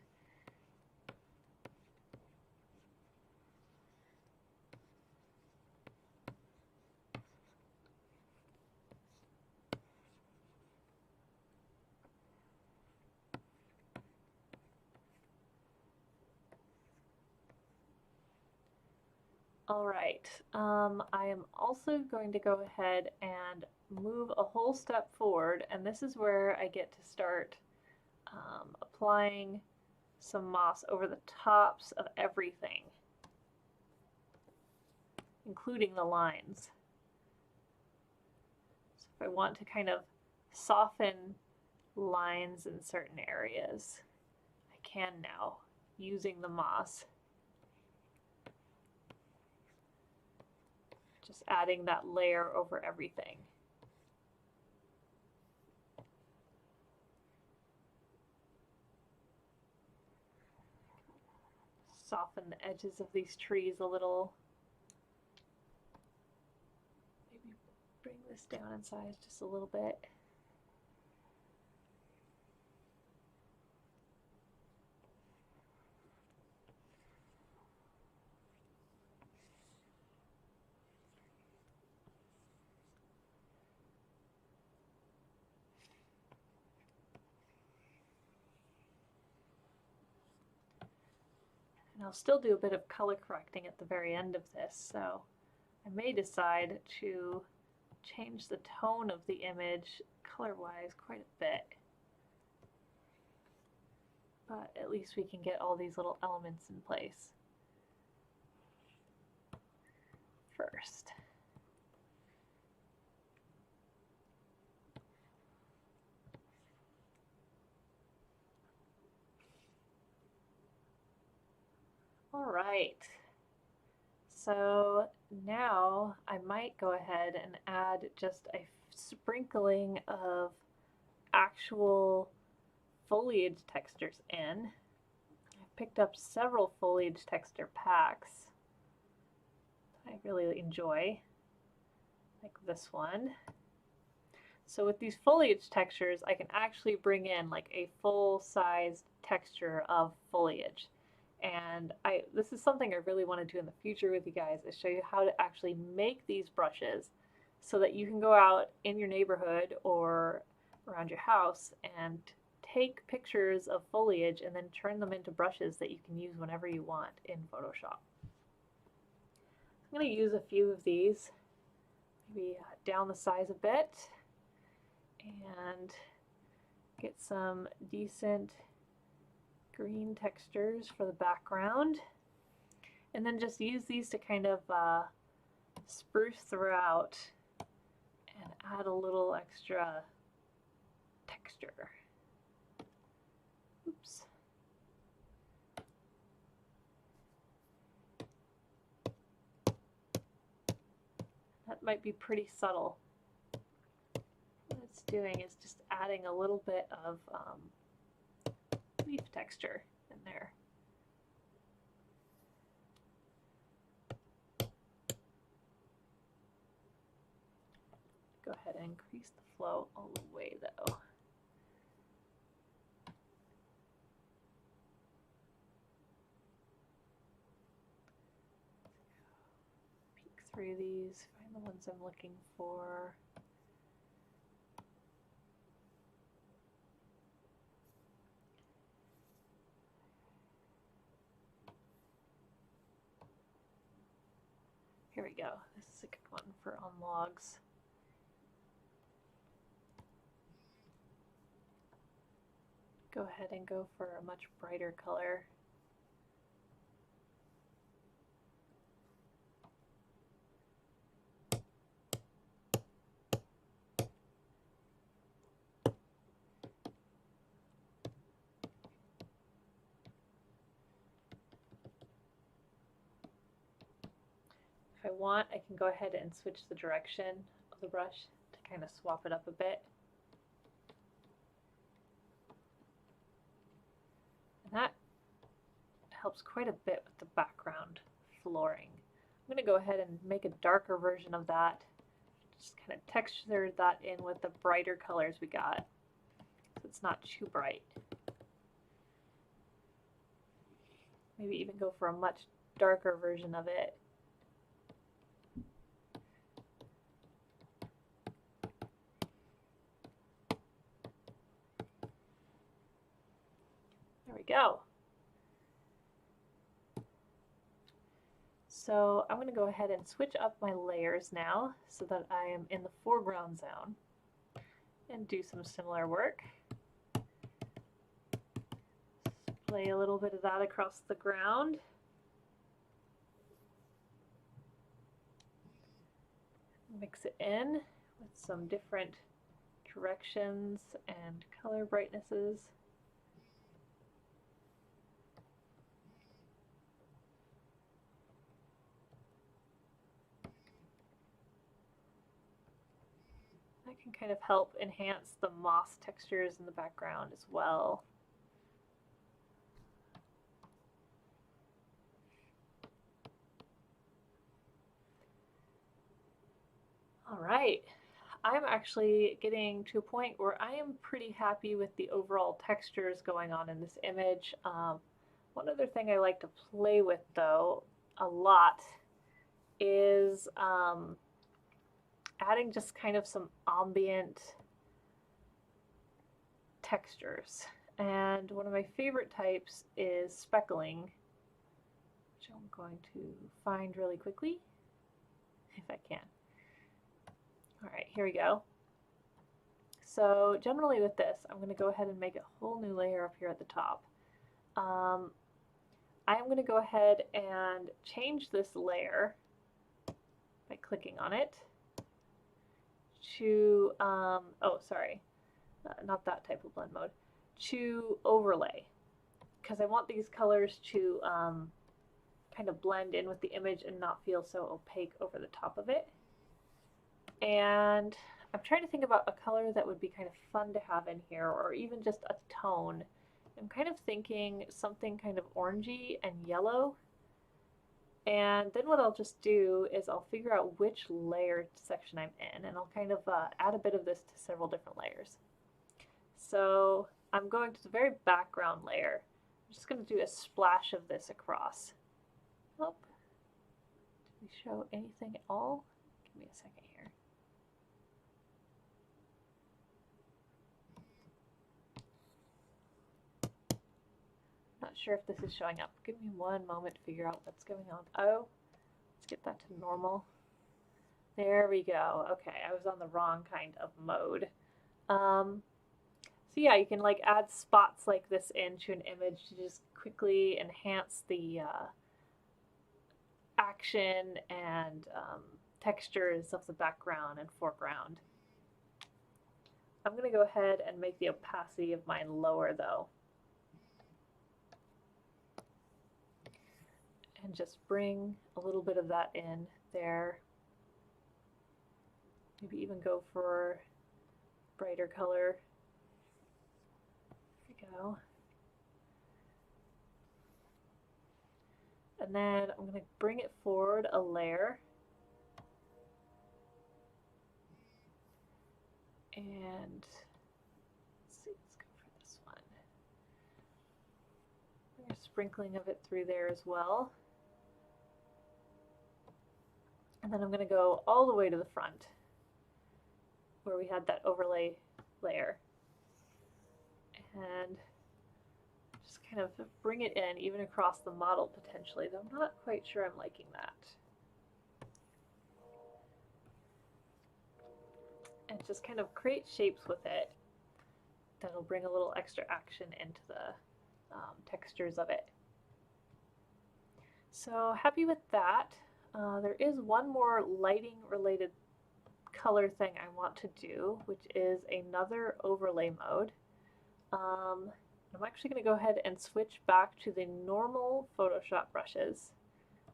All right, I am also going to go ahead and move a whole step forward, and this is where I get to start applying some moss over the tops of everything, including the lines. So if I want to kind of soften lines in certain areas, I can now, using the moss. Just adding that layer over everything. Soften the edges of these trees a little. Maybe bring this down in size just a little bit. And I'll still do a bit of color correcting at the very end of this, so I may decide to change the tone of the image color-wise quite a bit. But at least we can get all these little elements in place first. All right, so now I might go ahead and add just a sprinkling of actual foliage textures in. I've picked up several foliage texture packs that I really enjoy, like this one. So with these foliage textures, I can actually bring in like a full-sized texture of foliage. And this is something I really want to do in the future with you guys, is show you how to actually make these brushes so that you can go out in your neighborhood or around your house and take pictures of foliage and then turn them into brushes that you can use whenever you want in Photoshop. I'm going to use a few of these, maybe down the size a bit, and get some decent green textures for the background, and then just use these to kind of spruce throughout and add a little extra texture. Oops. That might be pretty subtle. What it's doing is just adding a little bit of leaf texture in there. Go ahead and increase the flow all the way though. Peek through these, find the ones I'm looking for. Here we go. This is a good one for on logs. Go ahead and go for a much brighter color. I want, I can go ahead and switch the direction of the brush to kind of swap it up a bit. And that helps quite a bit with the background flooring. I'm going to go ahead and make a darker version of that. Just kind of texture that in with the brighter colors we got, so it's not too bright. Maybe even go for a much darker version of it. There we go. So I'm going to go ahead and switch up my layers now so that I am in the foreground zone and do some similar work. Lay a little bit of that across the ground. Mix it in with some different directions and color brightnesses. That can kind of help enhance the moss textures in the background as well. All right, I'm actually getting to a point where I am pretty happy with the overall textures going on in this image. One other thing I like to play with though a lot is adding just kind of some ambient textures. And one of my favorite types is speckling, which I'm going to find really quickly if I can. All right, here we go. So generally with this, I'm going to go ahead and make a whole new layer up here at the top. I'm going to go ahead and change this layer by clicking on it to, not that type of blend mode, to overlay, because I want these colors to kind of blend in with the image and not feel so opaque over the top of it. And I'm trying to think about a color that would be kind of fun to have in here, or even just a tone. I'm kind of thinking something kind of orangey and yellow. And then what I'll just do is I'll figure out which layer section I'm in, and I'll kind of add a bit of this to several different layers. So I'm going to the very background layer. I'm just going to do a splash of this across. Oh, did we show anything at all? Give me a second here. Not sure if this is showing up. Give me one moment to figure out what's going on. Oh, let's get that to normal. There we go. Okay, I was on the wrong kind of mode. So yeah, you can like add spots like this into an image to just quickly enhance the action and textures of the background and foreground. I'm going to go ahead and make the opacity of mine lower though. And just bring a little bit of that in there. Maybe even go for brighter color. There we go. And then I'm going to bring it forward a layer. And let's see, let's go for this one. Bring a sprinkling of it through there as well. And then I'm going to go all the way to the front where we had that overlay layer. And just kind of bring it in even across the model potentially, though I'm not quite sure I'm liking that. And just kind of create shapes with it that'll bring a little extra action into the textures of it. So happy with that. There is one more lighting related color thing I want to do, which is another overlay mode. I'm actually going to go ahead and switch back to the normal Photoshop brushes.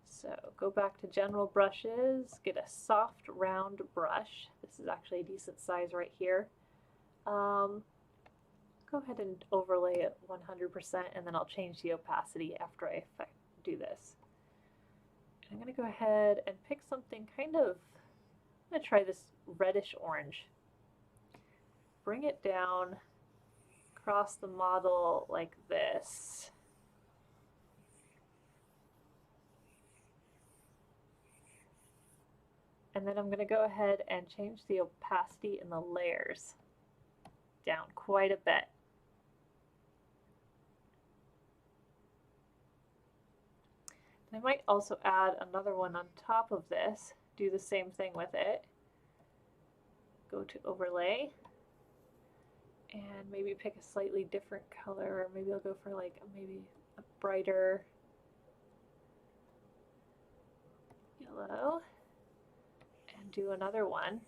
So go back to general brushes, get a soft round brush. This is actually a decent size right here. Go ahead and overlay it 100% and then I'll change the opacity after I do this. I'm going to go ahead and pick something kind of, I'm going to try this reddish orange. Bring it down across the model like this. And then I'm going to go ahead and change the opacity in the layers down quite a bit. I might also add another one on top of this, do the same thing with it. Go to overlay and maybe pick a slightly different color, or maybe I'll go for like maybe a brighter yellow and do another one.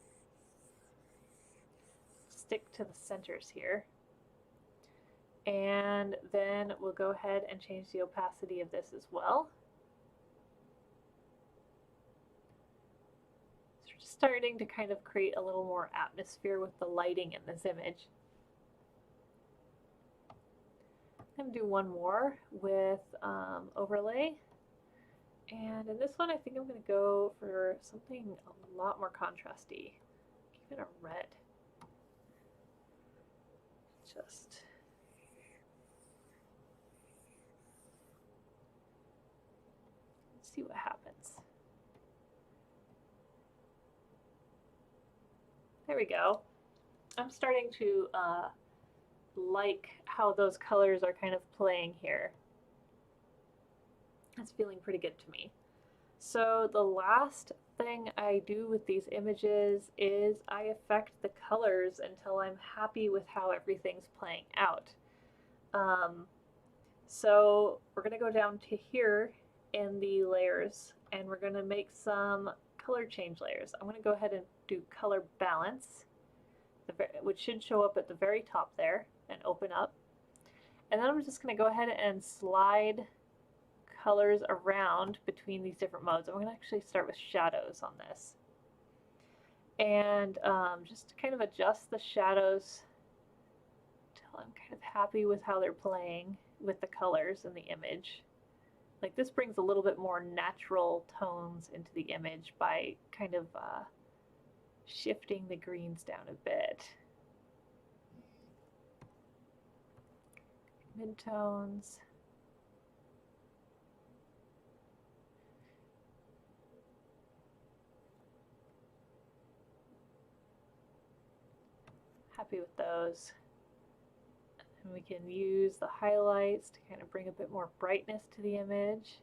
Stick to the centers here. And then we'll go ahead and change the opacity of this as well. Starting to kind of create a little more atmosphere with the lighting in this image. I'm going to do one more with overlay. And in this one, I think I'm going to go for something a lot more contrasty. Give it a red. Just see what happens. There we go. I'm starting to like how those colors are kind of playing here. That's feeling pretty good to me. So the last thing I do with these images is I affect the colors until I'm happy with how everything's playing out. So we're going to go down to here in the layers and we're going to make some color change layers. I'm going to go ahead and do color balance, which should show up at the very top there and open up. And then I'm just going to go ahead and slide colors around between these different modes. I'm going to actually start with shadows on this. And just kind of adjust the shadows until I'm kind of happy with how they're playing with the colors in the image. Like this brings a little bit more natural tones into the image by kind of shifting the greens down a bit. Midtones. Happy with those. And we can use the highlights to kind of bring a bit more brightness to the image.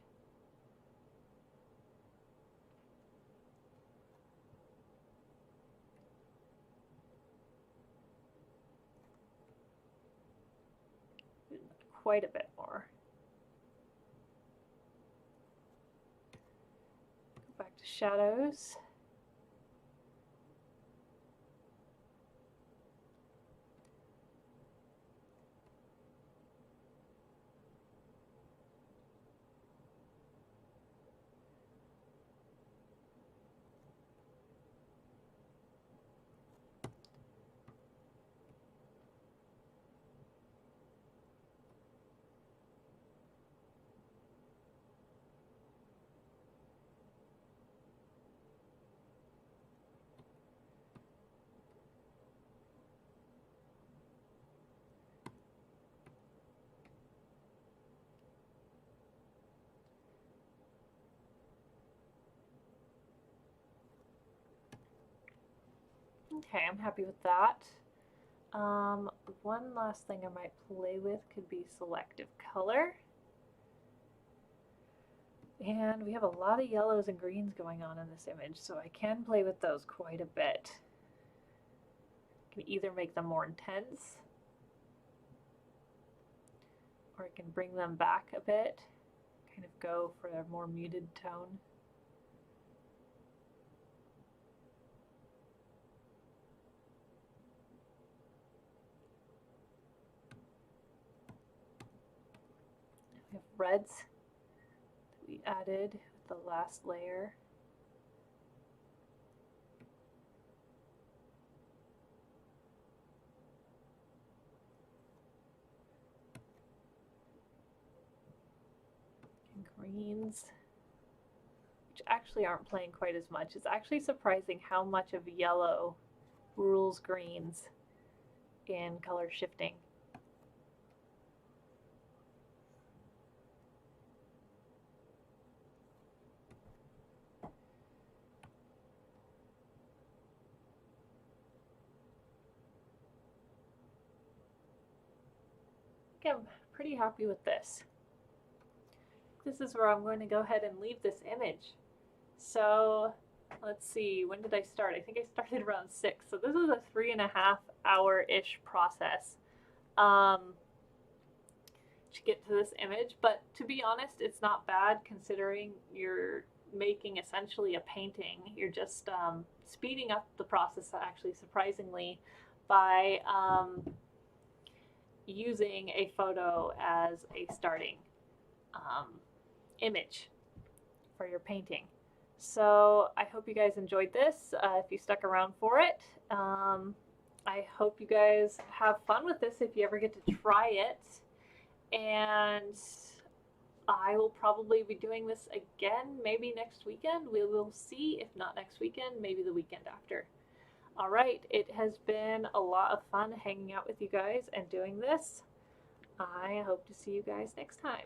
Quite a bit more. Go back to shadows. Okay, I'm happy with that. One last thing I might play with could be selective color. And we have a lot of yellows and greens going on in this image, so I can play with those quite a bit. I can either make them more intense, or I can bring them back a bit, kind of go for a more muted tone. We have reds that we added with the last layer. And greens, which actually aren't playing quite as much. It's actually surprising how much of yellow rules greens in color shifting. I'm pretty happy with this. This is where I'm going to go ahead and leave this image. So let's see, when did I start? I think I started around 6. So this is a 3.5 hour-ish process to get to this image. But to be honest, it's not bad considering you're making essentially a painting. You're just speeding up the process, actually, surprisingly, by using a photo as a starting image for your painting. So I hope you guys enjoyed this. If you stuck around for it, I hope you guys have fun with this if you ever get to try it. And I will probably be doing this again maybe next weekend. We will see. If not next weekend, maybe the weekend after. All right, it has been a lot of fun hanging out with you guys and doing this. I hope to see you guys next time.